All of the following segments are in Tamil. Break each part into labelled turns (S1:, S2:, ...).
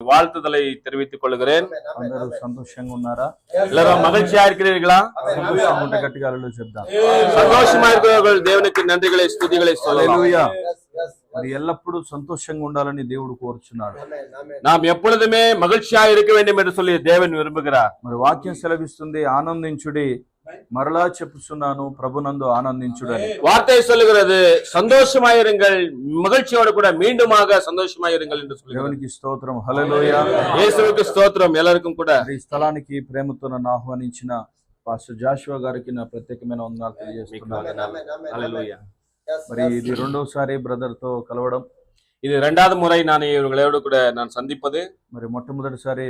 S1: வாழ்த்துதலை தெரிவித்துக் கொள்கிறேன்.
S2: అందరూ సంతోషంగా ఉన్నారా?
S1: எல்லாரும் மகிழ்ச்சியா இருக்கிறீர்களா?
S2: గట్టిగా హల్లెలూయా చెప్దాం.
S1: சந்தோஷமா இருக்கிறவர்கள் தேவனுக்கு நன்றிகளை ஸ்துதிகளை சொல்லலாம்.
S2: హల్లెలూయా. మరి ఎల్లప్పుడూ సంతోషంగా ఉండాలని దేవుడు కోరుచున్నాడు.
S1: நாம் எப்பொழுதுமே மகிழ்ச்சியா இருக்க வேண்டும் என்று சொல்லி தேவன் விரும்புகிறார்.
S2: మరి వాక్యం సెలవిస్తుంది, ఆనందించుడి, మరలా చెప్పుచున్నాను ప్రభునందు ఆనందించుడని.
S1: வார்த்தை சொல்லுகிறது, சந்தோஷமாயிருங்கள், மகிழ்ச்சியோடு கூட மீண்டுமாக சந்தோஷமாயிருங்கள் என்று சொல்லுகிறது.
S2: దేవునికి స్తోత్రం. హల్లెలూయా.
S1: యేసువుకు స్తోత్రం. எல்லாருக்கும் கூட
S2: ఈ స్థలానికి ప్రేమతో నన్ను ఆహ్వానించిన పాస్టర్ జాషువా గారికి నా ప్రత్యేకమైన వందనాలు తెలియజేస్తున్నాను.
S1: హల్లెలూయా.
S2: మరి ఇది రెండోసారి బ్రదర్ తో కలవడం.
S1: இது இரண்டாவது முறை நான் இவர்களோடு கூட நான் சந்திப்பது.
S2: మరి మొట్టమొదటిసారి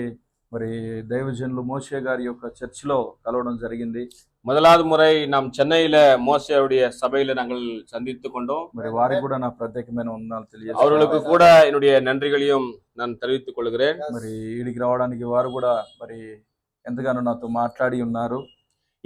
S2: మరి దైవజనులు మోషే గారి యొక్క చర్చిలో కలవడం జరిగింది.
S1: முதலாவது முறை நாம் சென்னையில மோசேவுடைய சபையில நாங்கள் சந்தித்துக் கொண்டோம்.
S2: మరి వారికి కూడా నా ప్రత్యేకమైన వందనాలు తెలియజేస్తున్నాను.
S1: அவர்களுக்கு கூட என்னுடைய நன்றிகளையும் நான் தெரிவித்துக் கொள்கிறேன்.
S2: మరి ఈడికి రావడానికి వారు కూడా మరి ఎంతగానో నాతో మాట్లాడి ఉన్నారు.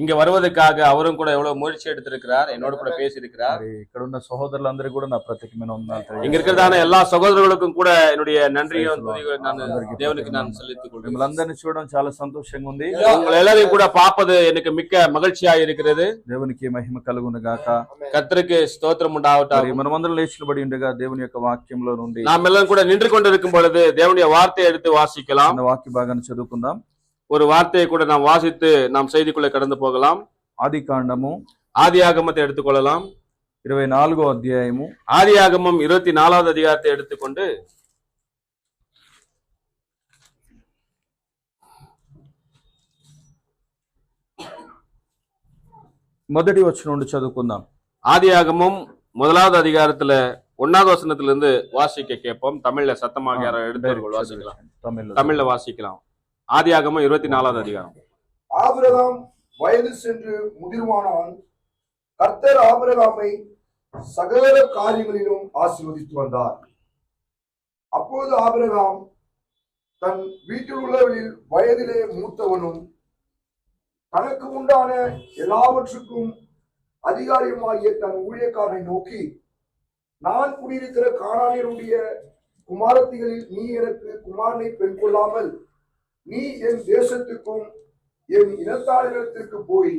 S1: இங்க வருவதற்காக அவரும் கூட எவ்வளவு முயற்சி எடுத்திருக்கிறார், என்னோட கூட பேசி இருக்கிறார்.
S2: మరి ఇక్కడ ఉన్న సహోదరులందరికీ కూడా నా ప్రత్యేకమైన వందనాలు
S1: இங்க
S2: తెలియజేస్తున్నాను.
S1: இருக்கிறதான எல்லா சகோதரர்களுக்கும் கூட என்னுடைய நன்றியும் நான் தேவனுக்கு நான் செலுத்திக் கொள்கிறேன்.
S2: మిమ్మల్ని అందరినీ చూడడం చాలా సంతోషంగా ఉంది.
S1: உங்களை எல்லாரையும் கூட பார்ப்பது எனக்கு மிக்க மகிழ்ச்சியா இருக்கிறது.
S2: దేవునికి మహిమ కలుగును గాక.
S1: கர்த்தருக்கு ஸ்தோத்திரம் உண்டாவட்டும்.
S2: మరి మనమందరం లేచినబడి ఉండగా దేవుని యొక్క వాక్యంలో నుండి
S1: நாம் எல்லாம் கூட நின்று கொண்டிருக்கும் பொழுது தேவனுடைய வார்த்தையை எடுத்து வாசிக்கலாம்.
S2: చిన్న వాక్య భాగాన్ని చదువుకుందాం.
S1: ஒரு வார்த்தையை கூட நாம் வாசித்து நாம் செய்திக்குள்ளே கடந்து போகலாம்.
S2: ఆదికాండము
S1: ஆதியாகமத்தை எடுத்துக்கொள்ளலாம்.
S2: 24వ అధ్యాయము.
S1: ஆதியாகமம் 24வது அதிகாரத்தை எடுத்துக்கொண்டு
S2: మొదటి వచనం నుండి చదువుకుందాం.
S1: ஆதியாகமம் 1வது அதிகாரத்துல 1வது வசனத்திலிருந்து வாசிக்க கேட்போம். தமிழ்ல சத்தமாக யாரும் எடுத்தவர்கள் வாசிக்கலாம். தமிழ்ல வாசிக்கலாம். ஆதியாகமம் 24வது அதிகாரம்.
S3: ஆபிரகாம் வயது சென்று முதிர்வானான். கர்த்தர் ஆபிரகாமை சகல காரியங்களிலும் ஆசீர்வதித்து வந்தார். அப்போது ஆபிரகாம் தன் வீட்டில் உள்ளவர்களில் வயதிலே மூத்தவனும் தனக்கு உண்டான எல்லாவற்றுக்கும் அதிகாரியுமாகிய தன் ஊழியக்காரனை நோக்கி, நான் குடியிருக்கிற கானானியருடைய குமாரத்திகளில் நீ எனக்கு குமாரனை பெண் கொள்ளாமல் நீ என் தேசத்துக்கும் என் இனத்தாரிடத்திற்கு போய்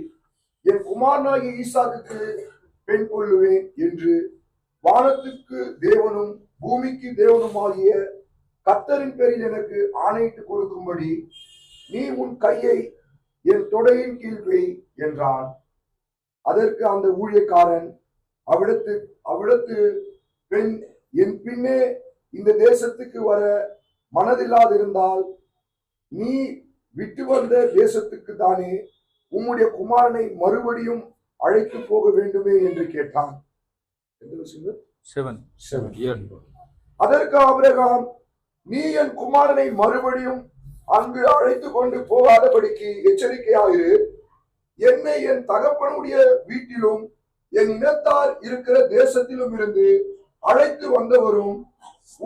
S3: என் குமாரனாகிய ஈசாக்குக்கு பெண் கொள்ளுவேன் என்று வானத்துக்கு தேவனும் பூமிக்கு தேவனுமாகிய கர்த்தரின் பேரில் எனக்கு ஆணையிட்டு கொடுக்கும்படி நீ உன் கையை என் தொடையின் கீழ் வை என்றான். அதற்கு அந்த ஊழியக்காரன், அவ்விடத்து பெண் என் பின்னே இந்த தேசத்துக்கு வர மனதில்லாதிருந்தால் நீ விட்டு வந்த தேசத்துக்கு தானே உம்முடைய குமாரனை மறுபடியும் அழைத்து போக வேண்டுமே என்று கேட்டான். அதற்கு ஆபிரகாம், நீ என் குமாரனை மறுபடியும் அங்கு அழைத்து கொண்டு போகாதபடிக்கு எச்சரிக்கையாயிரு. என்னை என் தகப்பனுடைய வீட்டிலும் என் இனத்தார் இருக்கிற தேசத்திலும் இருந்து அழைத்து வந்தவரும்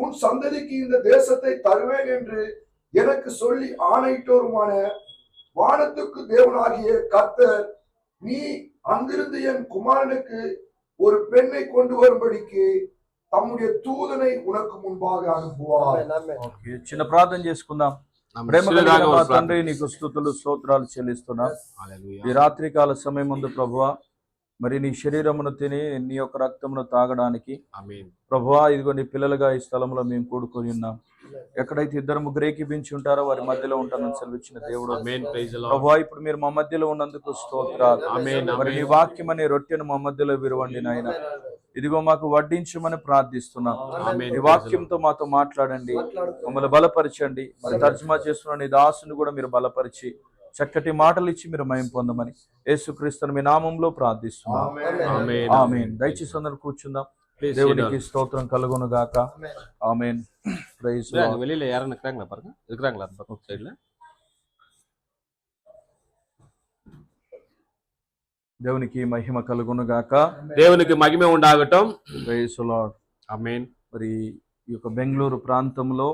S3: உன் சந்ததிக்கு இந்த தேசத்தை தருவேன் என்று எனக்கு சொல்லி ஆணையிட்டோருமான வானத்துக்கு தேவனாகிய கர்த்தர் நீ அங்கிருந்து என் குமாரனுக்கு ஒரு பெண்ணை கொண்டு வரும்படிக்கு தம்முடைய தூதனை உனக்கு முன்பாக அனுப்புவார்.
S2: చిన్న ప్రార్థన చేసుకుందాం. ప్రేమ కలిగిన మా తండ్రి, నీకు స్తుతులు స్తోత్రాలు చెల్లిస్తున్నాం. ఈ రాత్రి కాల సమయం ముందు ప్రభువా, మరి నీ శరీరమును తిని నీ యొక్క రక్తమును తాగడానికి ప్రభువా, ఇదిగో నీ పిల్లలుగా ఈ స్థలంలో మేము కూడుకొని ఉన్నాం. ఎక్కడైతే ఇద్దరు ముగ్గురు ఏకీభించి ఉంటారో వారి మధ్యలో ఉంటానని సెలవిచ్చిన దేవుడు ప్రభువా, ఇప్పుడు మీరు మా మధ్యలో ఉన్నందుకు స్తోత్రాలు. మరి నీ వాక్యం అనే రొట్టెను మా మధ్యలో విరవండి నాయన. ఇదిగో మాకు వడ్డించమని ప్రార్థిస్తున్నాం. ఈ వాక్యంతో మాతో మాట్లాడండి, మమ్మల్ని బలపరచండి. మరి తర్జుమా చేస్తున్న నీ దాసుని కూడా మీరు బలపరిచి చక్కటి మాటలు ఇచ్చి మీరు మహిమ పొందమని యేసుక్రీస్తుని మీ నామంలో ప్రార్థిస్తున్నాం. ఆమేన్. దయచేసి అందరూ కూర్చుందాం. దేవునికి స్తోత్రం కలుగును గాక. ఆమేన్. Praise Lord.
S1: வெளியில யாரும் நிக்கறாங்களா பாருங்க. இருக்கறாங்களா அந்த பக்கம் சைடுல?
S2: దేవునికి మహిమ కలుగును గాక.
S1: దేవునికి మహిమ ఉండాగటం.
S2: Praise lord.
S1: ఆమేన్.
S2: మరి ఈ యొక్క బెంగళూరు ప్రాంతంలో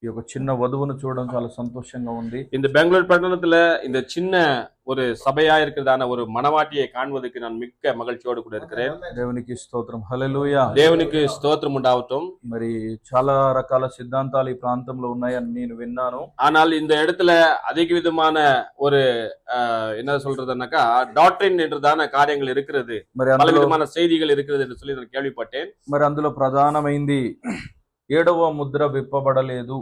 S2: ఈ యొక్క చిన్న వధువును చూడడం చాలా సంతోషంగా ఉంది.
S1: இந்த பெங்களூர் பட்டணத்துல இந்த சின்ன ஒரு சபையா இருக்கிறதான ஒரு மணவாட்டியை காண்பதற்கு நான் மிக்க மகிழ்ச்சியோடு கூட இருக்கிறேன்.
S2: దేవునికి స్తోత్రం. హల్లెలూయా.
S1: దేవునికి స్తోత్రం ఉండావటం.
S2: మరి చాలా రకాల సిద్ధాంతాలు ఈ ప్రాంతంలో ఉన్నాయని నేను విన్నాను.
S1: ஆனால் இந்த இடத்துல அதிக விதமான ஒரு என்ன சொல்றதுன்னாக்கா டாக்டரின் என்றதான காரியங்கள் இருக்கிறது,
S2: మరి
S1: பல
S2: అందులో
S1: விதமான செய்திகள் இருக்கிறது என்று சொல்லி நான் கேள்விப்பட்டேன்.
S2: మరి అందులో ప్రధానమైంది 7వ ముద్ర విప్పబడలేదు.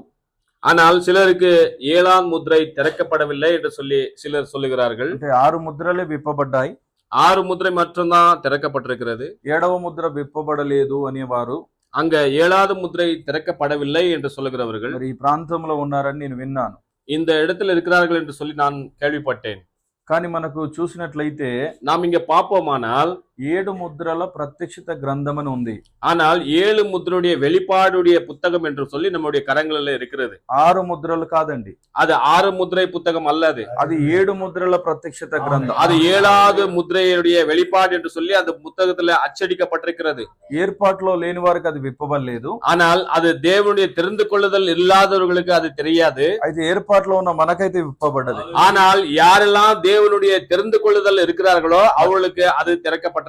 S1: ஆனால் சிலருக்கு 7ஆம் முத்திரை திறக்கப்படவில்லை என்று சொல்லி சிலர் சொல்லுகிறார்கள்.
S2: అంటే 6 ముద్రలే విప్పబడ్డాయి,
S1: 6 முத்திரை மட்டும்தான் திறக்கப்பட்டிருக்கிறது.
S2: 7వ ముద్ర విప్పబడలేదు అనేవారు
S1: அங்க 7வது முத்திரை திறக்கப்படவில்லை என்று சொல்லுகிறவர்கள்
S2: మరి ఈ ప్రాంతంలో ఉన్నారని నేను విన్నాను.
S1: இந்த இடத்துல இருக்கிறார்கள் என்று சொல்லி நான் கேள்விப்பட்டேன்.
S2: కానీ మనకు చూసినట్లయితే
S1: நாம் இங்க பார்ப்போமானால்
S2: 7 ముద్రల ప్రత్యక్షత గ్రంథం అని ఉంది.
S1: ஆனால் 7 முத்திரையுடைய வெளிப்பாடுடைய புத்தகம் என்று சொல்லி நம்முடைய கரங்களில் இருக்கிறது.
S2: 6 ముద్రలు కాదండి,
S1: அது 6 முத்திரை புத்தகம் அல்லது,
S2: అది 7 ముద్రల ప్రత్యక్షత గ్రంథం.
S1: அது 7வது முத்திரையுடைய வெளிப்பாடு என்று சொல்லி அந்த புத்தகத்துல அச்சடிக்கப்பட்டிருக்கிறது.
S2: ఏర్పాటులో లేని వారికి అది విప్పబడలేదు.
S1: ஆனால் அது தேவனுடைய தெரிந்து கொள்ளுதல் இல்லாதவர்களுக்கு அது தெரியாது.
S2: అయితే ఏర్పాటులో ఉన్న మనకైతే విప్పబడ్డది.
S1: ஆனால் யாரெல்லாம் தேவனுடைய தெரிந்து கொள்ளுதல் இருக்கிறார்களோ அவர்களுக்கு அது திறக்கப்பட்டிருக்கிறது.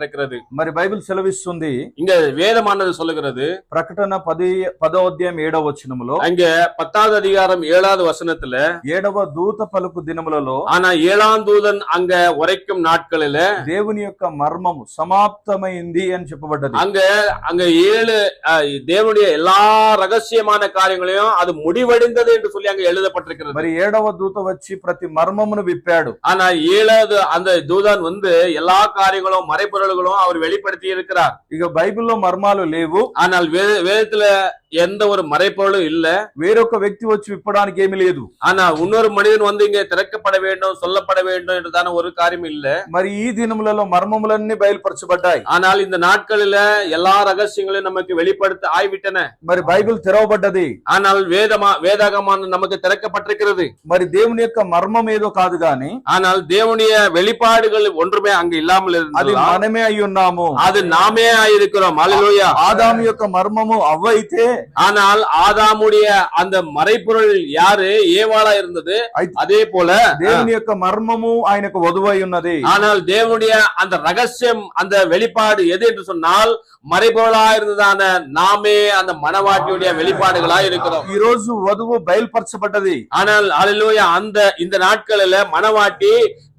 S2: మరి బైబిల్ సెలవిస్తుంది,
S1: இங்க வேதமானது சொல்லுகிறது,
S2: ప్రకటన 10వ అధ్యాయం 7వ వచనములో,
S1: அங்க 10வது அதிகாரம் 7வது வசனத்துல
S2: 7వ దూత పలుకు దినములలో,
S1: ஆனா 7ஆம் தூதன் அங்க உரைக்கும் நாட்களில
S2: దేవుని యొక్క మర్మము సమాప్తమైంది అని చెప్పబడ్డది.
S1: அங்க 7 தேவனுடைய எல்லா ரகசியமான காரியங்களையும் அது முடிவடைந்தது என்று சொல்லி அங்க எழுதப்பட்டிருக்கிறது.
S2: మరి 7వ దూత వచ్చి ప్రతి మర్మమును విప్పాడు.
S1: ஆனா 7வது அந்த தூதன் வந்து எல்லா காரியங்களும் மறைபொருள்களும் அவர் வெளிப்படுத்தி இருக்கிறார்.
S2: ఇక బైబిల్లో మర్మాలు లేవు,
S1: ஆனால் வேதத்துல எந்த ஒரு மறைபொருளும் இல்ல.
S2: వేరొక వ్యక్తి వచ్చి విప్పడానికి ఏమీ లేదు.
S1: ஆனா இன்னொரு மனிதன் வந்து இங்க திறக்கப்பட வேண்டும், சொல்லப்பட வேண்டும் என்றதான ஒரு காரியம் இல்ல.
S2: మరి ఈ దినములలో మర్మములన్నీ బయలుపరచబడ్డాయి.
S1: ஆனால் இந்த நாட்களில எல்லா ரகசியங்களையும் நமக்கு வெளிப்படுத்த ஆய்விட்டன.
S2: మరి బైబిల్ తెరవబడ్డది.
S1: ஆனால் வேதாகமானது நமக்கு திறக்கப்பட்டிருக்கிறது.
S2: మరి దేవుని యొక్క మర్మం ఏదో కాదు గాని,
S1: ஆனால் தேவனுடைய வெளிப்பாடுகள் ஒன்றுமே அங்க இல்லாமல்
S2: అది
S1: இருந்தது.
S2: మనమే అయి ఉన్నాము.
S1: அது நாமே ஆயிருக்கிறோம். அல்லேலூயா.
S2: ఆదాము యొక్క మర్మము అవ్వ అయితే,
S1: ஆனால் ஆதாமுடைய அந்த மறைபொருள் யாரு? ஏவாளா இருந்தது. அதே போல
S2: దేవుని యొక్క మర్మము ఆయనకు వధువై ఉన్నది.
S1: ஆனால் தேவனுடைய அந்த ரகசியம், அந்த வெளிப்பாடு எது என்று சொன்னால் மறைபொருளா இருந்ததான நாமே அந்த மணவாட்டியுடைய வெளிப்பாடுகளா இருக்கிறோம்.
S2: ఈ రోజు వధువు బయలుపరచబడ్డది.
S1: ஆனால் அல்லேலூயா, இந்த நாட்களில மணவாட்டி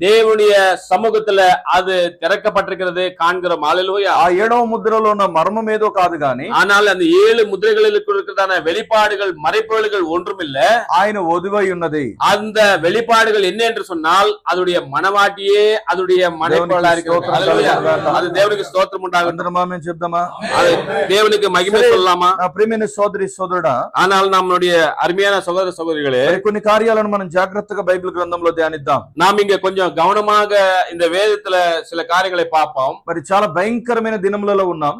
S1: தேவனுடைய சமூகத்துல அது திறக்கப்பட்டிருக்கிறது காண்கிறோம். அல்லேலூயா.
S2: ఆ 7వ ముద్రలో ఉన్న మర్మం ఏదో కాదు గాని,
S1: ஆனால் அந்த 7 முத்திரைகளில் இருக்கிறதான வெளிப்பாடுகள் மறைபொருள்கள் ஒன்றுமில்ல.
S2: ఆయన వధువై ఉన్నది.
S1: அந்த வெளிப்பாடுகள் என்ன என்று சொன்னால் அதுடைய மணவாட்டியே அதுடைய மறைபொருளா இருக்கிறது. அல்லேலூயா. அது தேவனுக்கு ஸ்தோத்திரம் உண்டாகட்டும்.
S2: అందరం ఆమేన్ చెప్దామా?
S1: அது தேவனுக்கு மகிமை சொல்லலாமா?
S2: నా ప్రియమైన సోదరి సోదరుడా,
S1: ஆனால் நம்மளுடைய అరుமையான సహోదర సహోదరిகளே,
S2: మరి కొన్ని కార్యాలను మనం జాగ్రత్తగా బైబిల్ గ్రంథంలో ధ్యానిద్దాం.
S1: நாம் இங்க கொஞ்சம் கவனமாக இந்த வேதத்துல சில காரியங்களை பார்ப்போம்.
S2: మరి చాలా భయంకరమైన దినములలో ఉన్నాం.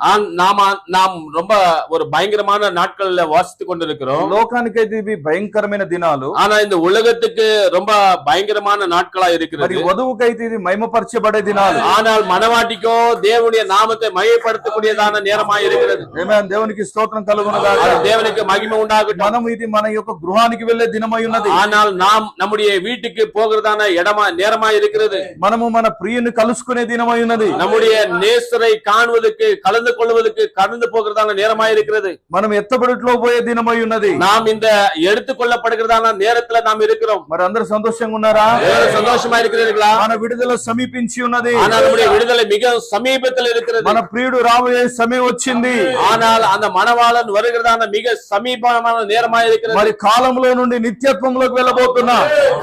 S1: நாம் ரொம்ப ஒரு பயங்கரமான நாட்கள்ல வாசித்துக் கொண்டிருக்கிறோம்.
S2: లోకానికైతే ఇవి భయంకరమైన దినాలు.
S1: ஆனா இந்த ఉలగத்துக்கு ரொம்ப பயங்கரமான நாட்களா
S2: మరి
S1: இருக்கிறது.
S2: వధువుకైతే ఇది మహిమపరచబడే దినాలు.
S1: ஆனால் மணவாட்டிக்கோ தேவனுடைய நாமத்தை மகிமைப்படுத்தக்கூடியதான நேரமாய் இருக்கிறது.
S2: ఆమేన్. దేవునికి స్తోత్రం కలుగును గాక.
S1: அது தேவனுக்கு மகிமை உண்டாகட்டும்.
S2: మనం ఇది మన యొక్క గృహానికి వెళ్లే దినమై ఉన్నది.
S1: ஆனால் நாம் நம்முடைய வீட்டுக்கு போகிறதான நேரமாய் இருக்கிறது.
S2: మనము మన ప్రియుని కలుసుకునే దినమై ఉన్నది.
S1: நம்முடைய நேசரை காணுவதற்கு, கலந்து கொள்வதற்கு, கடந்து போகிறதான நேரமாய் இருக்கிறது.
S2: మనం ఎత్తబడిలో పోయే దినమై ఉన్నది.
S1: நாம் இந்த எடுத்துக் கொள்ளப்படுகிறதான நேரத்துல நாம் இருக்கிறோம்.
S2: మరి అందరూ సంతోషంగా ఉన్నారా?
S1: சந்தோஷமா இருக்கிறீர்களா?
S2: మన విడుదల సమీపించి ఉన్నది.
S1: ஆனால் நம்முடைய விடுதலை மிக சமீபத்தில் இருக்கிறது.
S2: మన ప్రియుడు రాబోయే సమయం వచ్చింది.
S1: ஆனால் அந்த மணவாளன் வருகிறதான மிக சமீபமான நேரமாய் இருக்கிறது.
S2: మరి కాలంలో నుండి నిత్యత్వంలోకి వెళ్ళబోతున్నా.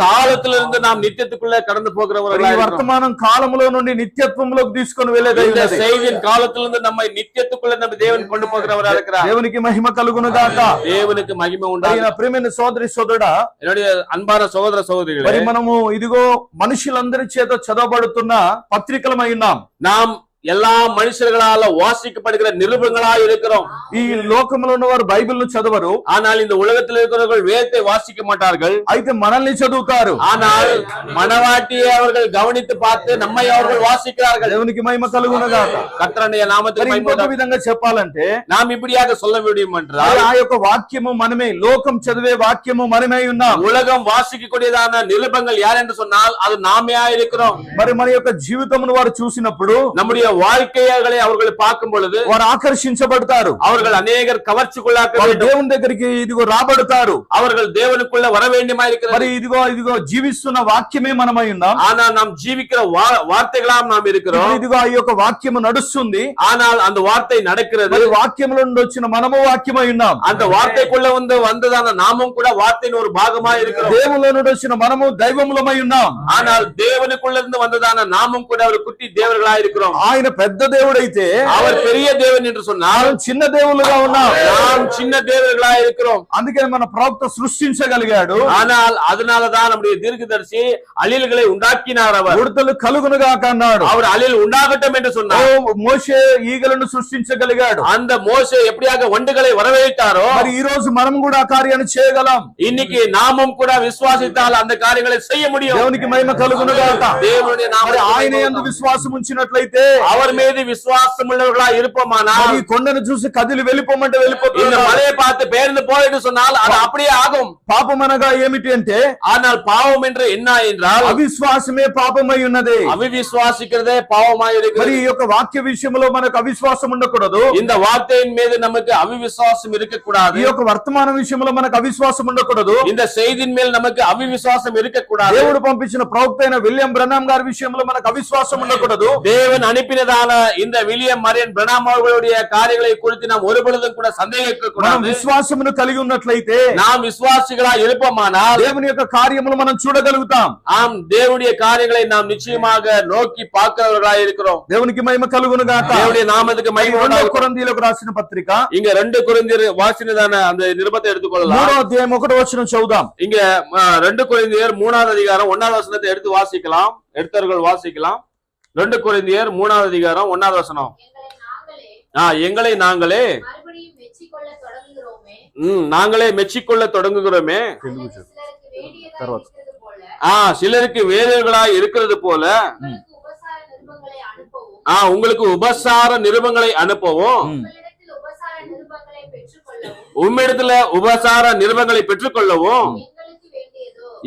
S1: காலத்திலிருந்து நாம் நித்தியத்துக்குள்ள கடந்து போகிறவர்களாக இருக்கிறோம்.
S2: వర్తమానం కాలంలో నుండి నిత్యత్వంలోకి తీసుకొని వెళ్ళేది.
S1: இந்த செய்தியின் காலத்திலிருந்து நம்மை நித்தியத்துக்குள்ள நம்ம தேவன் கொண்டு போகிறவராக இருக்கிறார்.
S2: దేవునికి మహిమ కలుగును గాక.
S1: దేవునికి మహిమ ఉండాలి.
S2: నా ప్రియమైన సోదరి సోదరుడా,
S1: என்னுடைய అన్பாన సోదర సోదరిகளே,
S2: మరి మనము ఇదిగో మనుషులందరి చేత చదవబడుతున్న పత్రికలమై ఉన్నాం.
S1: நாம் எல்லா மனுஷர்களால வாசிக்கப்படுகிற நிருபங்களா இருக்கிறோம்.
S2: ఈ లోకంలో ఉన్న వారు బైబిల్ ను చదవరు,
S1: ஆனால் இந்த உலகத்தில் இருக்கிறவர்கள் வேதத்தை வாசிக்க மாட்டார்கள்.
S2: అయితే మనల్ని చదువుతారు.
S1: ஆனால் மனவாட்டியை அவர்கள் கவனித்து பார்த்து நம்மை அவர்கள் வாசிக்கிறார்கள்.
S2: దేవునికి మహిమ కలుగును గాక.
S1: கர்த்தருடைய నామத்துக்கு మహిమ
S2: ఇంకొక విధంగా చెప్పాలంటే
S1: நாம் இப்படியாக சொல்ல முடியும் என்றால்,
S2: ఆ యొక్క వాక్యము మనమే, లోకం చదివే వాక్యము మనమే ఉన్నాం.
S1: உலகம் வாசிக்கக்கூடியதான நிருபங்கள் யார் என்று சொன்னால் அது நாமே இருக்கிறோம்.
S2: మరి మన యొక్క జీవితమును వారు చూసినప్పుడు,
S1: நம்முடைய வாழ்க்கைகளை அவர்கள் பார்க்கும் பொழுது
S2: వారు ఆకర్షించబడతారు.
S1: அவர்கள் அநேகர் கவர்ச்சிக்குள்ளாக்க
S2: దేవుని దగ్గరికి ఇదిగో రాబడతారు.
S1: அவர்கள் தேவனுக்குள்ள வர வேண்டுமா இருக்கிறது.
S2: మరి ఇదిగో జీవిస్తున్న వాక్యమే మనమై ఉన్నాం.
S1: ஆனால் நாம் ஜீவிக்கிற வார்த்தைகளாம் நாம் இருக்கிறோம்.
S2: ఇదిగో ఈ యొక్క వాక్యము నడుస్తుంది.
S1: ஆனால் அந்த వార్த்தை நடக்கிறது.
S2: మరి వాక్యముల నుండి వచ్చిన మనము వాక్యమై ఉన్నాం.
S1: அந்த வார்த்தைக்குள்ள வந்ததான நாமும் கூட வார்த்தையின் ஒரு பாகமா இருக்கிறோம்.
S2: దేవుల నుండి వచ్చిన మనము దైవములమై ఉన్నాం.
S1: ஆனால் தேவனுக்குள்ள இருந்து வந்ததான நாமும் கூட ஒரு குட்டி தேவர்களா இருக்கிறோம்.
S2: ఆయన పెద్ద దేవుడైతే
S1: அவர் பெரிய தேவன் என்று சொன்னால்
S2: చిన్న దేవులుగా ఉన్నాం.
S1: நாம் சின்ன தேவர்களா இருக்கிறோம்.
S2: అందుకని మన ప్రవక్త సృష్టించగలిగాడు.
S1: ஆனால் அதனாலதான் நம்முடைய தீர்க்கதரிசி அழில்களை உண்டாக்கினார். அவர்
S2: ఉడతలు కలుగునుగాక అన్నాడు.
S1: அவர் அழில் உண்டாகட்டும் என்று சொன்னார்.
S2: మోషే ఈగలను సృష్టించగలిగాడు.
S1: அந்த மோசே எப்படியாக வண்டுகளை வரவேற்றாரோ,
S2: మరి ఈ రోజు మనం కూడా ఆ కార్యాన్ని చేయగలం.
S1: இன்னைக்கு நாமும் கூட விசுவாசித்தால் அந்த காரியங்களை செய்ய முடியும்.
S2: దేవునికి మహిమ కలుగునుగాక.
S1: தேவனுடைய நாமத்தில்
S2: ఆయన యందు విశ్వాసం ఉంచినట్లయితే,
S1: அவர் மீது விசுவாசம் உள்ளவர்களா இருப்போமானால்,
S2: ఈ కొండను చూసి కదిలి వెళ్ళిపోమంటే
S1: இந்த
S2: వెళ్ళిపోతుంది.
S1: மலையை பார்த்து பெயர்ந்து போயிட்டு சொன்னால் அது அப்படியே ஆகும்.
S2: పాపం అనగా ఏమిటి అంటే,
S1: ஆனால் பாவம் என்று என்ன என்றால்
S2: అవిశ్వాసమే పాపమై ఉన్నది.
S1: அவிசுவாசிக்கிறதே பாவமாய்
S2: మరి
S1: இருக்கிறது.
S2: ఈ యొక్క వాక్య విషయంలో మనకు అవిశ్వాసం ఉండకూడదు.
S1: இந்த వార్த்தையின் மீது நமக்கு அவிசுவாசம் இருக்கக்கூடாது.
S2: ఈ యొక్క వర్తమాన విషయంలో మనకు అవిశ్వాసం ఉండకూడదు.
S1: இந்த செய்தியின் மேல் நமக்கு அவிசுவாசம் இருக்கக்கூடாது.
S2: దేవుడు పంపించిన ప్రవక్త అయిన విలియం బ్రనామ్ గారి విషయంలో మనకు అవిశ్వాసం ఉండకూడదు.
S1: தேவன் அனுப்பினதான இந்த வில்லியம் மரியன் பிரணாம் அவர்களுடைய காரியங்களை குறித்து நாம் ஒருபொழுதும் கூட சந்தேகிக்க
S2: మనం
S1: கூடாது.
S2: విశ్వాసమును కలిగి ఉన్నట్లయితే
S1: நாம் விசுவாசிகளா இருப்போமானால்
S2: దేవుని యొక్క కార్యములు మనం చూడగలుగుతాం.
S1: ஆம், தேவனுடைய காரியங்களை நாம் நிச்சயமாக நோக்கி பார்க்கிறவர்களாய் இருக்கிறோம்.
S2: దేవునికి మహిమ కలుగును గాక.
S1: தேவனுடைய நாமத்துக்கு மகிமை
S2: రెండో
S1: உண்டாகட்டும்.
S2: కొరింథీయులకు రాసిన పత్రిక
S1: இங்க 2 கொரிந்தியர் வாசினதான அந்த நிருபத்தை எடுத்துக்கொள்ளலாம்.
S2: 3వ అధ్యాయం 1వ వచనం చదువుదాం.
S1: இங்க 2 கொரிந்தியர் 3வது அதிகாரம் 1வது வசனத்தை எடுத்து வாசிக்கலாம். எடுத்தவர்கள் வாசிக்கலாம். 2 கொரிந்தியர் 3வது அதிகாரம் 1வது வசனம். எங்களை நாங்களே நாங்களே மெச்சிக்கொள்ள தொடங்குகிறோமே. சிலருக்கு வேதர்களாய் இருக்கிறது போல உங்களுக்கு உபசார நிருபங்களை அனுப்பவும், உம்மிடத்துல உபசார நிருபங்களை பெற்றுக்கொள்ளவும்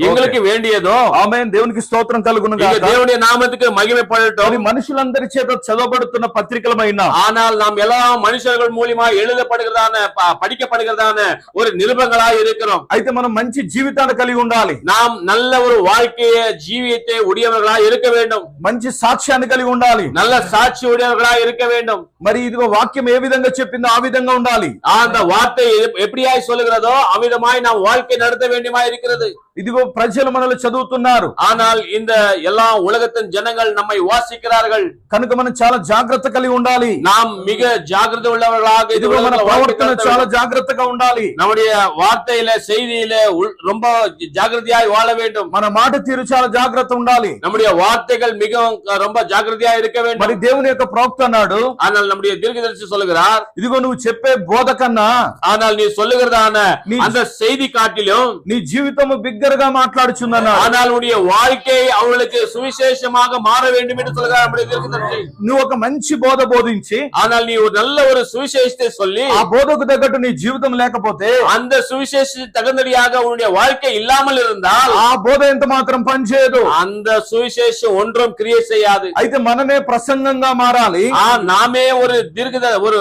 S1: எங்களுக்கு வேண்டியதோ.
S2: ఆమేన్. దేవునికి స్తోత్రం కలుగును గాక.
S1: தேவனுடைய நாமத்துக்கு மகிமைப்படட்டும்.
S2: మనుషులందరి చేత చదవబడుతున్న పత్రికలమైనా,
S1: ஆனால் நாம் எல்லா மனுஷர்கள் மூலமா எழுதப்படுகிறதான படிக்கப்படுகிறதான ஒரு நிருபங்களாய் இருக்கிறோம்.
S2: అయితే మనం మంచి జీవితాన్ని కలిగి ఉండాలి.
S1: நாம் நல்ல ஒரு வாழ்க்கையை ஜீவியத்தை உடையவர்களாய் இருக்க வேண்டும்.
S2: మంచి సాక్ష్యాన్ని కలిగి ఉండాలి.
S1: நல்ல சாட்சி உடையவர்களாய் இருக்க வேண்டும்.
S2: మరి ఇదిగో వాక్యం ఏ విధంగా చెప్పిందో ఆ విధంగా ఉండాలి.
S1: அந்த வார்த்தை எப்படியாய் சொல்லுகிறதோ அவ்விதமாய் நாம் வாழ்க்கை நடத்த வேண்டுமா இருக்கிறது.
S2: ఇదిగో ప్రజలు మనల్ని చదువుతున్నారు.
S1: ஆனால் இந்த எல்லா உலகத்தின் ஜனங்கள் நம்மை வாசிக்கிறார்கள்.
S2: కనుక మనం చాలా జాగ్రత్త కలిగి ఉండాలి.
S1: நாம் மிக ஜாக்கிரதை உள்ளவர்களாக
S2: ఇదిగో మన ప్రవర్తన చాలా జాగ్రత్తగా ఉండాలి.
S1: நம்முடைய வார்த்தையில செய்தியில ரொம்ப ஜாக்கிரதையாய் வாழ வேண்டும்.
S2: మన మాట తీరు చాలా జాగ్రత్త ఉండాలి.
S1: நம்முடைய வார்த்தைகள் மிகவும் ரொம்ப ஜாக்கிரதையா இருக்க வேண்டும்.
S2: మరి దేవుని యొక్క ప్రవక్త అన్నాడు,
S1: ஆனால் நம்முடைய தீர்க்கதரிசி சொல்லுகிறார்,
S2: ఇదిగో నువ్వు చెప్పే బోధ కన్నా,
S1: ஆனால் நீ சொல்லுகிறதான அந்த செய்தி காட்டிலும்
S2: నీ జీవితము బిగ్గరగా మాట్లాడుచున్నాడు.
S1: ஆனால் உன்னுடைய வாழ்க்கை அவளுக்கு சுவிசேஷமாக மாற வேண்டும் என்று சொல்லுகிறார் நம்முடைய தீர்க்கதரிசி.
S2: నువ్వు ఒక మంచి బోధ బోధించి,
S1: ஆனால் நீ ஒரு நல்ல ஒரு சுவிசேஷத்தை சொல்லி,
S2: ఆ బోధకు తగ్గట్టు నీ జీవితం లేకపోతే,
S1: அந்த சுவிசேஷத்துக்கு தகுந்தபடியாக உன்னுடைய வாழ்க்கை இல்லாமல் இருந்தால்
S2: ఆ బోధ ఎంత మాత్రం పనిచేయదు.
S1: அந்த சுவிசேஷம் ஒன்றும் கிரியை செய்யாது.
S2: అయితే మనమే ప్రసంగంగా మారాలి.
S1: நாமே ஒரு ஒரு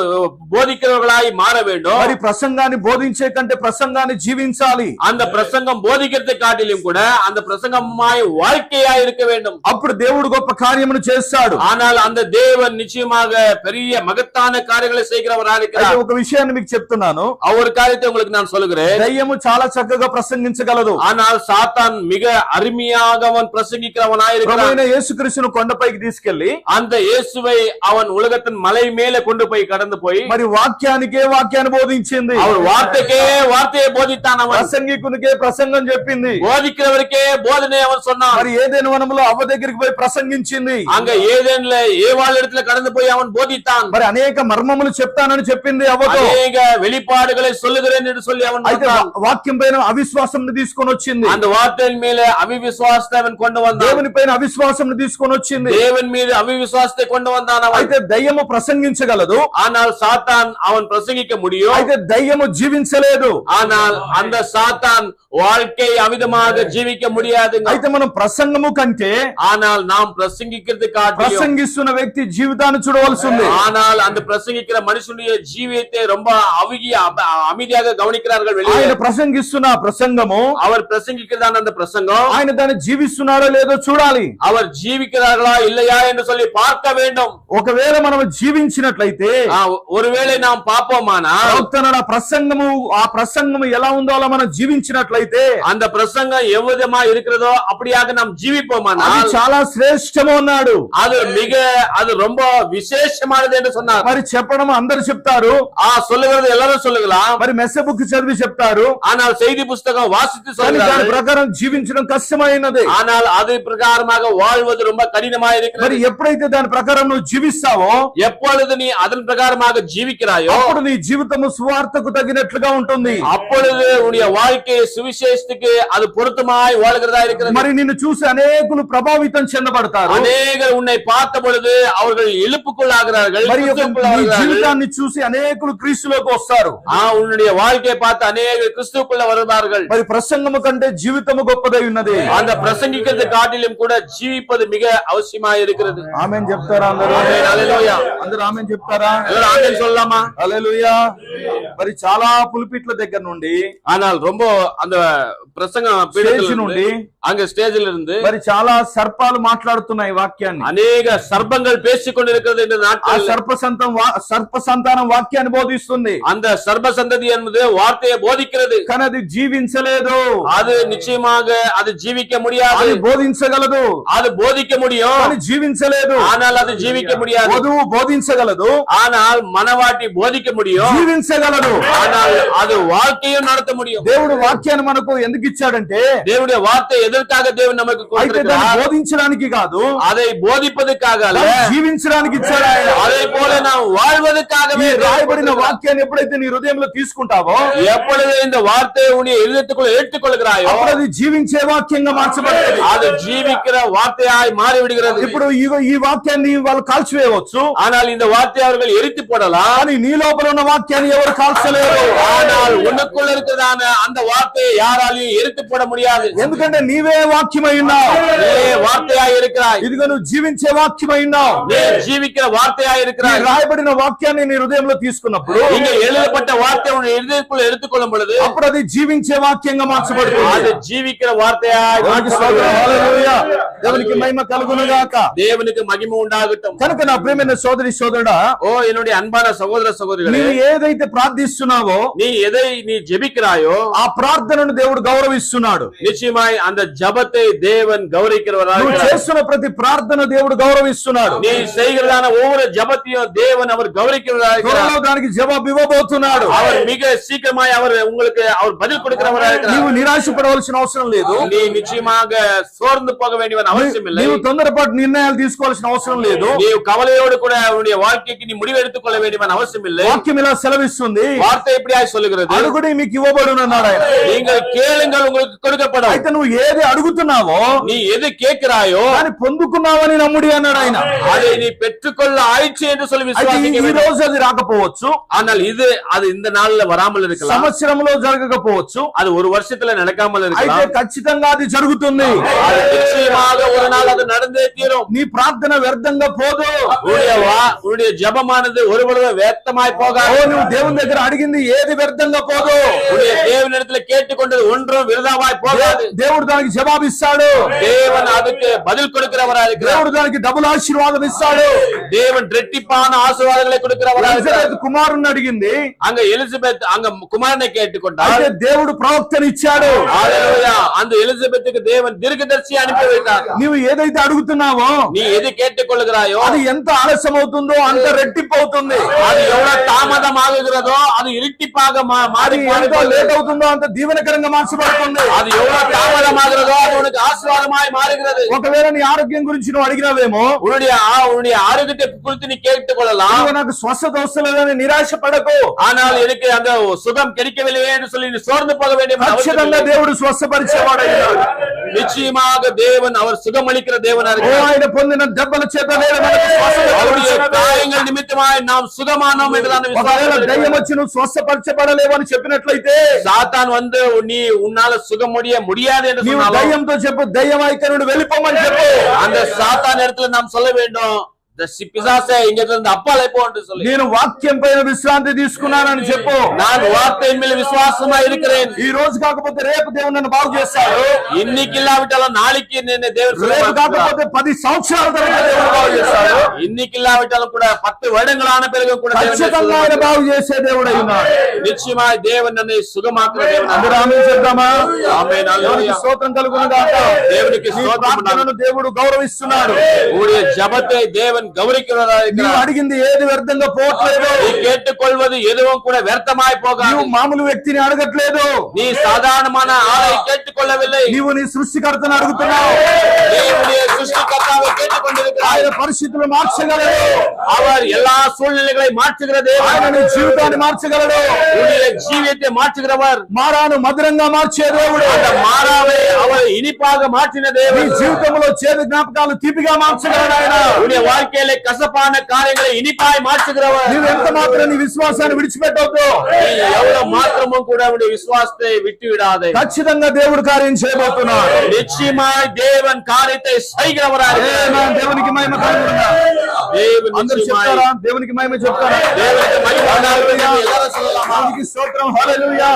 S1: போதிக்கிறவர்களாய் மாற வேண்டும்.
S2: మరి ప్రసంగాన్ని బోధించే కంటే ప్రసంగాన్ని జీవించాలి.
S1: அந்த பிரசங்கம் போதிக்கிறதை காட்டிலும் கூட அந்த பிரசங்கமாய் வாழ்க்கையா இருக்க வேண்டும்.
S2: అప్పుడు దేవుడు గొప్ప కార్యమును చేస్తాడు.
S1: ஆனால் அந்த தேவன் நிச்சயமாக பெரிய மகத்தான காரியங்களை செய்கிறவராக இருக்கிறார்.
S2: ఒక విషయాన్ని మీకు చెప్తున్నాను.
S1: ஒரு காரியத்தை உங்களுக்கு நான் சொல்லுகிறேன்.
S2: దయ్యము చాలా చక్కగా ప్రసంగించగలదు.
S1: ஆனால் சாத்தான் மிக அருமையாக அவன் பிரசங்கிக்கிறவனாய் இருக்கிறான்.
S2: ప్రభువైన యేసుక్రీస్తును కొండపైకి తీసుకెళ్లి,
S1: அந்த இயேசுவை அவன் உலகத்தின் மலை மேலே கொண்டு போய் கடந்து போய்
S2: మరి వాక్యానికే వాక్యాన్ని బోధించింది.
S1: அவர் வார்த்தைக்கே வார்த்தையை போதித்தான். அவன்
S2: ప్రసంగికునికే ప్రసంగం చెప్పింది. ప్రసంగించింది.
S1: போதிக்கிறவருக்கே போதனை அவன் சொன்னான்.
S2: మరి ఏదైనా వనంలో అవ్వ దగ్గరికి పోయి ప్రసంగించింది.
S1: அங்க ஏதேன்ல ஏவாள் இடத்துல கடந்து போய் அவன் போதித்தான்.
S2: మరి అనేక మర్మములు చెప్తానని చెప్పింది అవ్వతో.
S1: అనేక வெளிப்பாடுகளை சொல்லுகிறேன் என்று சொல்லி அவன்
S2: అయితే వాక్యం పైన అవిశ్వాసం తీసుకొని వచ్చింది.
S1: அந்த வார்த்தையின் மேல அவிவிசுவாசத்தை அவன் கொண்டு வந்தான்.
S2: దేవుని పైన అవిశ్వాసం తీసుకొని వచ్చింది.
S1: தேவன் மீது அவிவிசுவாசத்தை கொண்டு வந்தான் அவன்.
S2: అయితే దయ్యము ప్రసంగించగలదు,
S1: ஆனால் சாத்தான் அவன் பிரசங்கிக்க முடியும்.
S2: అయితే దయ్యము జీవించలేదు.
S1: ஆனால் அந்த சாத்தான் வாழ்க்கை அவிதமாக ஜீவிக்க முடியாது.
S2: అయితే మనం ప్రసంగము కంటే
S1: ஆனால் நாம் பிரசங்கிக்கிறது காட்டிலும்
S2: ప్రసంగిస్తున్న వ్యక్తి జీవితాన్ని చూడవలసి ఉంది.
S1: ஆனால் அந்த பிரசங்கிக்கிற மனுஷனுடைய ஜீவியத்தை ரொம்ப அமைதியாக கவனிக்கிறார்கள்.
S2: ఆయన ప్రసంగిస్తున్న ప్రసంగము,
S1: அவர் பிரசங்கிக்கிறதான அந்த பிரசங்கம்
S2: ఆయన దాన్ని జీవిస్తున్నాడో లేదో చూడాలి.
S1: அவர் ஜீவிக்கிறார்களா இல்லையா என்று சொல்லி பார்க்க வேண்டும்.
S2: ఒకవేళ మనం జీవించినట్లయితే,
S1: ஒருவேளை நாம் பார்ப்போமானா
S2: ఆ ప్రసంగము ఎలా ఉందో అలా మనం జీవించినట్లయితే,
S1: அந்த பிரசங்கம் எவ்விதமா இருக்கிறதோ அப்படியாக நாம் ஜீவிப்போமானா
S2: అది చాలా శ్రేష్టము అన్నాడు.
S1: அது ரொம்ப விசேஷமானது என்று சொன்னார்.
S2: మరి చెప్పడం అందరు చెప్తారు,
S1: சொல்லுகிறது எல்லாரும் சொல்லலாம்.
S2: మరి మెస్సేజ్ బుక్ చదివి చెప్తారు,
S1: ஆனால் செய்தி புஸ்தகம் வாசித்து சொல்கிறார்கள்.
S2: దాని ప్రకారం జీవించడం కష్టమైనది.
S1: ஆனால் அது பிரகாரமாக வாழ்வது ரொம்ப கடினமாக இருக்கிறது.
S2: మరి ఎప్పుడైతే దాని ప్రకారం నువ్వు జీవిస్తావో,
S1: எப்பொழுது நீ அதன் பிரகாரமாக ஜீவிக்கிறாயோ
S2: అప్పుడు నీ జీవితము సువార్తకు తగినట్లుగా ఉంటుంది.
S1: அப்பொழுது உன்னுடைய வாழ்க்கை சுவிசேஷத்துக்கு அது பொருத்தமாய் வாழ்கிறதா இருக்கிறது.
S2: మరి నిన్ను చూసి అనేకులు ప్రభావితం చెందబడతారు.
S1: అనేకர் உன்னை பார்த்த பொழுது அவர்கள் இழுப்புக்குள்ளாகிறார்கள்.
S2: మరి నీ జీవితాన్ని చూసి అనేకులు క్రీస్తులోకి వస్తారు.
S1: உன்னுடைய வாழ்க்கையை பார்த்து அநேகர் கிறிஸ்துவுக்குள்ள வருவார்கள்.
S2: మరి ప్రసంగము కంటే జీవితము గొప్పదై ఉన్నది.
S1: அந்த பிரசங்கிக்கிறது காட்டிலும் கூட ஜீவிப்பது மிக அவசியமாக இருக்கிறது.
S2: ఆమేన్ చెప్తారా అందరూ?
S1: హల్లెలూయా.
S2: అందరూ ఆమేన్ చెప్తారా?
S1: ఆమేన్ சொல்லலாமா?
S2: హల్లెలూయా. మరి చాలా పులిపిట్ల దగ్గర నుండి,
S1: ஆனால் ரொம்ப அந்த பிரசங்க பீடத்தில் నుండి, அங்க ஸ்டேஜில் இருந்து
S2: మరి చాలా సర్పాలు మాట్లాడుతున్నాయి వాక్యాన్ని.
S1: అనేక సర్పங்கள் பேசிக் கொண்டிருக்கிறது இந்த நாட்கள்.
S2: సర్ప సంతానం వాక్యాన్ని బోధిస్తుంది.
S1: அந்த சர்ப சந்ததி என்பது வார்த்தையை போதிக்கிறது.
S2: కానీ అది జీవించలేదు.
S1: அது நிச்சயமாக அது ஜீவிக்க முடியாது.
S2: అది బోధించగలదు,
S1: அது போதிக்க முடியும்,
S2: కానీ జీవించలేదు.
S1: ஆனால் அது ஜீவிக்க முடியாது.
S2: వధువు బోధించగలదు,
S1: ஆனால் மனவாட்டி போதிக்க முடியும்,
S2: జీవించగలదు,
S1: ஆனால் அது வாழ்க்கையும் நடத்த முடியும்.
S2: దేవుడు వాక్యాన్ని మనకు ఎందుకు ఇచ్చాడంటే,
S1: தேவனுடைய வார்த்தை எதற்காக தேவன் நமக்கு கொடுத்திருக்கிறார்?
S2: బోధించడానికి కాదు,
S1: அதை போதிப்பதற்காக அல்ல,
S2: జీవించడానికి ఇచ్చాడు ఆయన.
S1: அதே போல நாம் வாழ்வதற்காகவே
S2: రాయబడిన వాక్యాన్ని ఎప్పుడైతే నీ హృదయంలో తీసుకుంటావో,
S1: எப்பொழுது இந்த வார்த்தையை உன்னுடைய இதயத்துக்குள்ள ஏற்றுக்கொள்கிறாயோ,
S2: అప్పుడు అది జీవించే వాక్యంగా మార్చబడుతుంది.
S1: அது ஜீவிக்கிற வார்த்தையாய் மாறி விடுகிறது.
S2: ఇప్పుడు ఈ వాక్యాన్ని వాళ్ళు కాల్చివేయవచ్చు,
S1: ஆனால் இந்த వార్த்தை அவர்கள் எரித்து போடலாம்.
S2: కానీ నీ లోపల ఉన్న వాక్యాన్ని ఎవరు కాల్చలేరు.
S1: ஆனால் உனக்குள்ள இருக்கிறதான அந்த வார்த்தையை யாராலையும் எரித்து போட முடியாது.
S2: ఎందుకంటే నీవే వాక్యమై ఉన్నావు.
S1: వార్తయాய் இருக்கிறாய்.
S2: ఇదిగో నువ్వు జీవించే వాక్యమై ఉన్నావు.
S1: நீ ஜீவிக்கிற வார்த்தையாய் இருக்கிறாய்.
S2: రాయబడిన వాక్యాన్ని నీ హృదయంలో తీసుకున్నప్పుడు,
S1: இங்க எழுதப்பட்ட வார்த்தை உன் இதயத்துக்குள்ள எடுத்துக்கொள்ளும் பொழுது,
S2: అప్పుడు అది జీవించే వాక్యంగా మార్చబడుతుంది.
S1: அது ஜீவிக்கிற వార్తయాய்.
S2: హల్లెలూయా. దేవునికి మహిమ కలుగును గాక.
S1: దేవునికి మహిమ ఉండాగటం.
S2: కనుక నా ప్రియమైన సోదరి సోదరుడా,
S1: என்னுடைய அன்பான సహోదర సహోదరిகளே,
S2: నీవు ఏదైతే ప్రార్థిస్తున్నావో,
S1: நீ எதை நீ ஜெபிக்கிறாயோ
S2: ఆ ప్రార్థనను దేవుడు గౌరవిస్తున్నాడు.
S1: நிச்சயமாய் அந்த ஜெபத்தை தேவன் கௌரவிக்கிறவராக.
S2: నువ్వు చేస్తున్న ప్రతి ప్రార్థన దేవుడు గౌరవిస్తున్నాడు.
S1: நீ செய்கிறதான ஒவ்வொரு ஜெபத்தையும் தேவன் அவர் கௌரவிக்கிறவராக.
S2: త్వరలో దానికి జవాబు ఇవ్వబోతున్నాడు.
S1: அவர் மிக சீக்கிரமாய் அவர் உங்களுக்கு அவர் பதில் கொடுக்கிறவராக இருக்கிறார்.
S2: నీవు నిరాశపడవలసిన అవసరం లేదు.
S1: நீ நிச்சயமாக சோர்ந்து போக வேண்டிய அவசியம் இல்லை.
S2: నీవు తొందరపాటు నిర్ణయాలు తీసుకోవాల్సిన అవసరం లేదు.
S1: நீ கவலையோடு கூட உன்னுடைய வாழ்க்கைக்கு நீ முடிவு எடுத்துக் கொள்ள வேண்டிய அவசியம் இல்லை.
S2: వాక్యం ఇలా సెలవిస్తుంది.
S1: வார்த்தை எப்படியாய் சொல்லுகிறது?
S2: అడుగుడి మీకు ఇవ్వబడును అన్నాడు ఆయన.
S1: நீங்கள் கேளுங்கள் உங்களுக்கு கொடுக்கப்படும்.
S2: అయితే నువ్వు ఏది అడుగుతున్నావో,
S1: நீ எது கேட்கிறாயோ
S2: దాన్ని పొందుకున్నావని నమ్ముడి అన్నాడు ఆయన.
S1: அதை நீ పెట్టుకొల్ల ఆయిచ్చు என்று சொல்லி విశ్వాసించ
S2: ఈ రోజు అది రాకపోవచ్చు,
S1: ஆனால் அது இந்த நாள்ல వరామల్ இருக்கலாம்.
S2: సంవత్సరంలో జరగకపోవచ్చు,
S1: அது ஒரு வருஷத்துல நடக்காமல் இருக்கலாம்.
S2: అయితే ఖచ్చితంగా అది జరుగుతుంది.
S1: அது நிச்சயமாக ஒரு நாள் அது நடந்தே தீரும்.
S2: నీ ప్రార్థన వ్యర్థంగా పోదు.
S1: உன்னுடைய ஜெபமானது ஒருபொழுதும் వ్యర్థமாய் போகாது.
S2: నువ్వు దేవుని దగ్గర అడిగింది ఏది వ్యర్థంగా పోదు.
S1: உன்னுடைய தேவனிடத்தில் கேட்டுக்கொண்டது ஒன்றும் விருதாவாய் போகாது.
S2: దేవుడు దానికి జవాబు ఇస్తాడు.
S1: தேவன் அதுக்கு பதில் கொடுக்கிறவராய் இருக்கிறார்.
S2: దేవుడు దానికి డబుల్ ఆశీర్వాదం ఇస్తాడు.
S1: தேவன் ரெட்டிப்பான ஆசீர்வாதங்களை கொடுக்கிறவராய் இருக்கிறார்.
S2: కుమారుని అడిగింది,
S1: அங்க எலிசபெத் அங்க குமாரனை கேட்டுக்கொண்டார்.
S2: అయితే దేవుడు ప్రవక్తని ఇచ్చాడు.
S1: హల్లెలూయా. அந்த அந்த எலிசபெத்துக்கு தேவன் தீர்க்கதரிசி அனுப்பி வைத்தார்.
S2: నీవు ఏదైతే అడుగుతున్నావో
S1: நீ எது கேட்டுக்கொள்கிறாயோ
S2: అది ఎంత ఆలస్యం అవుతుందో అంత రెట్టింపు అవుతుంది.
S1: அது எவ்வளவு தாமதம் ஆகுகிறதோ அது இரட்டிப்பாக
S2: అది ఎంత లేట్ అవుతుందో అంత దీవెనకరంగా మార్చబడుతుంది.
S1: அது எவ்வளவு தாமதம் ஆகிறதோ அது உனக்கு ஆசீர்வாதமாய் மாறுகிறது.
S2: ఒకవేళ నీ ఆరోగ్యం గురించి నువ్వు అడిగినావేమో,
S1: உன்னுடைய ஆரோக்கியத்தை குறித்து நீ கேட்டுக்கொள்ளலாம்.
S2: నాకు స్వస్థత వస్తలేదని నిరాశ పడకు.
S1: ஆனால் எனக்கு அந்த சுகம் கிடைக்கவில்லையே என்று சொல்லி நீ சோர்ந்து போக வேண்டிய
S2: ఖచ్చితంగా దేవుడు స్వస్థపరిచేవాడయ్యాడు.
S1: நிச்சயமாக தேவன் அவர் சுகமளிக்கிற தேவனா இருக்கிறார்.
S2: ఆయన పొందిన దెబ్బల చేత
S1: அவருடைய காயங்கள் நிமித்தமாய் நாம் சுகமானோம் என்றுதான்
S2: దయ్యం వచ్చి నువ్వు స్వస్థపరచబడలేవు అని చెప్పినట్లయితే,
S1: சாத்தான் வந்து நீ உன்னால சுகம் முடியாது என்று
S2: నీవు
S1: சொன்னாலும்
S2: దయ్యంతో చెప్పు, దయ్యం అయితే నువ్వు వెళ్ళిపోమని చెప్పు.
S1: அந்த சாத்தான் இடத்துல நாம் சொல்ல வேண்டும், பிசாசே இங்க இருந்து அப்பாலே போ என்று சொல்லி,
S2: నేను వాక్యం పైన విశ్రాంతి తీసుకున్నానని చెప్పు.
S1: நான் வார்த்தையின் மேல் விசுவாசமா இருக்கிறேன்.
S2: ఈ రోజు కాకపోతే రేపు దేవుడు నన్ను బాగు చేస్తాడు.
S1: இன்னைக்கு இல்லாவிட்டாலும் நாளைக்கு నిన్ను దేవుడు
S2: రేపు కాకపోతే 10 సంవత్సరాల తర్వాత దేవుడు బాగు చేస్తాడు.
S1: இன்னைக்கு இல்லாவிட்டாலும் கூட 10 வருடங்களான பிறகு கூட
S2: ఖచ్చితంగా ఆయన బాగు చేసే దేవుడు ఉన్నాడు.
S1: நிச்சயமாய் தேவன் நம்மை சுகமாக்குற தேவன்.
S2: అందరూ ఆమేన్ చెప్తామా?
S1: ఆమేన్.
S2: దేవునికి స్తోత్రం కలుగును గాక.
S1: దేవునికి స్తోత్రం.
S2: ప్రార్థనను దేవుడు గౌరవిస్తున్నాడు.
S1: உங்களுடைய ஜெபத்தை தேவன் கௌரவிக்கிறவராக இருக்கிறார்.
S2: నీవు అడిగింది ఏది వ్యర్థంగా పోవట్లేదు.
S1: நீ கேட்டுக்கொள்வது எதுவும் கூட వ్యర్థமாய் போகாது.
S2: నీవు మామూలు వ్యక్తిని అడగట్లేదు.
S1: நீ சாதாரணமான ஆளை கேட்டுக்கொள்ளவில்லை.
S2: నీవు నీ సృష్టికర్తను అడుగుతున్నావు.
S1: தேவனுடைய சிருஷ்டிகர்த்தாவை கேட்டுக்கொண்டிருக்கிறாய்.
S2: ఆయన పరిస్థితులు మార్చగలడు.
S1: அவர் எல்லா சூழ்நிலைகளை மாற்றுகிற தேவன்.
S2: ఆయన నీ జీవితాన్ని మార్చగలడు.
S1: உன்னுடைய ஜீவியத்தை மாற்றுகிறவர்.
S2: మారాను మధురంగా మార్చే దేవుడు.
S1: அந்த மாறாவை அவர் இனிப்பாக மாற்றின
S2: నీ
S1: தேவன்.
S2: జీవితంలో చేదు జ్ఞాపకాలు తీపిగా మార్చగలడు ఆయన.
S1: உன்னுடைய வாழ்க்கையில கசப்பான காரியங்களை இனிப்பாய் மாற்றுகிறவர்.
S2: నీవు ఎంత మాత్రం నీ విశ్వాసాన్ని విడిచిపెట్టవద్దు.
S1: நீ எவ்வளவு மாத்திரமும் கூட உன்னுடைய விசுவாசத்தை விட்டு விடாதே.
S2: ఖచ్చితంగా దేవుడు కార్యం చేయబోతున్నాడు.
S1: நிச்சயமாய் தேவன் காரியத்தை செய்கிறவராக இருக்கிறார்.
S2: దేవునికి మహిమ కలుగునుగా.
S1: தேவன்
S2: అందరూ
S1: நிச்சயமாய்
S2: చెప్తారా? దేవునికి మహిమ చెప్తారా?
S1: தேவனுக்கு மகிமை உண்டாகட்டும். எல்லாரும் சொல்லலாமா?
S2: దేవునికి స్తోత్రం. హల్లెలూయా.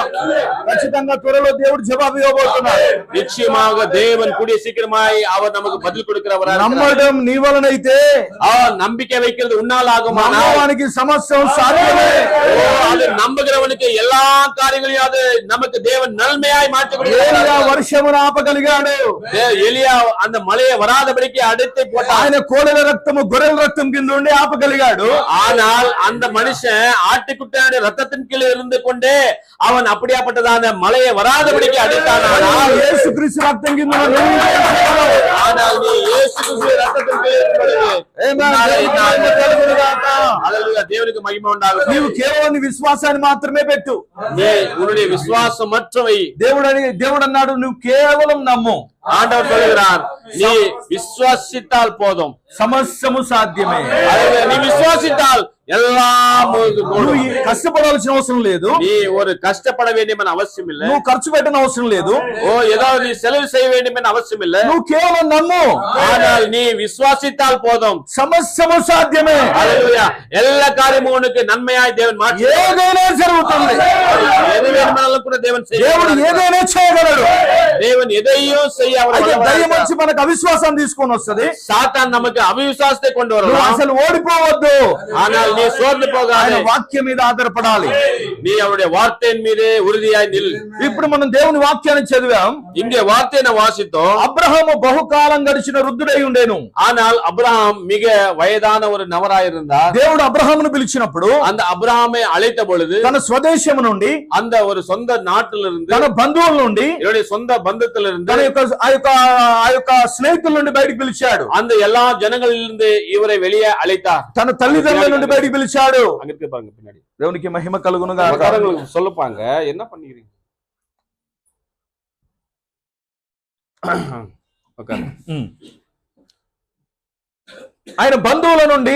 S2: ఖచ్చితంగా త్వరలో దేవుడు జవాబు ఇవ్వబోతున్నాడు.
S1: நிச்சயமாக தேவன் கூடிய சீக்கிரமாய் அவர் நமக்கு பதில் கொடுக்கிறவராக இருக்கிறார்.
S2: నమ్మడం నీ వలనైతే
S1: நம்பிக்கை வைக்கிறது உன்னால் ஆகுமானால்
S2: నమ్మవానికి సమస్తం సాధ్యమే.
S1: அது நம்புகிறவனுக்கு எல்லா காரியங்களையும் அது நமக்கு தேவன் நன்மையாய் மாற்றி
S2: ఏలియా
S1: கொடுக்கிறார்.
S2: వర్షమును ఆపగలిగాడు.
S1: எலியா அந்த மலையை வராதபடிக்கு அடைத்து போட்டான்.
S2: ఆయన కోడెల రక్తము గొర్రెల రక్తం కింద ఉండి ఆపగలిగాడు.
S1: ஆனால் அந்த மனுஷன் ஆட்டுக்குட்டியோட ரத்தத்தின் கீழே இருந்து கொண்டே அவன் அப்படியாப்பட்டதான மலையை வராதபடிக்கு அடைத்தான்.
S2: యేసుక్రీస్తు రక్తం కింద
S1: ஆனால் நீ இயேசு கிறிஸ்துவின் ரத்தத்தின் கீழே தேவனுக்கு மகிமை உண்டாகும்.
S2: నీవు కేవలం విశ్వాసాన్ని మాత్రమే పెట్టు.
S1: நீ உன்னுடைய விசுவாசம் மற்றவை
S2: దేవుడు అన్నాడు, నువ్వు కేవలం నమ్ము.
S1: ஆண்டவர் சொல்கிறார், நீ விசுவாசித்தால் போதும்,
S2: సమస్తము సాధ్యమే.
S1: நீ விசுவாசித்தால் எல்லாம்
S2: నువ్వు కష్టపడాల్సిన అవసరం లేదు.
S1: நீ ஒரு கஷ்டப்பட வேண்டும் என அவசியம் இல்லை.
S2: నువ్వు ఖర్చు పెట్టిన అవసరం లేదు.
S1: ஏதாவது நீ செலவு செய்ய வேண்டும் என அவசியம் இல்லை.
S2: నువ్వు కేవలం నమ్ము.
S1: ஆனால் நீ விசுவாசித்தால் போதும்,
S2: సమస్తము సాధ్యమే.
S1: ஹல்லேலூயா. எல்லா காரியமும் உனக்கு நன்மையாய் தேவன் மாற்றி
S2: ఏదైనా జరుగుతుంది.
S1: எது வேண்டுமானாலும் கூட தேவன்
S2: దేవుడు ఏదైనా చేయగలడు.
S1: தேவன் எதையும் செய்ய அவர்
S2: అయితే
S1: வல்லவராய்
S2: దయ్యం
S1: இருக்கிறார்.
S2: వచ్చి మనకు అవిశ్వాసం తీసుకొని వస్తది.
S1: சாத்தான் நமக்கு அவிசுவாசத்தை கொண்டு
S2: నువ్వు
S1: வரலாம்.
S2: అసలు ఓడిపోవద్దు.
S1: ஆனால் நீ சோர்ந்து
S2: ఆయన
S1: போகாதே.
S2: వాక్యం మీద ఆధారపడాలి.
S1: நீ அவருடைய வார்த்தையின் மீது உறுதியாய் நில்.
S2: ఇప్పుడు మనం దేవుని వాక్యాన్ని చదివాం.
S1: இங்கே வார்த்தையை வாசித்தோம்.
S2: అబ్రహాము బహుకాలం గడిచిన వృద్ధుడై ఉండేను.
S1: ஆனால் அப்ரஹாம் மிக வயதான ஒரு நபராய் இருந்தார்.
S2: దేవుడు అబ్రహామును పిలిచినప్పుడు
S1: அந்த அப்ரஹாமை அழைத்த பொழுது
S2: తన స్వదేశం నుండి,
S1: அந்த ஒரு சொந்த நாட்டிலிருந்து,
S2: తన బంధువుల నుండి,
S1: என்னுடைய சொந்த பந்தத்திலிருந்து,
S2: తన ఆ యొక్క స్నేహితుల నుండి బయటికి పిలిచాడు.
S1: அந்த எல்லா ஜனங்களிலிருந்து இவரை வெளியே அழைத்தார்.
S2: తన తల్లిదండ్రుల నుండి బయటికి పిలిచాడు.
S1: அங்க இருக்கு பாருங்க பின்னாடி.
S2: దేవునికి మహిమ కలుగును గాక.
S1: உட்காரங்களுக்கு சொல்லுப்பாங்க, என்ன பண்ணிக்கிறீங்க? உட்காரு.
S2: ఆయన బంధువుల నుండి,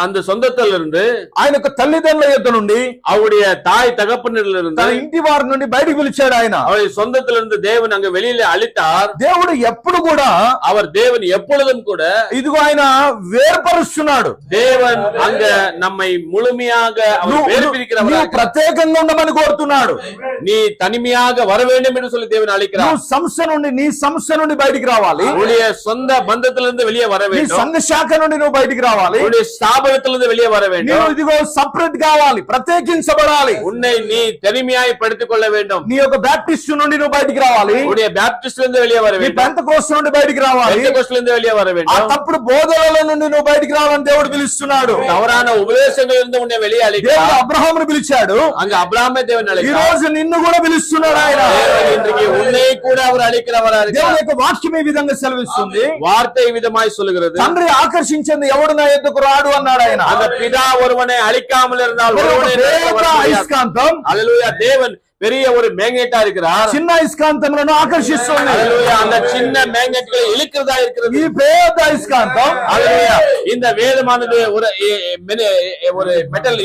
S1: அந்த சொந்தத்திலிருந்து,
S2: ఆయన యొక్క తల్లిదండ్రుల యొద్ద నుండి,
S1: அவருடைய தாய் தகப்பனிலிருந்து,
S2: తన ఇంటి వారి నుండి బయటికి పిలిచాడు. ఆయన
S1: அவருடைய சொந்தத்திலிருந்து தேவன் அங்க வெளியில அழைத்தார்.
S2: దేవుడు ఎప్పుడు కూడా,
S1: அவர் தேவன் எப்பொழுதும் கூட,
S2: ఇదిగో ఆయన వేర్పరుస్తున్నాడు.
S1: தேவன் அங்க நம்மை முழுமையாக அவர் வேறுபிரிக்கிறவராக,
S2: ప్రత్యేకంగా ఉండమని కోరుతున్నాడు.
S1: நீ தனிமையாக வர வேண்டும் என்று சொல்லி தேவன் அழைக்கிறார்.
S2: నువ్వు సంస్థ నుండి, నీ సంస్థ నుండి బయటికి రావాలి.
S1: உன்னுடைய சொந்த பந்தத்திலிருந்து வெளியே வர
S2: నీ
S1: வேண்டும்.
S2: సంఘ సంబంధ శాఖ నుండి నువ్వు బయటికి రావాలి.
S1: உன்னுடைய ஸ்தாபனத்திலிருந்து வெளியே வர வேண்டும்.
S2: నువ్వు ఇదిగో సపరేట్ కావాలి, ప్రత్యేకించబడాలి.
S1: உன்னை நீ தனிமையாய் படுத்திக் கொள்ள வேண்டும்.
S2: నీ యొక్క బాప్టిస్ట్ నుండి నువ్వు బయటికి రావాలి.
S1: உன்னுடைய பாப்டிஸ்ட்லிருந்து வெளியே வர
S2: నీ
S1: வேண்டும்.
S2: పెంతెకోస్తు నుండి బయటికి రావాలి.
S1: பெந்தெகோஸ்திலிருந்து வெளியே வர
S2: ఆ
S1: வேண்டும்.
S2: తప్పుడు బోధనల నుండి నువ్వు బయటికి రావాలని దేవుడు పిలుస్తున్నాడు.
S1: தவறான உபதேசங்களிலிருந்து உன்னை வெளியே
S2: దేవుడు
S1: அழைக்கிறார்.
S2: అబ్రహామును పిలిచాడు,
S1: அங்க அபிரகாமை தேவன்
S2: ఈ
S1: அழைக்கிறார்.
S2: రోజు నిన్ను కూడా పిలుస్తున్నాడు ఆయన.
S1: தேவன் இன்றைக்கு உன்னை கூட அவர் அழைக்கிறவரா
S2: దేవుని
S1: இருக்கிறார்.
S2: యొక్క వాక్యం ఈ విధంగా సెలవిస్తుంది,
S1: வார்த்தை விதமாய் சொல்லுகிறது,
S2: తండ్రి ఆకర్షించింది ఎవడు నా ఎద్దుకు రాడు అన్నాడు ఆయన.
S1: அந்த பிதா ஒருவனை அழிக்காமல் இருந்தால் ஒருவனை
S2: పేద అయస్కాంతం
S1: அல்லேலூயா தேவன் பெரிய ஒரு மேக்னெட்டா இருக்கிறார்.
S2: చిన్న అయస్కాంతములను ఆకర్షిస్తుంది.
S1: அல்லேலூயா அந்த சின்ன மேக்னெட்களை இழுக்கிறதா இருக்கிறது.
S2: ఈ పేద అయస్కాంతం
S1: அல்லேலூயா இந்த வேதமானது ஒரு மெட்டல்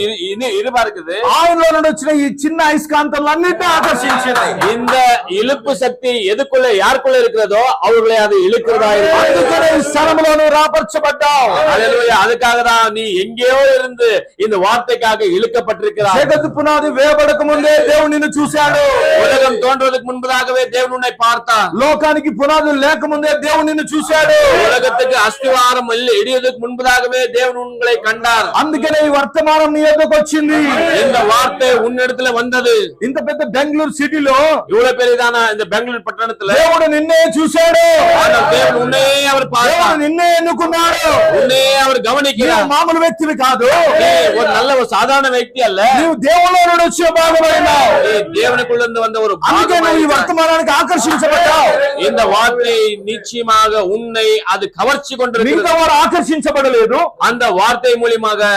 S1: இருபா இருக்குது.
S2: ఆయనలో నుండి వచ్చిన ఈ చిన్న అయస్కాంతాలన్నిటిని ఆకర్షించింది.
S1: இந்த இழுப்பு சக்தி எதுக்குள்ள யாருக்குள்ள இருக்கிறதோ அவர்களை அது இழுக்கிறதா இருக்கிறது.
S2: అందుకనే ఈ స్థలములో నువ్వు రాపరచబడ్డావు.
S1: அல்லேலூயா அதுக்காக தான் நீ எங்கேயோ இருந்து இந்த வார்த்தைக்காக இழுக்கப்பட்டிருக்கிறாய்.
S2: జగత్తు పునాది వేయబడక ముందే దేవుడు నిన్ను చూశాడు.
S1: உலகம் தோன்றுவதற்கு முன்பதாகவே தேவன் உன்னை பார்த்தார்.
S2: లోకానికి పునాదులు లేకముందే దేవుడు నిన్ను చూశాడు.
S1: உலகத்துக்கு அஸ்திவாரம் இடியதுக்கு முன்பதாகவே தேவன் உங்களை கண்டார்.
S2: అందుకనే ఈ వర్తమానం నీ ఎదుకు వచ్చింది.
S1: இந்த வார்த்தை உன்னிடத்துல வந்தது.
S2: ఇంత పెద్ద బెంగళూరు సిటీలో
S1: இவ்வளவு பெரியதான இந்த பெங்களூர் பட்டணத்துல
S2: దేవుడు నిన్నే చూశాడు.
S1: ஆனால் தேவன் உன்னை அவர்
S2: దేవుడు
S1: பார்த்தார்.
S2: నిన్నే ఎన్నుకున్నాడు.
S1: உன்னை அவர்
S2: నీవు
S1: கவனிக்கிறார்.
S2: మామూలు వ్యక్తివి కాదు.
S1: நீ ஒரு நல்ல ஒரு சாதாரண వ్యక్తి அல்ல.
S2: నీవు దేవునిలో నుండి వచ్చిన భాగమైనావు.
S1: நீ தேவனுக்குள்ள இருந்து வந்த ஒரு
S2: అందుకే నువ్వు ఈ
S1: பாகமாய்
S2: వర్తమానానికి ఆకర్షించబడ్డావు.
S1: இந்த வார்த்தை நிச்சயமாக உன்னை அது கவர்ச்சி
S2: మిగతా
S1: கொண்டிருக்கிறது.
S2: వారు ఆకర్షించబడలేదు.
S1: அந்த வார்த்தை மூலியமாக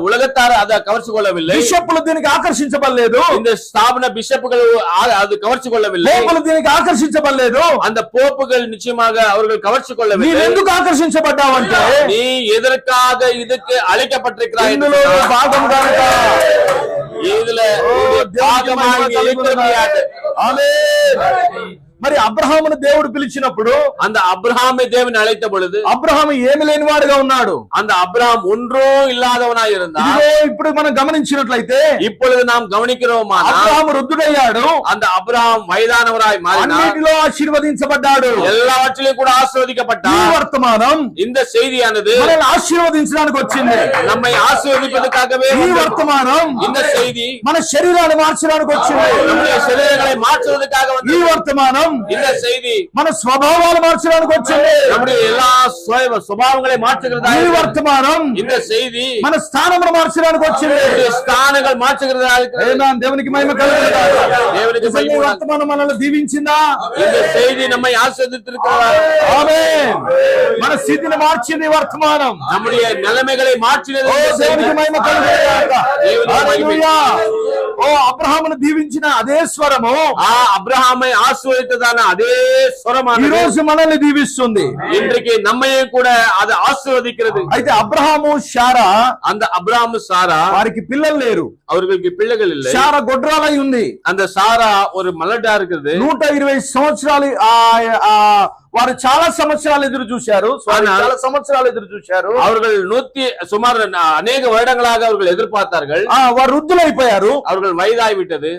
S1: உலகத்தார் அதை கவர்ச்சி கொள்ளவில்லை.
S2: బిషప్పులు దీనికి ఆకర్షించబడలేదు.
S1: இந்த ஸ்தாபன பிஷப்புகள் அது கவர்ச்சி கொள்ளவில்லை.
S2: పోపులు దీనికి ఆకర్షించబడలేదు.
S1: அந்த போப்புகள் நிச்சயமாக அவர்கள் கவர்ச்சி
S2: నీవు
S1: கொள்ளவில்லை.
S2: ఎందుకు ఆకర్షించబడ్డావంటే
S1: நீ எதற்காக இதுக்கு அழைக்கப்பட்டிருக்கிறாய் என்று
S2: ఇందులో
S1: சொன்னார்.
S2: భాగం కనుక.
S1: இதுல பாகமாக நீ இருக்கிறபடியால்.
S2: ఆమేన్. మరి అబ్రహామును దేవుడు పిలిచినప్పుడు
S1: அந்த அப்ரஹாமை தேவன் அழைத்த பொழுது
S2: అబ్రహాము ఏమి లేనివాడుగా ఉన్నాడు.
S1: அந்த அப்ரஹாம் ஒன்றும் இல்லாதவனாய் இருந்தார்.
S2: ఇదిగో ఇప్పుడు మనం గమనించినట్లయితే
S1: இப்பொழுது நாம் கவனிக்கிறோமானால்
S2: అబ్రహాము వృద్ధుడయ్యాడు.
S1: அந்த అబ్రహాం వయదానవరాய் మారినాர்.
S2: అన్నిటిలో ఆశీర్వదించబడ్డాడు.
S1: எல்லாவற்றிலும் கூட
S2: ఈ
S1: ఆశీర్వదించబడ్డాர்.
S2: వర్తమానం
S1: இந்த செய்தியானது
S2: మనల్ని ఆశీర్వదించడానికి వచ్చింది.
S1: நம்மை ஆசீர்வதிப்பதற்காகவே
S2: ఈ
S1: வந்தது.
S2: వర్తమానం
S1: இந்த செய்தி
S2: మన శరీరాన్ని మార్చడానికి వచ్చింది.
S1: நம்முடைய శరీరங்களை மாற்றுவதற்காக
S2: ఈ
S1: வந்தது.
S2: వర్తమానం
S1: இந்த செய்தி
S2: మన స్వభావాలు మార్చడానికి వచ్చింది.
S1: நம்முடைய எல்லா சுபாவங்களை மாற்றுகிறதா
S2: ఈ
S1: இருக்கிறது.
S2: వర్తమానం
S1: இந்த செய்தி
S2: మన స్థానమును మార్చడానికి వచ్చింది.
S1: நம்முடைய ஸ்தானங்கள் மாற்றுகிறதா இருக்கிறது.
S2: ఆమేన్. దేవునికి మహిమ కలుగును.
S1: தேவனுக்கு
S2: నిజంగా ఈ
S1: மகிமை.
S2: వర్తమానం మనల్ని దీవించిందా?
S1: இந்த செய்தி நம்மை ஆசீர்வதித்திருக்கிறதா?
S2: ఆమేన్. మన స్థితిని మార్చింది ఈ వర్తమానం.
S1: நம்முடைய நிலைமைகளை மாற்றினது
S2: ఓ
S1: இந்த செய்தி.
S2: దేవునికి మహిమ కలుగును గాక.
S1: దేవునికి మహిమ.
S2: హల్లెలూయా. ఓ అబ్రహామును దీవించిన అదే స్వరము
S1: அப்ரஹாமை ஆசீர்வதித்ததான அதே
S2: ఈ
S1: ஸ்வரமானது
S2: రోజు మనల్ని దీవిస్తుంది.
S1: இன்றைக்கு நம்மையும் கூட அது ஆசீர்வதிக்கிறது.
S2: అయితే అబ్రహాము శారా
S1: அந்த అబ్రహాము సారా
S2: వారికి పిల్లలు లేరు.
S1: அவர்களுக்கு பிள்ளைகள் இல்லை.
S2: శారా గొడ్రాలై ఉంది.
S1: அந்த సారా ஒரு మలడా இருக்குது.
S2: 120 సంవత్సరాలు వారు చాలా సంవత్సరాలు ఎదురు చూశారు. చాలా సంవత్సరాలు ఎదురు చూశారు.
S1: அவர்கள் சுமார் அநேக வருடங்களாக அவர்கள் எதிர்பார்த்தார்கள்.
S2: వారు వృద్ధులైపోయారు.
S1: அவர்கள் வயதாகி விட்டது.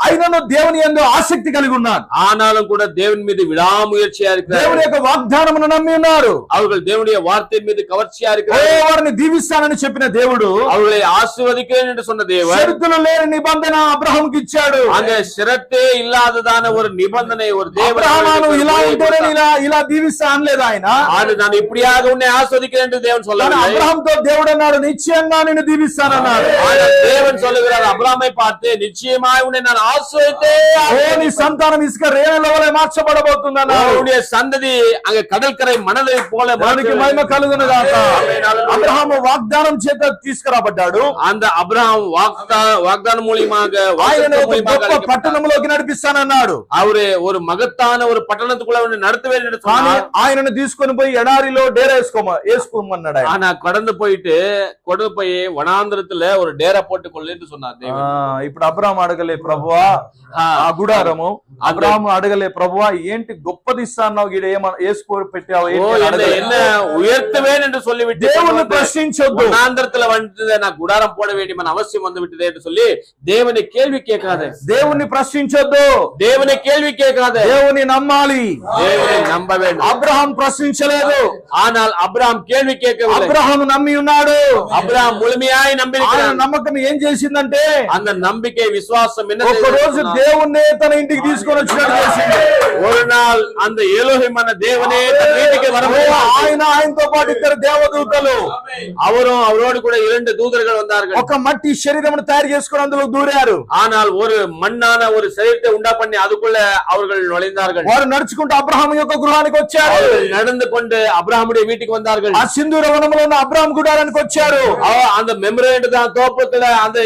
S2: అయినను దేవుని యందు ఆసక్తి కలిగి ఉన్నారు.
S1: ஆனாலும் கூட தேவன் மீது விடாமுயற்சியா
S2: దేవుని
S1: இருக்கிறார்கள்.
S2: యొక్క వాగ్దానమును నమ్మి ఉన్నారు.
S1: அவர்கள் தேவனுடைய வார்த்தை மீது கவர்ச்சியா
S2: ఓ
S1: இருக்கிறார்கள்.
S2: వారిని దీవిస్తానని చెప్పిన దేవుడు
S1: அவர்களை ஆசீர்வதிக்கிறேன் என்று சொன்ன தேவன்
S2: షరతులు లేని నిబంధన అబ్రహాముకి ఇచ్చాడు.
S1: அங்க சிரத்தே இல்லாததான ஒரு நிபந்தனை ஒரு
S2: అబ్రహాము ఇలా ఉంటేనే
S1: தேவன்
S2: ఇలా దీవిస్తా అనలేదు ఆయన.
S1: நான் இப்படியாக உன்னை ஆஸ்வதிக்கிறேன் என்று தேவன் சொல்லவில்லை.
S2: అబ్రహాంతో దేవుడు అన్నాడు నిశ్చయంగా నేను దీవిస్తానన్నాడు.
S1: தேவன் சொல்லுகிறார் అబ్రహాமை பார்த்து నిశ్చయமாய் உன்னை நான் ఆస్వదితే
S2: నీ సంతానం ఇసుక రేణుల వలె మార్చబడబోతుంది అన్నాడు.
S1: உன்னுடைய சந்ததி அங்க கடற்கரை மணலை போல
S2: దానికి మహిమ కలుగును గాక. అబ్రహాము వాగ్దానం చేత తీసుకురాబడ్డాడు.
S1: அந்த అబ్రహాం వాగ్దానం మూలமாக
S2: ఆయన ఒక గొప్ప పట్టణంలోకి నడిపిస్తానన్నాడు.
S1: அவரு ஒரு மகத்தான ஒரு பட்டணத்துக்குள்ள உன்னை நடத்துவேன் என்று
S2: కానీ
S1: சொன்னார்.
S2: ఆయనను తీసుకొని పోయి ఎడారిలో డేరా వేసుకోమన్నాడు ఆయన.
S1: ஆனா கடந்து போய் வனாந்திரத்துல ஒரு டேரா போட்டுக் கொள்ளுன்னு சொன்னார் தேவன்.
S2: ఇప్పుడు అబ్రహాం అడగలే ప్రభువా ఆ గుడారము. అబ్రహాము అడగలే ప్రభువా ఏంటి గొప్పది ఇస్తాన్నావు గీడ వేసుకో పెట్టావు
S1: என்ன உயர்த்துவேன் என்று சொல்லிவிட்டு
S2: దేవుని ప్రశ్నించొద్దు.
S1: வனாந்திரத்துல வந்து நான் குடாரம் போட வேண்டிய அவசியம் வந்து விட்டதே என்று சொல்லி தேவனை கேள்வி கேட்காத.
S2: దేవుని ప్రశ్నించొద్దు.
S1: தேவனை கேள்வி கேட்காத.
S2: దేవుని నమ్మాలి.
S1: தேவனை நம்ப வேண்டும்.
S2: అబ్రహాం ప్రశ్నించలేదు.
S1: ஆனால் అబ్రహాం కేள்వి కేட்கவில்லை.
S2: అబ్రహాం నమ్మి ఉన్నాడు.
S1: అబ్రహాం ముழுமையாய் నమ్మినాడు.
S2: నమ్మకం ఏం చేసిందంటే
S1: அந்த நம்பிக்கை விசுவாசம் என்ன
S2: ఒక రోజు దేవుణ్ణే తన ఇంటికి తీసుకొని వచ్చినట్టు చేసింది.
S1: ஒரு நாள் அந்த எலோஹிம் అన్న దేవునే తన ఇంటికి
S2: ఆయనతో పాటు ఇద్దరు దేవదూతలు,
S1: அவரும் அவரோடு கூட 2 தூதர்கள் வந்தார்கள்.
S2: ఒక మట్టి శరీరమును తయారు చేసుకొని అందులో దూరారు.
S1: ஆனால் ஒரு మಣ್ಣాన ஒரு శరీరத்தை உண்டா பண்ணி அதுக்குள்ள அவர்கள் நுழைந்தார்கள்.
S2: వారు నడుచుకుంటూ అబ్రహాం యొక్క గృహానికి వచ్చారు.
S1: நடந்து கொண்டு அப்ரஹாமுடைய வீட்டுக்கு வந்தார்கள்.
S2: ఆ సింధూర వనంలో ఉన్న అబ్రహాం గుడారానికి వచ్చారు.
S1: அந்த மெமரேண்ட் தான் தோப்புல அந்த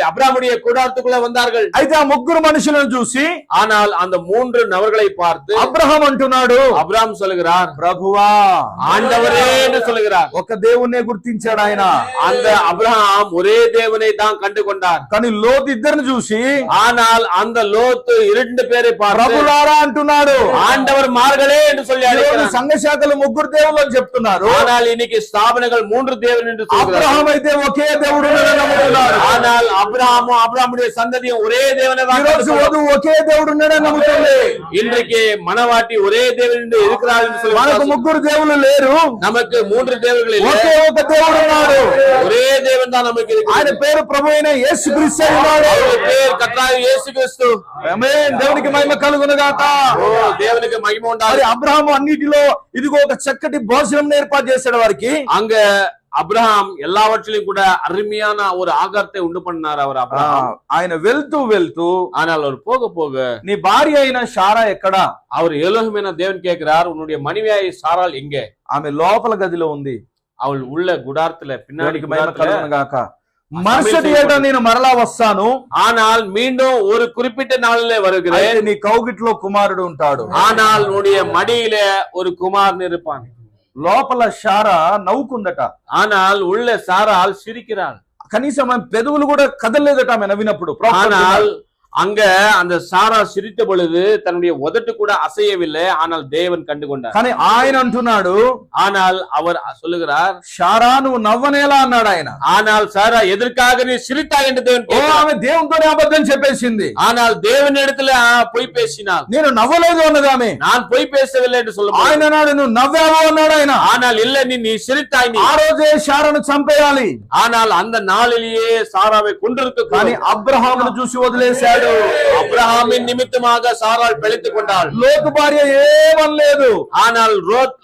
S1: அப்ரஹாமுடைய கூடாரத்துக்குள்ள வந்தார்கள்.
S2: అయితే ఆ ముగ్గురు మనుషులను చూసి
S1: ஆனால் அந்த 3 நபர்களை பார்த்து
S2: అబ్రహాం అంటున్నాడు,
S1: அப்ரஹாம் சொல்லுகிறார்,
S2: ప్రభువా,
S1: ஆண்டவரே என்று சொல்லுகிறார்.
S2: ఒక దేవుణ్ణే గుర్తించాడు ఆయన.
S1: அந்த அப்ரஹாம் ஒரே தேவனை தான் கண்டு கொண்டார்.
S2: కానీ లోతు ఇద్దరిని చూసి
S1: ஆனால் அந்த லோத்து 2 பேரை பார்த்து
S2: ప్రభులారా అంటున్నాడు.
S1: ஆண்டவர் மார்களே என்று சொல்லி அழைக்கிறார்.
S2: సంఘ శాఖలు ముగ్గురు దేవుళ్ళు అని చెప్తున్నారు.
S1: ஆனால் இன்னைக்கு ஸ்தாபனங்கள் 3 தேவன் என்று சொல்கிறார்கள்.
S2: అబ్రహాం అయితే ఒకే దేవుడు నమ్ముతున్నారు.
S1: ஆனால் அப்ரஹாமும் அப்ரஹாமுடைய சந்ததியும் ஒரே தேவனை தான்
S2: వధువు ఒకే దేవుడు ఉన్నాడని నమ్ముతుంది.
S1: இன்றைக்கு மணவாட்டி ஒரே தேவன் என்று இருக்கிறார் என்று சொல்லி
S2: మనకు ముగ్గురు దేవుళ్ళు లేరు,
S1: நமக்கு 3 தேவர்கள் இல்லை,
S2: ఒకే ఒక దేవుడు ఉన్నాడు.
S1: ஒரே தேவன் தான் நமக்கு இருக்கிறார்.
S2: ఆయన పేరు ప్రభు అయిన యేసుక్రీస్తు అన్నాడు.
S1: அவருடைய பேர் கர்த்தராகிய இயேசு கிறிஸ்து.
S2: ఆమేన్. దేవునికి మహిమ కలుగును గాక.
S1: దేవునికి మహిమ ఉండాలి.
S2: మరి అబ్రహాము అన్నిటిలో ఇదిగో ఒక చక్కటి భోజనం ఏర్పాటు చేశాడు వారికి.
S1: அங்க அப்ரஹாம் எல்லாவற்றிலும் கூட அருமையான ஒரு ஆகாரத்தை உண்டு பண்ணார். அவர் அப்ரஹாம்
S2: ఆయన వెళ్తూ వెళ్తూ,
S1: ஆனால் அவர் போக போக
S2: నీ భార్య అయిన శారా ఎక్కడా?
S1: அவர் எலோஹிம் தேவன் கேட்கிறார், உன்னுடைய மனைவியாய் சாராள் எங்கே?
S2: ఆమె లోపల గదిలో ఉంది.
S1: அவள் உள்ள குடாரத்துல பின்னாடி
S2: మహిమ కలుగును గాక. మరుసటి ఏట నేను మరలా వస్తాను,
S1: ஆனால் மீண்டும் ஒரு குறிப்பிட்ட நாளிலே வருகிறேன்,
S2: నీ కౌగిట్లో కుమారుడు ఉంటాడు.
S1: ஆனால் உன்னுடைய மடியில ஒரு குமாரன் இருப்பான்.
S2: లోపల శారా నవ్వుకుందట.
S1: ஆனால் உள்ள சாரால் சிரிக்கிறாள்.
S2: కనీసం ఆమె పెదవులు కూడా కదలలేదట ఆమె నవ్వినప్పుడు.
S1: ஆனால் அங்க அந்த சாரா சிரித்த பொழுது தன்னுடைய உதட்டு கூட அசையவில்லை. ஆனால் தேவன் கண்டு கொண்டார்.
S2: కానీ ఆయన అంటున్నాడు,
S1: ஆனால் அவர் சொல்லுகிறார்,
S2: శారా నువ్వు నవ్వనేలా అన్నాడు ఆయన.
S1: ஆனால் சாரா எதற்காக நீ சிரித்தாய் என்று தேவன் கேட்கிறார்.
S2: ఆమె దేవునితోనే అబద్ధం చెప్పేసింది.
S1: ஆனால் தேவன் இடத்துல பொய் பேசினாள்.
S2: నేను నవ్వలేదు అన్నది ఆమె.
S1: நான் பொய் பேசவில்லை என்று சொல்ல
S2: ఆయన నాడు నువ్వు నవ్వావు అన్నాడు ఆయన.
S1: ஆனால் இல்ல நீ சிரித்தாய்.
S2: ఆ రోజే శారాను చంపేయాలి.
S1: ஆனால் அந்த நாளிலேயே சாராவை கொண்டிருக்க.
S2: కానీ అబ్రహామును చూసి వదిలేశాడు.
S1: அப்ரஹாமின் நிமித்தமாக சாராள் பிழைத்துக் கொண்டாள்.
S2: లోతు భార్య ఏమనలేదు.
S1: ஆனால்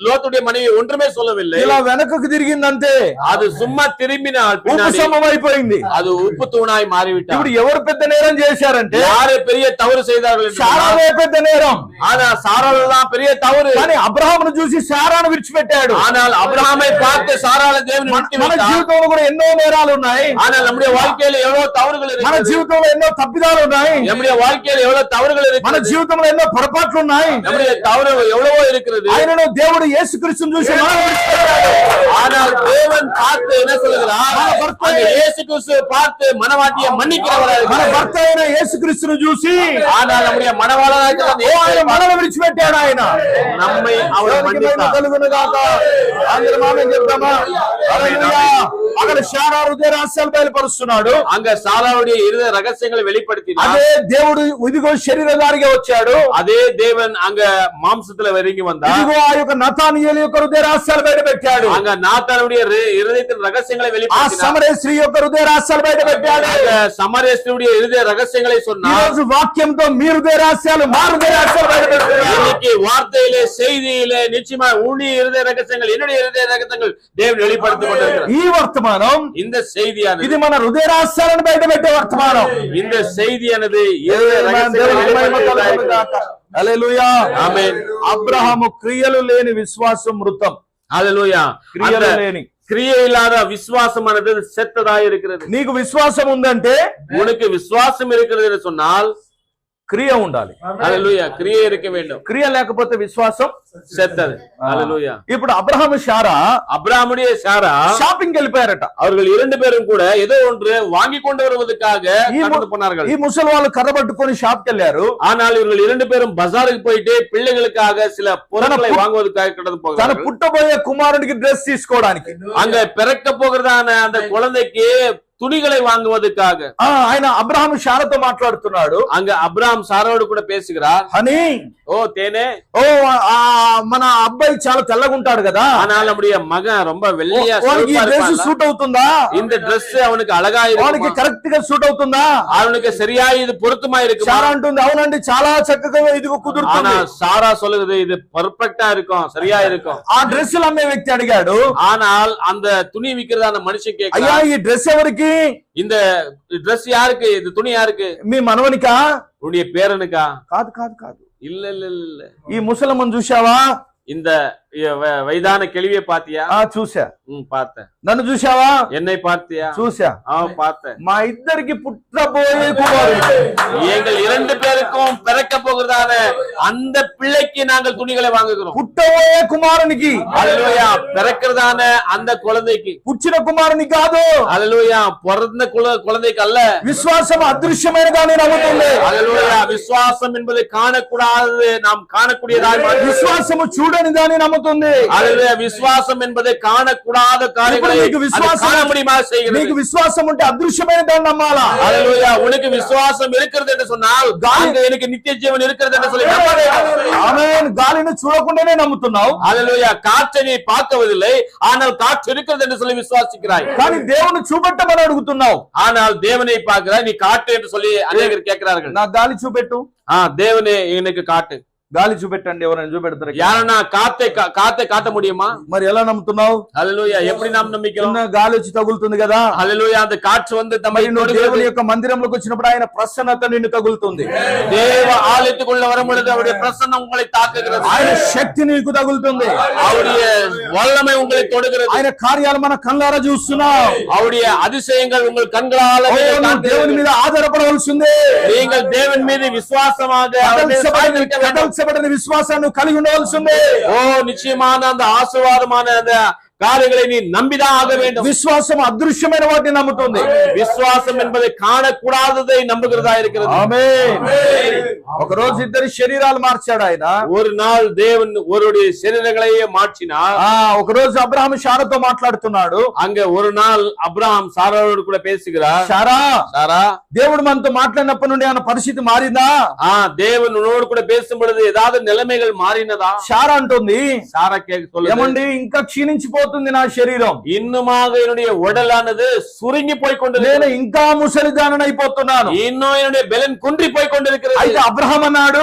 S1: லோத்துடைய மனைவி ஒன்றுமே சொல்லவில்லை.
S2: ఇలా వెనకకు తిరిగిందంతే.
S1: அது சும்மா திரும்பினால்
S2: ఉపశమనం అయిపోయింది.
S1: அது உப்பு தூணாய் மாறிவிட்டது.
S2: ఇప్పుడు ఎవరు పెద్ద నేరం చేశారంటే
S1: யாரு பெரிய தவறு செய்தார்கள்?
S2: శారానే పెద్ద నేరం.
S1: ஆனா சாராள் தான் பெரிய தவறு.
S2: కానీ అబ్రహామును చూసి శారాను విడిచిపెట్టాడు.
S1: ஆனால் అబ్రహాமை பார்த்து సారాளை దేవుని
S2: మన
S1: విడిచిపెట్టాడు.
S2: జీవితంలో కూడా ఎన్నో నేరాలు ఉన్నాయి.
S1: ஆனால் நம்முடைய வாழ்க்கையில எவ்வளவு தவறுகள்
S2: మన
S1: இருக்கிறது.
S2: జీవితంలో ఎన్నో తప్పిదాలు ఉన్నాయి.
S1: நம்முடைய வாழ்க்கையில எவ்வளவு தவறுகள்
S2: మన
S1: இருக்கிறது.
S2: జీవితంలో ఎన్నో పొరపాట్లు ఉన్నాయి.
S1: நம்முடைய தவறு எவ்வளவோ இருக்கிறது.
S2: ఆయనను దేవుడు యేసుక్రీస్తును చూసి
S1: ஆனால் தேவன் பார்த்து என்ன சொல்லுகிறார்? அந்த இயேசு கிறிஸ்து பார்த்து மனவாட்டியை மன்னிக்கிறவராக
S2: మన
S1: இருக்கிறார்.
S2: భర్త అయిన యేసుక్రీస్తును చూసి
S1: ஆனால் நம்முடைய மனவாளராக
S2: ఆయన మనల్ని విడిచిపెట్టాడు. ఆయన
S1: நம்மை அவர்
S2: దేవునికి మహిమ
S1: மன்னித்தார்.
S2: కలుగును గాక. అందరం ఆమేన్ చెప్తామా? హల్లెలూయా. అక్కడ శారా హృదయ రహస్యాలు బయలుపరుస్తున్నాడు.
S1: அங்க சாராவுடைய இருதய ரகசியங்களை வெளிப்படுத்தினார்.
S2: అదే దేవుడు ఇదిగో శరీరధారిగా వచ్చాడు.
S1: அதே தேவன் அங்க மாம்சத்துல இறங்கி வந்தார்.
S2: ఇదిగో ఆ యొక్క నతానియేలు యొక్క హృదయ రహస్యాలు బయట పెట్టాడు.
S1: அங்க நாத்தானுடைய இருதயத்தின் ரகசியங்களை
S2: ఆ
S1: வெளிப்படுத்தினார்.
S2: సమరయ స్త్రీ యొక్క హృదయ రహస్యాలు బయట పెట్టాడు.
S1: அங்க சமரேஸ்வருடைய இருதய ரகசியங்களை
S2: ఈ
S1: சொன்னார்.
S2: రోజు వాక్యంతో మీ హృదయ రహస్యాలు మా హృదయ రహస్యాలు బయట పెట్టాడు.
S1: இன்னைக்கு வார்த்தையிலே செய்தியிலே நிச்சயமா உன்னுடைய இருதய ரகசியங்கள் என்னுடைய இருதய ரகசியங்கள் தேவன் வெளிப்படுத்திக் கொண்டிருக்கிறார்.
S2: ఈ వర్తమానం
S1: இந்த செய்தியானது
S2: ఇది మన హృదయ రహస్యాలను బయట పెట్టే వర్తమానం.
S1: இந்த செய்தியானது இருதய ரகசியங்களை
S2: దేవునికి మహిమ కలుగును
S1: வெளிப்படுத்துகிறது.
S2: గాక. హల్లెలూయా.
S1: ఆమేన్.
S2: అబ్రహాము క్రియలు లేని విశ్వాసం మృతం.
S1: హల్లెలూయా.
S2: క్రియలు లేని
S1: கிரியை இல்லாத விசுவாசமானது செத்ததாய் இருக்கிறது.
S2: నీకు విశ్వాసం ఉందంటే
S1: உனக்கு விசுவாசம் இருக்கிறது என்று சொன்னால்
S2: క్రియ ఉండాలి.
S1: హల్లెలూయా. క్రియ இருக்க வேண்டும்.
S2: క్రియ లేకపోతే విశ్వాసం
S1: செத்தது. హల్లెలూయా.
S2: ఇప్పుడు అబ్రహాము శారా
S1: அப்ரஹாமுடைய சாரா
S2: షాపింగ్ వెళ్ళిపోయారట.
S1: அவர்கள் 2 பேரும் கூட ஏதோ ஒன்று வாங்கி கொண்டு வருவதற்காக கடந்து போனார்கள்.
S2: ఈ ముసలి వాళ్ళు కర్ర పట్టుకొని షాప్ కి వెళ్ళారు.
S1: ஆனால் இவர்கள் 2 பேரும் பஜாருக்கு போயிட்டு பிள்ளைகளுக்காக சில பொருட்களை வாங்குவதற்காக கடந்து
S2: తన
S1: போகிறார்கள்.
S2: పుట్టబోయే కుమారుడికి డ్రెస్ తీసుకోవడానికి.
S1: அங்க பிறக்க போகிறதான அந்த குழந்தைக்கு துணிகளை வாங்குவதற்காக.
S2: ఆయన అబ్రహాము శారాతో మాట్లాడుతున్నాడు.
S1: அங்க அப்ரஹாம் சாராவோடு கூட பேசுகிறார்.
S2: హనీ,
S1: ஓ தேனே,
S2: మన అబ్బాయి చాలా తెల్లగా ఉంటాడు కదా,
S1: ஆனால் நம்முடைய மகன் ரொம்ப வெள்ளையா
S2: వానికి ఈ డ్రెస్ సూట్ అవుతుందా,
S1: இந்த Dress அவனுக்கு அழகா
S2: వానికి
S1: இருக்கு,
S2: కరెక్ట్ గా సూట్ అవుతుందా,
S1: அவனுக்கு சரியா இது பொருத்தமா இருக்கு.
S2: శారా అంటుంది అవునండి చాలా చక్కగా ఇది
S1: ஆனா
S2: కుదురుతుంది.
S1: சாரா சொல்லுது இது பர்ஃபெக்ட்டா இருக்கும், சரியா இருக்கும்.
S2: ఆ డ్రెస్సులు అమ్మే వ్యక్తి అడిగాడు,
S1: ஆனால் அந்த துணி விக்கிறதான மனுஷன்
S2: అయ్యా
S1: கேக்குறான்,
S2: ఈ డ్రెస్ ఎవరికి,
S1: இந்த Dress யாருக்கு, இது துணி யாருக்கு?
S2: మీ మనవనికా?
S1: உன்னுடைய பேரனுக்கா?
S2: కాదు కాదు కాదు.
S1: இல்ல இல்ல இல்ல.
S2: ఈ ముసలమ్మను చూశావా?
S1: இந்த வயதான கேள்வியை பாத்தியா?
S2: చూసా.
S1: பார்த்தேன்.
S2: నన్ను చూశావా?
S1: என்னை பார்த்தியா?
S2: చూసా.
S1: பார்த்தேன்.
S2: మా ఇద్దరికి పుట్టబోయే కుమారుడు,
S1: எங்கள் 2 பேருக்கும் பிறக்க போகிறதான அந்த பிள்ளைக்கு நாங்கள் துணிகளை வாங்குகிறோம்.
S2: పుట్టబోయే కుమారునికి,
S1: அல்லேலூயா. பிறக்கிறதான அந்த குழந்தைக்கு,
S2: పుచ్చిన కుమారునికి కాదు.
S1: அல்லேலூயா. பிறந்த குழந்தைக்கு அல்ல.
S2: విశ్వాసం అదృశ్యమైనగా నేను నమ్ముతుంది.
S1: அல்லேலூயா. விசுவாசம் என்பது காணக்கூடாது, நாம் காணக்கூடியதாக.
S2: విశ్వాసము చూడని దాన్ని నమ్ముతుంది.
S1: அல்லேலூயா. விசுவாசம் என்பது காணக்கூடாத காரியங்களை
S2: నీకు విశ్వాసం,
S1: காணமுடியுமாக செய்கிறது.
S2: నీకు విశ్వాసం ఉంటే అదృశ్యమైన దాన్ని నమ్మాలా.
S1: அல்லேலூயா. உனக்கு விசுவாசம் இருக்கிறது என்று சொன்னால் அங்க எனக்கு நித்திய ஜீவன் இருக்கிறது என்று சொல்லி நம்ப வேண்டும்.
S2: ఆమేన్. గాలిని చూడకుండానే నమ్ముతున్నావు.
S1: அல்லேலூயா. காற்றை நீ பார்க்கவில்லை, ஆனால் காற்று இருக்கிறது என்று சொல்லி விசுவாசிக்கிறாய்.
S2: కానీ దేవుని చూపెట్టమని అడుగుతున్నావు.
S1: ஆனால் தேவனை பார்க்கிறாய், நீ காட்டு என்று சொல்லி அநேகர் கேட்கிறார்கள்.
S2: నాకు గాలి చూపెట్టు.
S1: தேவனே எனக்கு காட்டு.
S2: గాలి చూపెట్టండి. ఎవరైనా చూపెడతారు?
S1: யாரனா காத்தை காட்ட முடியுமா?
S2: మరి ఎలా నమ్ముతున్నావు?
S1: அல்லேலூயா. எப்படி நாம் நம்பிக்கிறோம்?
S2: గాలి వచ్చి తగులుతుంది కదా.
S1: அல்லேலூயா. அந்த காற்று வந்து தம்மை
S2: నువ్వు దేవుని యొక్క మందిరంలోకి వచ్చినప్పుడు ఆయన ప్రసన్నత నిన్ను తగులుతుంది.
S1: தேவ ஆலயத்துக்குள்ள வரும் பொழுது அவருடைய பிரசன்னம் உங்களை தாக்குகிறது.
S2: ఆయన శక్తి నీకు తగులుతుంది.
S1: அவருடைய வல்லமை உங்களை தொடுகிறது.
S2: ఆయన కార్యాలు మన కళ్ళారా చూస్తున్నావు.
S1: அவருடைய அதிசயங்கள் உங்கள் கண்களால்
S2: దేవుని మీద ఆధారపడవలసిందే.
S1: நீங்கள் தேவன் மீது விசுவாசமாக
S2: కదల్చబడిన విశ్వాసాన్ని కలిగి ఉండవలసిందే.
S1: ஓ நிச்சயமான அந்த ஆசீர்வாதமான அந்த காரியங்களை நீ நம்பிதான் ஆக வேண்டும்.
S2: విశ్వాసం అదృశ్యమైన వాటిని నమ్ముతుంది.
S1: விசுவாசம் என்பதை காணக்கூடாததை நம்புகிறதா இருக்கிறது.
S2: ఆమేన్. ఒక రోజు ఇద్దరి శరీరాలు మార్చాడు ఆయన.
S1: ஒரு நாள் தேவன் ஒருடைய శరీరங்களையே மாற்றினார்.
S2: ఒక రోజు అబ్రహాము శారాతో మాట్లాడుతున్నాడు.
S1: அங்க ஒரு நாள் அப்ரஹாம் சாராவோடு கூட பேசுகிறார்.
S2: శారా,
S1: దేవుడు
S2: మనతో మాట్లాడినప్పటి నుండి ఆయన పరిస్థితి మారిందా?
S1: தேவன் உன்னோடு கூட பேசும் பொழுது ஏதாவது நிலைமைகள் மாறினதா?
S2: శారా అంటుంది,
S1: சாரா கேட்க சொல்லுது,
S2: ఏమండి ఇంకా క్షీణించిపోతుంది నా శరీరం,
S1: இன்னுமாக என்னுடைய உடலானது சுருங்கி போய் கொண்டிருக்கிறது,
S2: నేను ఇంకా ముసలిదానని అయిపోతున్నాను.
S1: இன்னும் என்னுடைய బెలన్ குன்றி போய் கொண்டிருக்கிறது.
S2: అయితే అబ్రహాం అన్నాడు,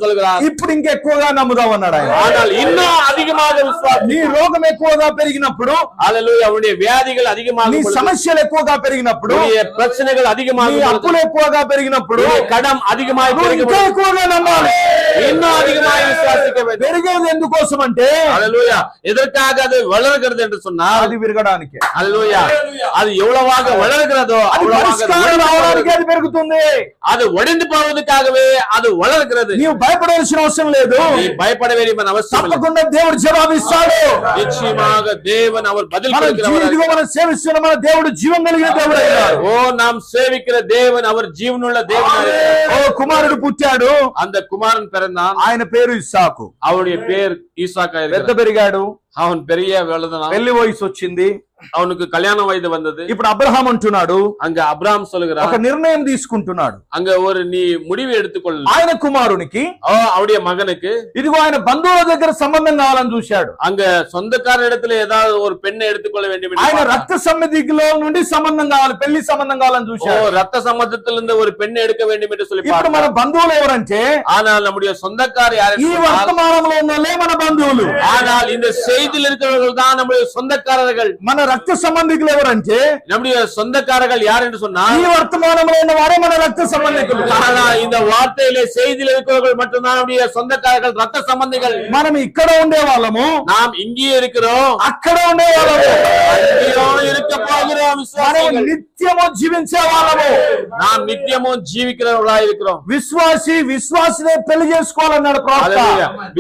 S1: சொல்லுகிறார்,
S2: ఇప్పుడు ఇంకెక్కువగా నమ్ముదాం అన్నాడు ఆయన.
S1: ஆனால் இன்னும் அதிகமாக விசுவாசி.
S2: నీ రోగం ఎక్కువగా పెరిగినప్పుడు,
S1: హల్లెలూయా, அவருடைய வியாதிகள் அதிகமாக,
S2: నీ సమస్యలు ఎక్కువగా పెరిగినప్పుడు,
S1: பிரச்சனைகள் அதிகமாக,
S2: నీ అప్పులు ఎక్కువగా పెరిగినప్పుడు,
S1: கடன் அதிகமாக
S2: ఇంకా ఎక్కువగా నమ్మాలి,
S1: இன்னும் அதிகமாக விசுவாசிக்க வேண்டும்.
S2: పెరిగేది ఎందుకోసం అంటే,
S1: హల్లెలూయా, எதற்காக அது வளர்கிறது என்று சொன்னால்
S2: అది విరగడానికి.
S1: హల్లెలూయా, அது எவ்வளவாக வளர்கிறதோ
S2: రావడానికి అది పెరుగుతుంది.
S1: அது ஒடிந்து போவதற்காகவே அது வளர்கிறது.
S2: నీవు భయపడాల్సిన అవసరం లేదు.
S1: நீ பயப்பட வேண்டிய அவசியம் இல்லை.
S2: తప్పకుండా దేవుడు జవాబిస్తాడు.
S1: நிச்சயமாக தேவன் அவர் பதில் கொடுக்கிறவர்.
S2: ఇదిగో మనం సేవిస్తున్న మన దేవుడు జీవం కలిగిన దేవుడు అయ్యాడు.
S1: ఓ நாம் சேவிக்கிற தேவன் அவர் జీవనుள்ள దేవుడు.
S2: ఓ కుమారుడు పుట్టాడు.
S1: அந்த குமாரன் பிறந்தான்.
S2: ఆయన పేరు ఇస్సాకు.
S1: அவருடைய பேர் ஈசாக்கா.
S2: పెద్ద పెరిగాడు.
S1: அவன் பெரிய வளர்ந்தான்.
S2: పెళ్లి వయసు వచ్చింది.
S1: அவனுக்கு கல்யாண வயது வந்தது.
S2: ఇప్పుడు అబ్రహాం అంటున్నాడు,
S1: அங்க அப்ரஹாம் சொல்லுகிறார்,
S2: ఒక నిర్ణయం తీసుకుంటున్నాడు.
S1: அங்க ஒரு நீ முடிவு எடுத்துக்கொள்ள.
S2: ఆయన కుమారునికి,
S1: அவருடைய மகனுக்கு,
S2: ఇదిగో ఆయన బంధువుల దగ్గర సంబంధం కావాలని చూశాడు.
S1: அங்க சொந்தக்கார இடத்துல ஏதாவது ஒரு பெண்ணை எடுத்துக்கொள்ள வேண்டும்.
S2: ఆయన రక్త సంబంధికుల నుండి సంబంధం కావాలి, పెళ్లి సంబంధం కావాలని చూశాడు.
S1: ரத்த சம்பந்தத்திலிருந்து ஒரு பெண்ணை எடுக்க வேண்டும் என்று சொல்லி.
S2: ఇప్పుడు మన బంధువులు ఎవరంటే,
S1: ஆனால் நம்முடைய சொந்தக்கார யாரு?
S2: ఈ వర్తమానంలో ఉన్నలే మన బంధువులు.
S1: ஆனால் இந்த செய்தியில் இருக்கிறவர்கள் தான் நம்முடைய சொந்தக்காரர்கள்.
S2: మన రక్త సంబంధికులు ఎవరంటే,
S1: நம்முடைய சொந்தக்காரர்கள் யார் என்று சொன்னால்
S2: ఈ వర్తమానంలో ఉన్న వారే మన రక్త సంబంధికులు.
S1: இந்த வார்த்தையிலே செய்தியில் இருக்கிறவர்கள் மட்டும்தான் நம்முடைய சொந்தக்காரர்கள், ரத்த சம்பந்திகள்.
S2: మనం ఇక్కడ ఉండే వాళ్ళము,
S1: நாம் இங்கேயே இருக்கிறோம்,
S2: అక్కడ ఉండే వాళ్ళము,
S1: அங்கேயும் இருக்க போகிறோம்.
S2: నిత్యము జీవించే వాళ్ళము,
S1: நாம் నిత్యము జీవిக்கிறவர்களாய் இருக்கிறோம்.
S2: విశ్వాసినే పెళ్లి చేసుకోవాలన్నాడు ప్రవక్త.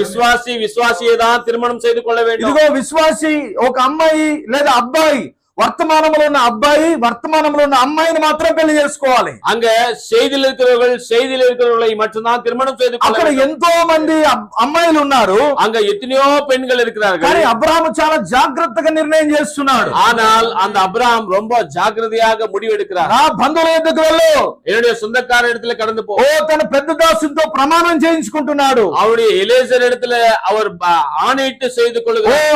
S2: విశ్వాసియే
S1: தான் திருமணம் செய்து கொள்ள வேண்டும்.
S2: ఇదిగో విశ్వాసి ఒక అమ్మాయి లేదా అబ్బాయి వర్తమానంలో ఉన్న అబ్బాయి వర్తమానంలో ఉన్న అమ్మాయిని మాత్రం పెళ్లి చేసుకోవాలి.
S1: அங்க செய்தியில் இருக்கிறவர்களை மட்டும்தான் திருமணம் செய்து கொள்ள
S2: అక్కడ
S1: வேண்டும்.
S2: ఎంతో మంది అమ్మాయిలు ఉన్నారు,
S1: அங்க எத்தனையோ பெண்கள் இருக்கிறார்கள்.
S2: కానీ అబ్రాహాము చాలా జాగ్రత్తగా నిర్ణయం చేస్తున్నాడు.
S1: ஆனால் அந்த அப்ரஹாம் ரொம்ப ஜாக்கிரதையாக முடிவெடுக்கிறார்.
S2: నా బంధువుల దగ్గరకు వెళ్ళు,
S1: என்னுடைய சொந்தக்கார இடத்துல கடந்து போ.
S2: ఓ తన పెద్ద దాసుతో ప్రమాణం చేయించుకుంటున్నాడు.
S1: அவருடைய எலேசர் இடத்துல அவர் ஆணையிட்டு செய்து
S2: ఓ
S1: கொள்கிறார்.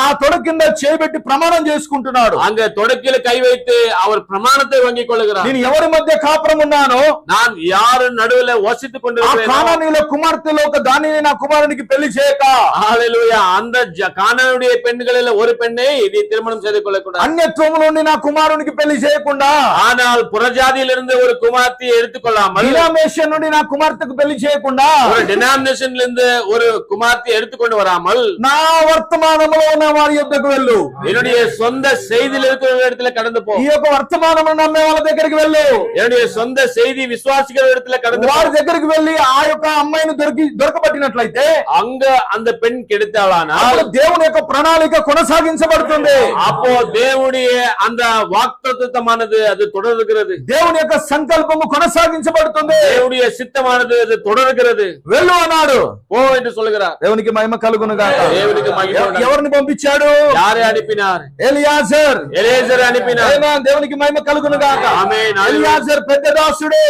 S2: ఆ తొడ కింద చేయబెట్టి ప్రమాణం చేసుకుంటున్నాడు.
S1: அங்க தொடக்கில கை வைத்து அவர் பிரமாணத்தை வாங்கிக் கொள்கிறார்.
S2: నేను ఎవరి మధ్య కాపురం ఉన్నానో,
S1: நான் யாரு நடுவுல வசித்துக்
S2: ఆ
S1: கொண்டிருக்கிறேன்.
S2: కానానీయుల కుమార్తెలో ఒక దానిని నా కుమారునికి పెళ్లి చేయక,
S1: ஹalleluya. அந்த கானானுடைய பெண்களில் ஒரு பெண்ணை நீ திருமணம் செய்து கொள்ளக்கூடாது.
S2: అన్యత్వము నుండి నా కుమారునికి పెళ్లి చేయకుండా,
S1: ஆனால் புறஜாதியிலிருந்து ஒரு குமார்த்தியை எடுத்துக்கொள்ளாமல்,
S2: డినామినేషన్ నుండి నా కుమార్తెకు పెళ్లి చేయకుండా,
S1: ஒரு డినామినేషன்ல இருந்து ஒரு குமார்த்தியை எடுத்துக்கொண்டு வராமல்,
S2: నా వర్తమానంలో ఉన్న వారి యొద్దకు వెళ్ళు,
S1: என்னுடைய சொந்த செய்தியில் இருக்கிற இடத்துல கடந்து போ.
S2: ఈ యొక్క వర్తమానం నమ్మే వాళ్ళ దగ్గరికి వెళ్ళు,
S1: என்னுடைய சொந்த செய்தி விசுவாசிக்கிற இடத்துல கடந்து போ.
S2: వారి దగ్గరికి వెళ్లి ఆ యొక్క అమ్మాయిని దొరకబట్టినట్లయితే
S1: அங்க அந்த பெண் கெடுத்தாளானால்
S2: అప్పుడు దేవుని యొక్క ప్రణాళిక కొనసాగించబడుతుంది.
S1: அப்போ தேவனுடைய அந்த வாக்குத்தத்தமானது அது தொடர்கிறது.
S2: దేవుని యొక్క సంకల్పము కొనసాగించబడుతుంది.
S1: தேவனுடைய சித்தமானது அது தொடர்கிறது.
S2: వెళ్ళు అన్నాడు.
S1: போ என்று சொல்கிறார்.
S2: దేవునికి మహిమ కలుగును గాక.
S1: దేవునికి మహిమ కలుగును.
S2: ఎవరిని పంపించాడు?
S1: யாரை அனுப்பினார்?
S2: ఎలియాజర్.
S1: ఎలీజర్ అనిపినార్.
S2: ఆమేన్. దేవునికి మహిమ కలుగును గాక.
S1: ఆమేన్.
S2: ఎలియాజర్ పెద్ద దాసుడు.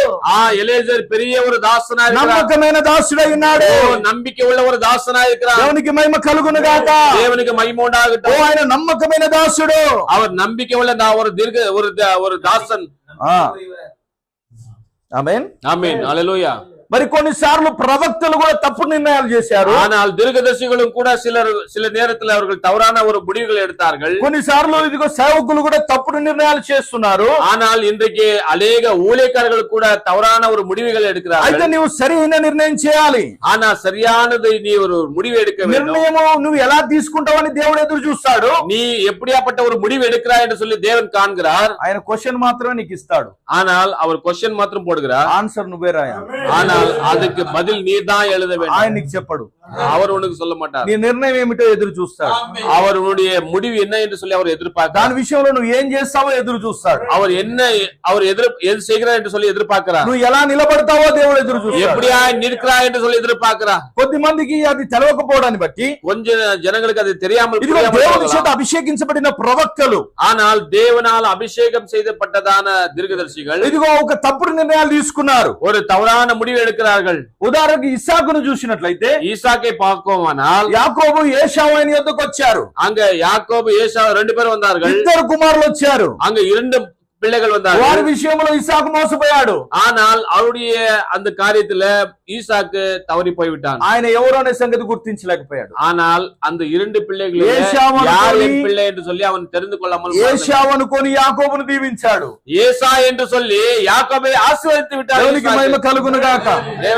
S1: ఎలీజర్ பெரிய ஒரு దాసனா இருக்கிறார்.
S2: నమ్మకమైన దాసుడై ఉన్నాడు.
S1: நம்பிக்கை உள்ள ஒரு దాసனா இருக்கிறார்.
S2: దేవునికి మహిమ కలుగును గాక.
S1: దేవునికి మహిమ ఉండాగట్టు.
S2: ఆయన నమ్మకమైన దాసుడు.
S1: அவர் நம்பிக்கை உள்ள ஒரு దాసన్.
S2: ఆమేన్.
S1: ఆమేన్. హల్లెలూయా.
S2: మరి కొన్నిసార్లు ప్రవక్తలు కూడా తప్పు నిర్ణయాలు చేశారు.
S1: ஆனால் தீர்க்கதரிசிகளும் கூட சில நேரத்தில் அவர்கள் தவறான ஒரு முடிவுகள் எடுத்தார்கள்.
S2: కొన్నిసార్లు ఇదిగో సేవకులు కూడా తప్పుడు నిర్ణయాలు చేస్తున్నారు.
S1: ஆனால் இன்றைக்கு அநேக ஊழியக்காரர்கள் கூட தவறான ஒரு முடிவுகள் எடுக்கிறார்கள்.
S2: అయితే నువ్వు సరైన నిర్ణయం చేయాలి.
S1: ஆனா சரியானது நீ ஒரு முடிவு எடுக்க வேண்டும்.
S2: నిర్ణయము నువ్వు ఎలా తీసుకుంటావని దేవుడు ఎదురు చూస్తాడు.
S1: நீ எப்படியாப்பட்ட ஒரு முடிவு எடுக்கிறாய் என்று சொல்லி தேவன் காண்கிறார்.
S2: ఆయన క్వశ్చన్ మాత్రమే నీకు ఇస్తాడు.
S1: ஆனால் அவர் क्वेश्चन மாத்திரம் போடுகிறார்.
S2: ఆన్సర్ నువ్వే రాయాలి.
S1: ஆனால் அதுக்கு பதில் நீ தான் எழுத வேண்டும்.
S2: ఆయన నీకు చెప్పడు.
S1: அவர் உனக்கு சொல்ல மாட்டார்.
S2: నీ నిర్ణయం ఏమిటో ఎదురు చూస్తాడు.
S1: அவருடைய முடிவு என்ன என்று சொல்லி அவர் எதிர்பார்க்கிறார்.
S2: దాని విషయంలో నువ్వు ఏం చేస్తావో ఎదురు చూస్తాడు.
S1: அவர் எது செய்கிறார் என்று சொல்லி எதிர்பார்க்கிறார்.
S2: నువ్వు ఎలా నిలబడతావో దేవుడు ఎదురు చూస్తాడు.
S1: எப்படியா நிற்கிறாய் என்று சொல்லி எதிர்பார்க்கிறார்.
S2: కొద్ది మందికి అది తెలవకపోవడాన్ని బట్టి
S1: கொஞ்சம் ஜனங்களுக்கு அது தெரியாமல்
S2: ఇదిగో దేవుని చేత అభిషేకించబడిన ప్రవక్తలు,
S1: ஆனால் தேவனால் அபிஷேகம் செய்யப்பட்டதான தீர்க்கதரிசிகள்
S2: ఇదిగో ఒక తప్పుడు నిర్ణయాలు తీసుకున్నారు.
S1: ஒரு தவறான முடிவு எடுக்கிறார்கள்.
S2: ఉదాహరణకు ఇస్సాకును చూసినట్లయితే
S1: ஈசாக்கை பார்ப்போமானால்
S2: యాకోబు ఏశావు ఆయన యొద్దకు వచ్చారు.
S1: அங்க யாக்கோபு ஏசாவு 2 பேரும் வந்தார்கள்.
S2: ఇద్దరు కుమారులు వచ్చారు.
S1: அங்க 2 பிள்ளைகள் வந்தார்கள்.
S2: వారి విషయంలో ఇస్సాకు మోసపోయాడు.
S1: ஆனால் அவருடைய அந்த காரியத்துல ஈசாக்கு தவறி போய்விட்டான்.
S2: ఆయన ఎవరు అనే సంగతి గుర్తించలేకపోయాడు.
S1: ஆனால் அந்த 2 பிள்ளைகளில்
S2: ஏசாவு
S1: யார்
S2: అనుకొని
S1: என் பிள்ளை என்று சொல்லி அவன் தெரிந்து கொள்ளாமல்
S2: ఏశావు అనుకొని యాకోబును దీవించాడు.
S1: ஏசா என்று சொல்லி యాకోబை ఆశీర్వదించి విட்டார்.
S2: దేవునికి మహిమ కలుగును గాక.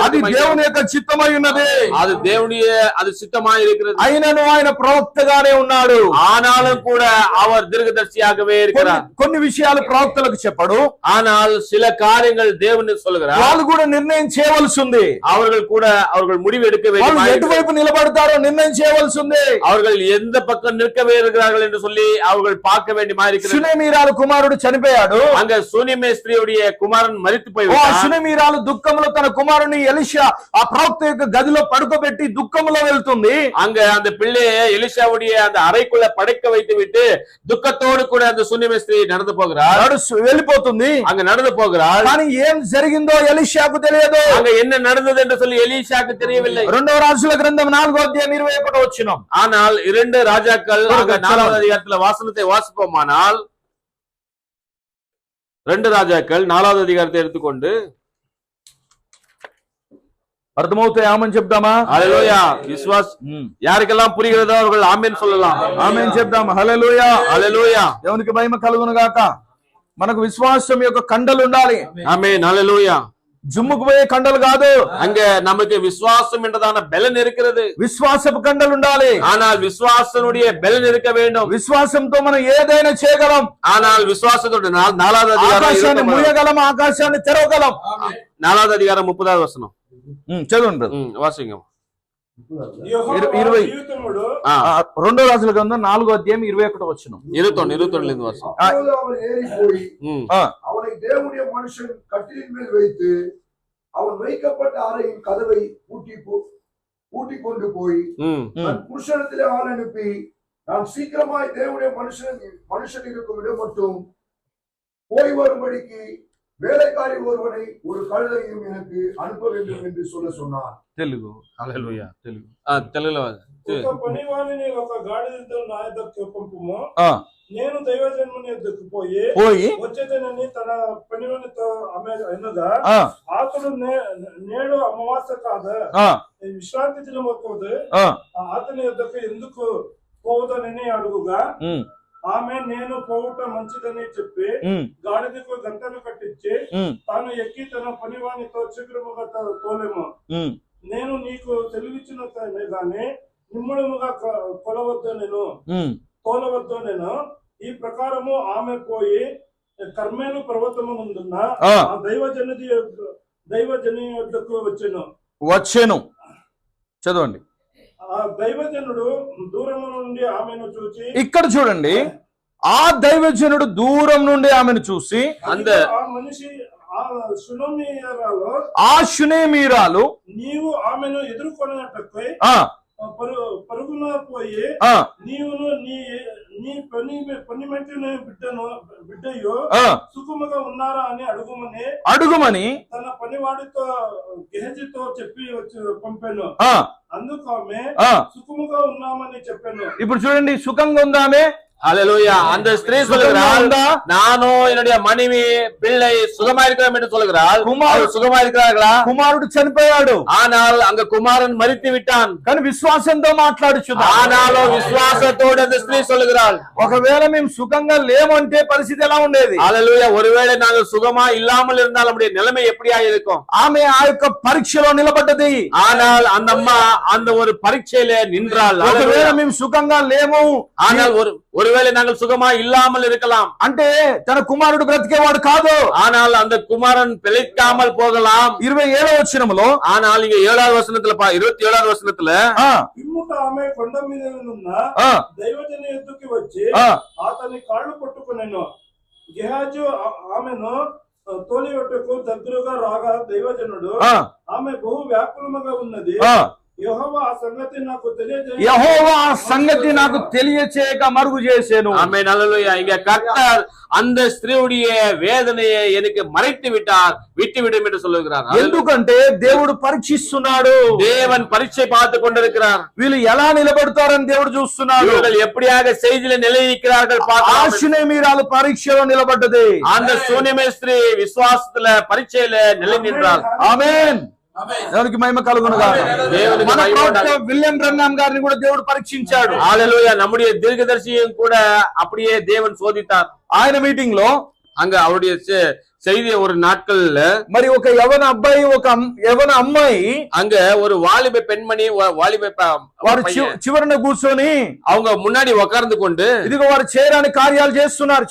S2: అది దేవుని యొక్క చిత్తమై ఉన్నది.
S1: அது தேவனுடைய அது சித்தமாய் இருக்கிறது.
S2: అయినను ఆయన ప్రవక్తగానే ఉన్నాడు.
S1: ஆனாலும் கூட அவர் தீர்க்கதரிசியாகவே இருக்கிறார்.
S2: కొన్ని విషయాలు ప్రవక్తలకు చెప్పడు.
S1: ஆனால் சில காரியங்கள் தேவன் சொல்கிறார்.
S2: వాళ్ళు కూడా నిర్ణయం చేయవలసి ఉంది.
S1: அவர்கள் முடிவு எடுக்க
S2: వాళ్ళు
S1: வேண்டும்.
S2: ఎటువైపు నిలబడతారో నిర్ణయం చేయవలసి ఉంది.
S1: அவர்கள் எந்த பக்கம் நிற்கவே இருக்கிறார்கள் என்று சொல்லி அவர்கள் பார்க்க வேண்டியமா இருக்கிறது.
S2: సునేమీరాలు కుమారుడు చనిపోయాడు.
S1: அங்க சூனியமே ஸ்திரீயுடைய குமாரன் மரித்து
S2: ఓ
S1: போய்விட்டார்.
S2: సునేమీరాలు దుఃఖంలో తన కుమారుని ఎలీషా ఆ ప్రవక్త యొక్క గదిలో పడుకోబెట్టి దుఃఖంలో వెళ్తుంది.
S1: அங்க அந்த பிள்ளையை எலிஷாவுடைய அந்த அறைக்குள்ள படைக்க வைத்து விட்டு துக்கத்தோடு கூட அந்த சூனியமே ஸ்திரீ நடந்து போகிறார்.
S2: వెళ్ళిపోతుంది.
S1: அங்க நடந்து போகிறார்.
S2: కానీ ఏం జరిగిందో ఎలీషాకు తెలియదు.
S1: அங்க என்ன நடந்தது என்று சொல்லி எலிஷாக்கு தெரியவில்லை.
S2: 2వ రాజుల గ్రంథం 4వ అధ్యాయం 21వ వచనం.
S1: ஆனால் 2 ராஜாக்கள் 4வது அதிகாரத்துல வாசனத்தை வாசிப்போமானால் 2 ராஜாக்கள் 4வது அதிகாரத்தை எடுத்துக்கொண்டு
S2: అర్థమవుతాయి ఆమేన్ చెప్దామా?
S1: హల్లెలూయా. విశ్వాస్ யாருக்கெல்லாம் புரிகிறதோ அவர்கள் ஆமென் சொல்லலாம்.
S2: ఆమేన్ చెప్దాం. హల్లెలూయా.
S1: హల్లెలూయా.
S2: దేవునికి మహిమ కలుగును గాక. మనకు విశ్వాసం యొక్క కండలు ఉండాలి.
S1: ஆமென். హల్లెలూయా.
S2: జుమ్ముకు పోయే కండలు కాదు.
S1: அங்க நமக்கு விசுவாசம் என்றதான பலன் இருக்கிறது.
S2: విశ్వాసపు కండలు ఉండాలి.
S1: ஆனால் விசுவாசனுடைய பலன் இருக்க வேண்டும்.
S2: విశ్వాసంతో మనం ఏదైనా చేయగలం.
S1: ஆனால் విశ్వాసத்தோடு 4வது
S2: ఆకాశాన్ని
S1: அதிகாரம்
S2: మూయగలం, ఆకాశాన్ని తెరవగలం.
S1: 4வது அதிகாரம் 30வது வசனம்
S2: చదవండి.
S1: வாசிங்க.
S4: యెహోవా
S2: 20.
S4: జీవితముడు
S2: 2 రాజుల గ్రంథం 4వ అధ్యాయం 21 వచనం.
S1: 21 வருஷம்.
S3: அப்பொழுது அவன் ஏறி போய்
S2: ఆ,
S3: அவனை தேவனுடைய மனுஷன் கட்டிலின் மேல் வைத்து அவன் வைக்கப்பட்ட அறையின் கதவை பூட்டி கொண்டு போய் தன் புருஷனிடத்திலே ஆள் அனுப்பி நான் சீக்கிரமாய் தேவனுடைய மனுஷன் இருக்கும் இடம் மட்டும் போய் வரும்படிக்கு வேலைக்காரி ஒருவனை ஒரு கழுதையும் எனக்கு அனுப்ப வேண்டும் என்று சொன்னார்.
S2: తెలుగు.
S1: హల్లెలూయా.
S2: తెలుగు.
S1: తెలుగులో
S4: ఒక పనివానిని ఒక గాడిదతో నా యొద్దకు పంపుము,
S2: ఆ,
S4: నేను దైవజనుని యొద్దకు పోయి
S2: పోయి
S4: వచ్చేదనని తన పనివానితో ఆమె అనగా,
S2: ఆ,
S4: అతడు నేడు అమావాస్య కాదు,
S2: ఆ,
S4: విశ్రాంతి దినం అవుతుంది,
S2: ఆ,
S4: అతని యొద్దకు ఎందుకు పోవదనని అడుగుగా,
S2: ఉమ్,
S4: ఆమె నేను పోవుట మంచిదని చెప్పి
S2: ఉమ్,
S4: గాడిదకు గంటలు కట్టించి
S2: ఉమ్,
S4: తాను ఎక్కి తన పనివానితో శీఘ్రముగా తోలేము,
S2: ఉమ్,
S4: నేను నీకు తెలివిచ్చిన గాని నిమ్మడముగా కొలవద్దు నేను
S2: ఉమ్.
S4: తోలవద్దు నేను. ఈ ప్రకారము ఆమె పోయి కర్మేలు పర్వతము ముందున్న
S2: ఆ.
S4: ఆ దైవజని యొద్దకు వచ్చెను.
S2: వచ్చెను. చదవండి.
S4: ఆ దైవజనుడు దూరము నుండి ఆమెను చూచి,
S2: ఇక్కడ చూడండి, ఆ దైవజనుడు దూరం నుండి ఆమెను చూసి,
S4: ఆ మనిషి ఆ సునమీరాలో
S2: ఆ షునేమీరాలు
S4: నీవు ఆమెను ఎదుర్కొన్నట్టుకై
S2: ఆ,
S4: పరుగున పోయి
S2: ఆ,
S4: నీవును నీ పనిమంటిన బిడ్డయు
S2: ఆ,
S4: సుఖముగా ఉన్నారా అని
S2: అడుగుమని
S4: తన పనివాడితో గెహజీతో చెప్పి వచ్చి పంపాను.
S2: ఆ,
S4: అందుకు ఆమె
S2: ఆ.
S4: సుఖముగా ఉన్నామని చెప్పాను.
S2: ఇప్పుడు చూడండి, సుఖంగా ఉందా ఆమె?
S1: ஹல்லேலூயா. அந்த ஸ்திரீ சொல்லுகிறாள், நானும் என்னுடைய மனைவி பிள்ளை சுகமா இருக்கிறோம் என்று சொல்லுகிறாள். குமாரன் சுகமா இருக்கிறார்களா?
S2: కుమారుడు చనిపోయాడు,
S1: ஆனால் அங்க குமாரன் மரித்து விட்டான்.
S2: కానీ విశ్వాసంతో మాట్లాడుచున్నా.
S1: ஆனாலும் விசுவாசத்தோடு அந்த ஸ்திரீ சொல்லுகிறாள்,
S2: ఒకవేళ మేము సుఖంగా లేమంటే పరిస్థితి ఎలా ఉండేది?
S1: ஹல்லேலூயா. ஒருவேளை நாங்கள் சுகமா இல்லாமல் இருந்தால் நம்முடைய நிலைமை எப்படியா இருக்கும்?
S2: ఆమె ఆ యొక్క పరీక్షలో నిలబడ్డది.
S1: ஆனால் அந்த అమ్మ அந்த ஒரு పరీక్షையில நின்றாள்.
S2: ఒకవేళ మేము సుఖంగా లేము,
S1: ஆனால் ஒருவேளை நாங்கள் சுகமா இல்லாமல் இருக்கலாம்,
S2: అంటే తన కుమారుడు బ్రతికేవాడు కాదు.
S1: ஆனால் அந்த குமாரன் பிழைக்காமல் போகலாம்.
S2: 27వ వచనములో,
S1: ஆனால் இங்க 7வது వచనத்துல 27வது వచనத்துல
S4: పిమ్ముట ఆమె కొండ మీద ఉన్న దైవజన ఎద్దుకి వచ్చి అతని కాళ్ళు పట్టుకునేను. గెహాజు ఆమెను తోలివట్టుకు దగ్గరగా రాగా దైవజనుడు ఆమె బహు వ్యాకులముగా ఉన్నది, యెహోవా ఆ సంగతి నాకు తెలియచేయక మరుగు చేశాను.
S1: ఆమేన్. హల్లెలూయా. இங்க கர்த்தர் அந்த ஸ்திரீயுடைய வேதனையை எனக்கு மறைத்து விட்டார், விட்டுவிடும் என்று சொல்லுகிறார்.
S2: ఎందుకంటే దేవుడు పరీక్షిస్తున్నాడు.
S1: தேவன் பரீட்சை பார்த்து கொண்டிருக்கிறார்.
S2: వీళ్ళు ఎలా నిలబడతారని దేవుడు చూస్తున్నాడు.
S1: இவர்கள் எப்படியாக செய்தியில நிலைநிற்கிறார்கள்
S2: ఆ షునేమీరాలు పరీక్షలో నిలబడ్డది.
S1: அந்த சூனியமே ஸ்திரீ விசுவாசத்துல பரீட்சையில நிலை நின்றார்.
S2: ఆమేన్. దేవునికి మహిమ కలుగును గాక. మన ప్రవక్త విలియం బ్రన్హామ్ గారిని కూడా దేవుడు పరీక్షించాడు.
S1: హల్లెలూయా. நம்முடைய தீர்க்கதரிசியையும் கூட அப்படியே தேவன் சோதித்தார்.
S2: ఆయన మీటింగ్ లో
S1: அங்க அவருடைய செய்திய ஒரு நாட்கள்ல
S2: మరి ఒక యవన అబ్బాయి, ఒక యవన అమ్మాయి,
S1: அங்க ஒரு வாலிப பெண்மணி, வாலிப
S2: వారు చివరన కూర్చొని
S1: அவங்க முன்னாடி உட்கார்ந்து கொண்டு
S2: ఇదిగో వారు చేయరాని కార్యాలు చేస్తున్నారు.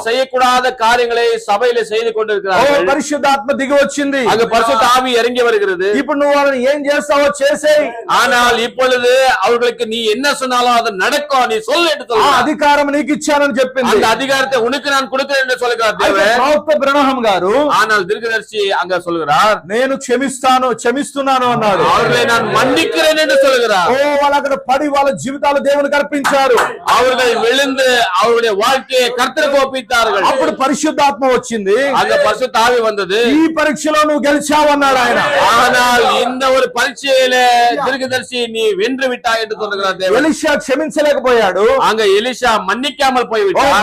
S1: செய்யக்கூடாத காரியங்களை சபையில செய்து கொண்டிருக்கிறார்கள்.
S2: పరిశుద్ధాత్మ దిగి వచ్చింది.
S1: அங்க பரிசுத்த ஆவி இறங்கி வருகிறது.
S2: ఇప్పుడు నువ్వు వాళ్ళని ఏం చేస్తావో చేసేయ్.
S1: ஆனால் இப்பொழுது அவர்களுக்கு நீ என்ன சொன்னாலும் அது நடக்கும், நீ சொல்லு என்று சொல்றார்.
S2: అధికారం నీకు ఇచ్చానని చెప్పింది.
S1: அந்த அதிகாரத்தை உனக்கு நான் கொடுக்கிறேன் என்று சொல்கிறார் தேவன்.
S2: ప్రవక్త బ్రహ్మ గారు
S1: ஆனால் தீர்க்கதரிசி அங்க சொல்கிறார்,
S2: నేను క్షమిస్తున్నాను అన్నాడు.
S1: அவர்களை நான் மன்னிக்கிறேன் என்று சொல்கிறார்.
S2: వాళ్ళు అక్కడ పడి వాళ్ళ జీవితాలు దేవునికి అర్పించారు.
S1: அவர்கள் விழுந்து அவருடைய வாழ்க்கையை கர்த்தருக்கு ஒப்பித்தார்கள்.
S2: అప్పుడు పరిశుద్ధాత్మ వచ్చింది.
S1: அங்க பரிசுத்த ஆவி வந்தது.
S2: ఈ పరీక్షలో నువ్వు గెలిచావు అన్నాడు ఆయన.
S1: ஆனால் இந்த ஒரு పరీక్షையில தீர்க்கதரிசி நீ வென்று விட்டாய் என்று சொல்கிறார் தேவன்.
S2: ఎలీషా క్షమించలేకపోయాడు.
S1: அங்க ఎలీషా మన్నికాமல் పోయిவிட்டார்.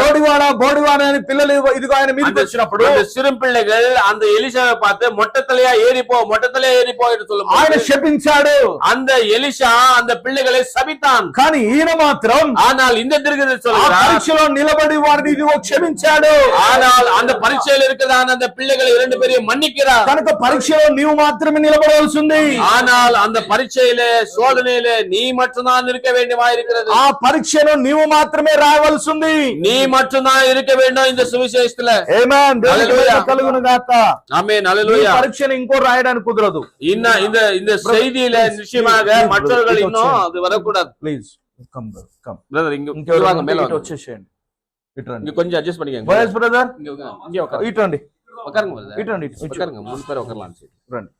S2: బోడివాడ అని పిల్లలు ఇదిగో ఆయన మీదకి వచ్చినప్పుడు
S1: அந்த சிறு பிள்ளைகள் அந்த எலிஷாவை பார்த்து மொட்டத்தலையா ஏறிப்போ என்று சொல்லும்.
S2: ఆయన శపించాడు.
S1: அந்த எலிஷா அந்த பிள்ளைகளை சபித்தான்.
S2: కానీ ఈయన మాత్రం,
S1: ஆனால் இந்த தீர்க்கதரிசி சொல்கிறார்,
S2: పరీక్షలో నిలబడి వారిని ఇదిగో క్షమించాడు.
S1: ஆனால் அந்த పరీక్షையில் இருக்கிறதான அந்த பிள்ளைகளை 2 பேரையும் மன்னிக்கிறார்.
S2: కనుక పరీక్షలో నీవు మాత్రమే నిలబడవలసి ఉంది.
S1: ஆனால் அந்த పరీక్షையிலே சோதனையிலே நீ மட்டும்தான் இருக்க வேண்டுமா இருக்கிறது.
S2: ఆ పరీక్షను నీవు మాత్రమే రాయవలసి ఉంది.
S1: நீ மட்டும்தான் இருக்க வேண்டும் இந்த சுவிசேஷத்துல.
S2: ఆమేన్. కలుగును గాక.
S1: ஆமென். ஹalleluya.
S2: పరీక్షను ఇంకో రాయడానికి కుదరదు.
S1: இந்த செய்தியில நிச்சயமாக மற்றவர்கள் இன்னும் அது வரக்கூடாது.
S2: ప్లీజ్ కమ్ కమ్
S1: பிரதர் இங்க வாங்க, மேல வாங்க.
S2: వచ్చేసేయండి. ఇట్రండి.
S1: இங்க கொஞ்சம் அட்ஜஸ்ட் பண்ணிக்கங்க.
S2: బాయ్స్ బ్రదర్
S1: இங்க உட்காருங்க.
S2: ఇట్రండి.
S1: உட்காருங்க பிரதர்.
S2: ఇట్రండి.
S1: உட்காருங்க. மூணு பேர் உட்காரலாம்.
S2: రండి.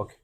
S2: ఓకే.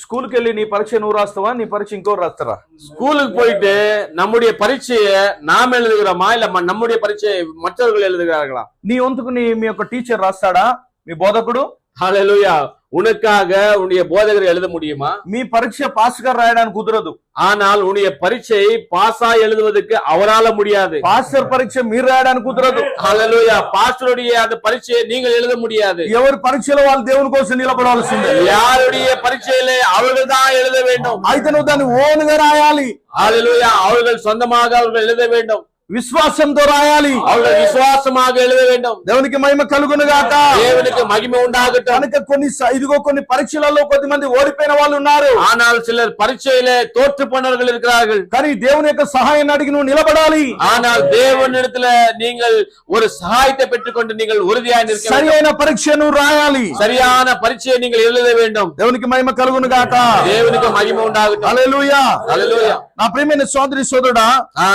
S2: ஸ்கூலுக்கு వెళ్ళి నీ పరీక్ష నువ్వు రాస్తావా, నీ పరీక్ష ఇంకోరు రాస్తారా?
S1: ஸ்கூலுக்கு போயிட்டு நம்முடைய பரீட்சையை நாம் எழுதுகிறோமா இல்ல நம்முடைய பரீட்சையை மற்றவர்கள் எழுதுகிறார்களா?
S2: నీ వంతుకు మీ యొక్క టీచర్ రాస్తాడా, మీ బోధకుడు?
S1: ஹalleluya. உனக்காக உன்னுடைய போதகர் எழுத முடியுமா?
S2: మీ పరీక్ష పాస్ గా రాయడానికి కుదరదు.
S1: ஆனால் உன்னுடைய பரீட்சை பாஸா எழுதுவதற்கு அவரால முடியாது.
S2: పాస్టర్ పరీక్ష మీరు రాయడానికి కుదరదు.
S1: ஹalleluya. பாஸ்டருடைய அந்த பரீட்சையை நீங்கள் எழுத முடியாது.
S2: ఎవరి పరీక్షలో వాళ్ళు దేవుని కోసం నిలబడాల్సిందే.
S1: யாருடைய பரீட்சையிலே அவர்கள் தான் எழுத வேண்டும்.
S2: అయితే నువ్వు దాన్ని ఓన్ గా రాయాలి.
S1: ஹalleluya. அவர்கள் சொந்தமாக அவர்கள் எழுத வேண்டும்.
S2: విశ్వాసంతో రాయాలి.
S1: அவர்கள் விசுவாசமாக எழுத வேண்டும்.
S2: దేవునికి మహిమ కలుగును గాక.
S1: தேவனுக்கு மகிமை உண்டாகட்டும்.
S2: కనుక కొన్ని పరీక్షలలో కొద్దిమంది ఓడిపోయిన వాళ్ళు ఉన్నారు.
S1: ஆனால் சிலர் பரீட்சையிலே தோற்று போனவர்கள் இருக்கிறார்கள்.
S2: కానీ దేవుని యొక్క సహాయాన్ని అడిగి నువ్వు నిలబడాలి.
S1: ஆனால் தேவனிடத்துல நீங்கள் ஒரு சகாயத்தை பெற்றுக்கொண்டு நீங்கள் உறுதியாய் நிற்க வேண்டும்.
S2: సరైన పరీక్ష నువ్వు రాయాలి.
S1: சரியான பரீட்சையை நீங்கள் எழுத வேண்டும்.
S2: దేవునికి మహిమ కలుగును గాక.
S1: தேவனுக்கு மகிமை உண்டாகட்டும்.
S2: హల్లెలూయా.
S1: హల్లెలూయా.
S2: నా ప్రియమైన సోదరి సోదరుడా,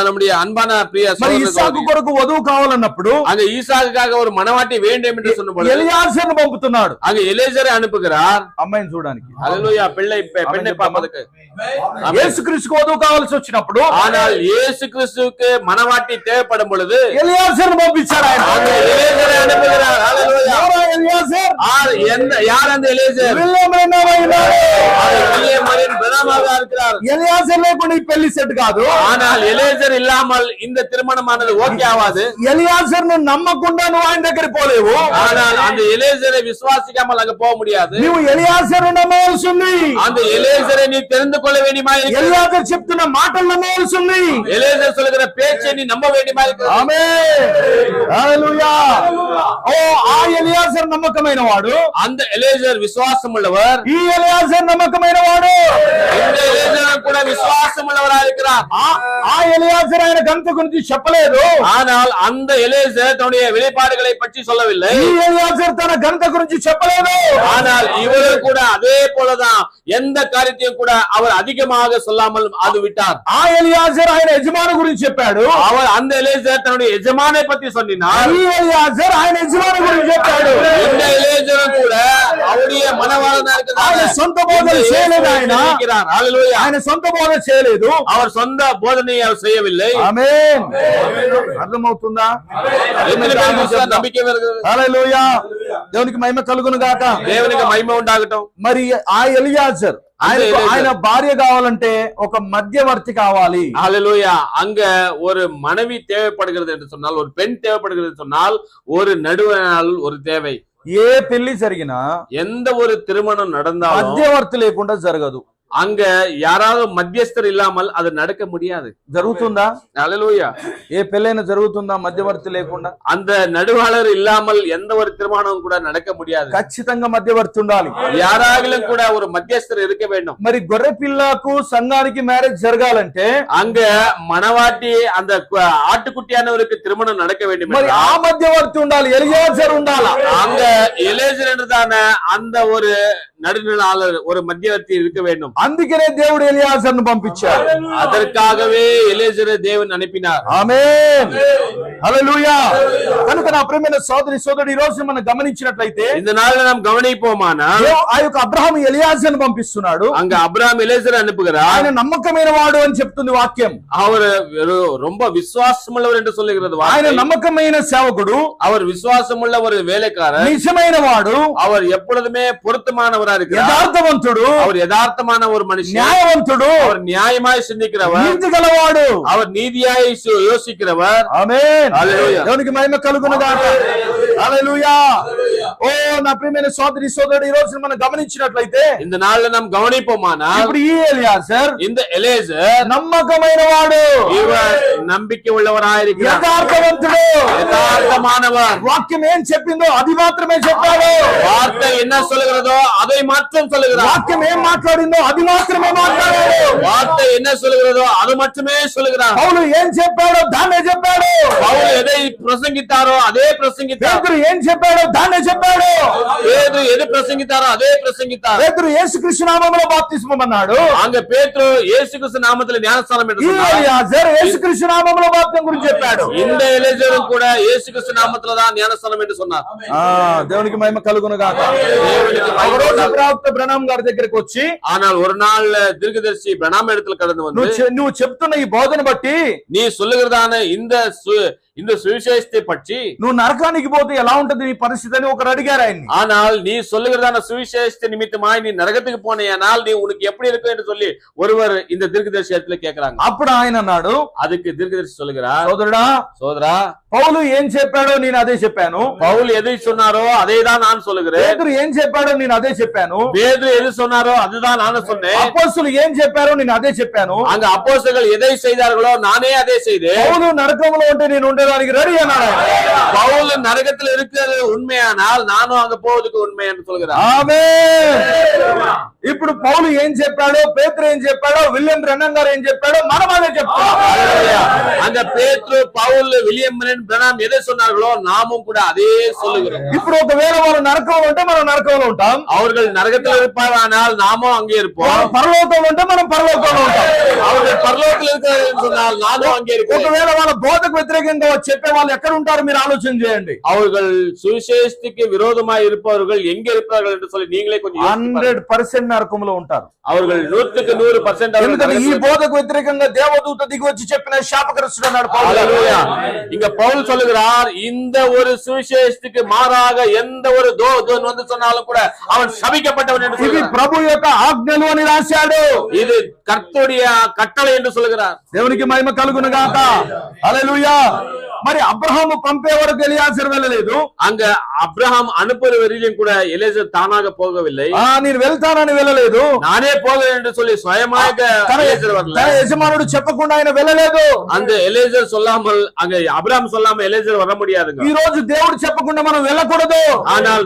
S1: நம்முடைய అన్பான ప్రియ
S2: మరి ఇస్సాకు కొరకు వధువు కావాలన్నప్పుడు
S1: அங்க ஈசாக்குக்காக ஒரு மணவாட்டி வேண்டும் என்று சொன்னபோது
S2: ఎలియాజరును పంపుతున్నాడు.
S1: அங்க எலியாசரை அனுப்புகிறார்
S2: అమ్మాయిని చూడడానికి.
S1: ஹalleluya. பெண்ணை பார்ப்பதற்கு.
S2: యేసుక్రీస్తుకు వధువు కావాల్సి వచ్చినప్పుడు
S1: ஆனால் இயேசு கிறிஸ்துவுக்கு மணவாட்டி தேவைப்படும் பொழுது
S2: ఎలియాజరును పంపించాడు ఆయన.
S1: அங்க எலியாசரை அனுப்புகிறார். ஹalleluya.
S2: ఎవరా ఎలియాజర్?
S1: யார் அந்த எலியாசர்?
S2: విలియమైన
S1: வில்லியமரின் பிரதமராக இருக்கிறார்.
S2: ఎలియాజర్ లేకుండా ఈ పెళ్లి సెట్ కాదు.
S1: ஆனால் எலியாசர் இல்லாமல் இந்த திருமணமானது ஓகே ஆகாது.
S2: ఎలియాజర్ ను నమ్మకుండా నువ్వు ఆయన దగ్గరికి పోలేవు.
S1: ஆனால் அந்த எலியாசரை விசுவாசிக்காமல் அங்க போக முடியாது.
S2: నువ్వు ఎలియాజర్ నమ్మవలసి ఉంది.
S1: அந்த எலியாசரை நீ தெரிந்து கொள்ள வேண்டியமா இருக்கிறது.
S2: ఎలియాజర్ చెప్తున్న మాటలు నమ్మవలసి ఉంది.
S1: எலியாசர் சொல்லுகிற பேச்சை நீ நம்ப வேண்டியமா இருக்கிறது.
S2: ఆమేన్. హల్లెలూయా. ఓ ఆ ఎలియాజర్ నమ్మకమైన వాడు.
S1: அந்த எலியாசர் விசுவாசம் உள்ளவர்.
S2: ఈ ఎలియాజర్ నమ్మకమైన వాడు.
S1: இந்த எலியாசர் கூட விசுவாசம் உள்ளவராக இருக்கிறார்.
S2: ఆ ఎలియాజర్ ఆయన గంత గురించి చెప్పలేదు.
S1: ஆனால் அந்த எலியாசர் தன்னுடைய வெளிப்பாடுகளை பற்றி சொல்லவில்லை.
S2: ఈ ఎలియాజర్ తన గంత గురించి చెప్పలేదు.
S1: ஆனால் இவரும் கூட அதே போலதான் எந்த காரியத்தையும் கூட அவர் அதிகமாக சொல்லாமல் அது விட்டார்.
S2: ఆ ఎలియాజర్ ఆయన యజమాని గురించి చెప్పాడు.
S1: அவர் அந்த எலியாசர் தன்னுடைய எஜமானை பற்றி சொன்னார்.
S2: ఈ ఎలియాజర్ ఆయన యజమాని గురించి చెప్పాడు.
S1: இந்த எலியாசர் கூட அவருடைய மனவாளனா இருக்கிறார்.
S2: ఆయన సొంత బోధన చేయలేదు. ఆయన సొంత బోధన చేయలేదు.
S1: அவர் சொந்த போதனையை அவர் செய்யவில்லை.
S2: ఆమేన్. అర్థమవుతుందా?
S1: நம்பிக்கை வருகிறது.
S2: హల్లెలూయా. దేవునికి మహిమ కలుగును గాక.
S1: దేవునికి మహిమ ఉండాగటం.
S2: మరి ఆ ఎలియాజర్ ఆయన భార్య కావాలంటే ఒక మధ్యవర్తి కావాలి.
S1: ஹalleluya. அங்க ஒரு மனைவி தேவைப்படுகிறது என்று சொன்னால், ஒரு பெண் தேவைப்படுகிறது சொன்னால், ஒரு நடுவனால் ஒரு தேவை.
S2: ఏ పెళ్లి జరిగినా
S1: எந்த ஒரு திருமணம் நடந்தாலும்
S2: మధ్యవర్తి లేకుండా జరగదు.
S1: அங்க யாராவது மத்தியஸ்தர் இல்லாமல் அது நடக்க முடியாது.
S2: జరుగుతుందా?
S1: ஹalleluya.
S2: ఏ పెళ్ళైనా జరుగుతుందా మధ్యవర్తి లేకుండా?
S1: அந்த நடுவாளர் இல்லாமல் எந்த ஒரு திருமணமும் கூட நடக்க முடியாது.
S2: ఖచ్చితంగా మధ్యవర్తి ఉండాలి.
S1: யாராகிலும் கூட ஒரு மத்தியஸ்தர் இருக்க வேண்டும்.
S2: మరి గొర్రె పిల్లకు సంఘానికి మ్యారేజ్ జరగాలంటే
S1: அங்க மணவாட்டி அந்த ஆட்டுக்குட்டியானவருக்கு திருமணம் நடக்க வேண்டும்.
S2: మరి ఆ మధ్యవర్తి ఉండాలి. ఎలియాజర్ ఉండాలా?
S1: அங்க எலியாசர் என்றதான அந்த ஒரு நடுநிலாளர், ஒரு மத்தியவர்த்தி இருக்க வேண்டும்.
S2: అందుకనే దేవుడు ఎలియాజర్ను పంపించాడు.
S1: அதற்காகவே ఎలియాసரை దేవుని అనిపినారు.
S2: ఆమేన్. హల్లెలూయా. కనుక నా ప్రియమైన సోదరి సోదరుడు, ఈ రోజు మనం గమనించినట్లయితే
S1: இந்த நாள்ல நாம் கவனிப்போமானா
S2: ఆ యొక్క అబ్రహాము ఎలియాజర్ను పంపిస్తున్నాడు.
S1: அங்க அப்ரஹாம் எலியாசரை அனுப்புகிறார்.
S2: ఆయన నమ్మకమైన వాడు అని చెప్తుంది వాక్యం.
S1: அவர் ரொம்ப விசுவாசமுள்ளவர் என்று சொல்லுகிறது.
S2: ఆయన నమ్మకమైన సేవకుడు.
S1: அவர் விசுவாசமுள்ள ஒரு வேலைக்காரர்.
S2: నిజమైన వాడు.
S1: அவர் எப்பொழுதுமே பொருத்தமானவராக இருக்கிறார்.
S2: యథార్థవంతుడు.
S1: அவர் யதார்த்தமான ஒரு மனுஷன்.
S2: న్యాయవంతుడు.
S1: அவர் நியாயமாய் சிந்திக்கிறவர்.
S2: నీతి గలవాడు.
S1: அவர் நீதியாய் யோசிக்கிறவர்.
S2: ఆమేన్.
S1: హల్లెలూయా.
S2: దేవునికి మహిమ కలుగును గాక. హల్లెలూయా. ఓ నా ప్రియమైన సోదరి సోదరుడు, ఈ రోజు మనం గమనించినట్లయితే
S1: இந்த நாள்ல நாம் கவனிப்போமானா
S2: ఇప్పుడు ఈ ఎలియాజర్
S1: இந்த எலேசர்
S2: నమ్మకమైన వాడు,
S1: இவர் நம்பிக்கை உள்ளவராயிருக்கிறார்,
S2: యథార్థవంతుడు,
S1: యథార్థமானவர்.
S2: వాక్యం ఏం చెప్పిందో అది మాత్రమే చెప్పాడు.
S1: வார்த்தை என்ன சொல்லுகிறதோ அதை மாற்றம் சொல்லுகிறார்.
S2: వాక్యం ఏం మాట్లాడిందో అది మాత్రమే మాట్లాడాడు.
S1: வார்த்தை என்ன சொல்லுகிறதோ அது மட்டுமே சொல்லுகிறார்.
S2: పౌలు ఏం చెప్పాడో దాన్నే చెప్పాడు.
S1: பவுல் எதை பிரசங்கித்தாரோ அதே பிரசங்கித்தார்.
S2: పేతురు ఏం చెప్పాడో దాన్నే చెప్పాడు.
S1: பேதுரு எது பிரசங்கித்தாரோ அதே பிரசங்கித்தார்.
S2: పేతురు యేసుక్రీస్తు నామములో బాప్తిస్మం అన్నాడు.
S1: அங்க பேதுரு இயேசு கிறிஸ்து நாமத்தில் ஞானஸ்நானம் என்று
S2: ఈ
S1: சொன்னார்.
S2: ఎలియాజర్ యేసుక్రీస్తు నామములో బాప్తిస్మం గురించి చెప్పాడు.
S1: இந்த எலேசரும் கூட இயேசு கிறிஸ்து நாமத்துல தான் ஞானஸ்நானம் என்று சொன்னார்.
S2: దేవునికి మహిమ కలుగును గాక.
S1: దేవునికి మహిమ
S2: ఒకరోజు
S1: కలుగును గాక.
S2: ప్రవక్త బ్రహ్నాం గారి దగ్గరికి వచ్చి,
S1: ஆனால் ஒரு நாள் தீர்க்கதரிசி பிரணாம் இடத்துல கடந்து வந்து
S2: నువ్వు చెప్తున్న ఈ బోధన బట్టి
S1: நீ சொல்லுகிறதான இந்த சுவிசேஷத்தை பற்றி
S2: నువ్వు నరకానికి పోతే ఎలా ఉంటది నీ పరిస్థితి అని ఒకరు అడిగారు ఆయన్ని.
S1: ஆனால் நீ சொல்லுகிறதான சுவிசேஷத்தை நிமித்தமாய் நீ நரகத்துக்கு போனேயானால் நீ உனக்கு எப்படி இருக்கும் என்று சொல்லி ஒருவர் இந்த தீர்க்கதரிசி இடத்துல கேக்குறாங்க.
S2: అప్పుడు ఆయన అన్నాడు,
S1: அதுக்கு தீர்க்கதரிசி சொல்லுகிறார்,
S2: సోదరుడా
S1: சோதரா
S2: పౌలు ఏం చెప్పాడో నేను అదే చెప్పాను.
S1: பவுல் எதை சொன்னாரோ அதை தான் நான் சொல்லுகிறேன்.
S2: పేతురు ఏం చెప్పాడో నేను అదే చెప్పాను.
S1: பேதுரு எது சொன்னாரோ அதுதான் நானும் சொன்னேன்.
S2: అపోస్తలులు ఏం చెప్పారో నేను అదే చెప్పాను.
S1: அங்க அப்போஸ்தலர்கள் எதை செய்தார்களோ நானே அதை செய்தேன்.
S2: పౌలు నరకంలో ఉంటే నేను ఉండడానికి రెడీ అన్నాడు.
S1: பவுல் நரகத்தில் இருக்கிறது உண்மையானால் நானும் அங்க போவதுக்கு உண்மை என்று சொல்கிறார்.
S2: ఆమేన్. ఇప్పుడు పౌలు ఏం చెప్పాడో, పేతురు ఏం చెప్పాడో, విలియం బ్రహ్నాం గారు ఏం చెప్పాడో మనం అదే చెప్తాం.
S1: அங்க பேதுரு, பவுல், வில்லியம் பிரணாம் எதை சொன்னார்களோ நாமும் கூட அதே சொல்லுகிறோம்.
S2: ఇప్పుడు ఒకవేళ వాళ్ళు నరకంలో ఉంటే మనం నరకంలో ఉంటాం.
S1: அவர்கள் நரகத்தில் இருப்பார்கள், நாமும் அங்கே இருப்போம்.
S2: వాళ్ళు పరలోకంలో ఉంటే మనం పరలోకంలో ఉంటాం.
S1: அவர்கள் பரலோகத்தில் இருக்கிறார்கள் சொன்னால் நானும் அங்கே இருப்பேன்.
S2: ఒకవేళ వాళ్ళ బోధకు వ్యతిరేకంగా చెప్పే వాళ్ళు ఎక్కడ ఉంటారో మీరు ఆలోచన చేయండి.
S1: அவர்கள் சுவிசேஷத்துக்கு விரோதமாய் இருப்பவர்கள் எங்க இருப்பார்கள் என்று சொல்லி நீங்களே கொஞ்சம் யோசித்து பாருங்க.
S2: 100% నరకంలో ఉంటారు.
S1: அவர்கள் 100%
S2: ఎందుకంటే ఈ బోధకు వ్యతిరేకంగా దేవదూత దిగి వచ్చి చెప్పిన శాపగ్రస్తుడు అన్నాడు పౌలు.
S1: ஹல்லேலூயா. இங்க பவுல் சொல்லுகிறார், இந்த ஒரு சுவிசேஷத்துக்கு மாறாக எந்த ஒரு தூதன் வந்து சொன்னாலும் கூட அவன் சபிக்கப்பட்டவன் என்று
S2: ఇది
S1: சொல்கிறார்.
S2: ప్రభు యొక్క ఆజ్ఞలు అని రాశాడు.
S1: இது கர்த்தருடைய கட்டளை என்று சொல்கிறார்.
S2: దేవునికి మహిమ కలుగును గాక. హల్లెలూయా. మరి అబ్రహాము పంపే వరకు ఎలియాజర్ వెళ్ళలేదు.
S1: அங்க அப்ரஹாம் அனுப்புற வரையிலும் கூட எலியாசர் தானாக போகவில்லை.
S2: నేను వెళ్తానని వెళ్ళలేదు.
S1: நானே போகிறேன் என்று சொல்லி சுயமாக எலியாசர் வரல.
S2: తన యజమానుడు చెప్పకుండా ఆయన వెళ్ళలేదు.
S1: அந்த எலியாசர் சொல்லாமல் அங்க அப்ரஹாம் சொல்லாமல் எலியாசர் வர முடியாதுங்க.
S2: ఈ రోజు దేవుడు చెప్పకుండా మనం వెళ్ళకూడదు.
S1: ஆனால்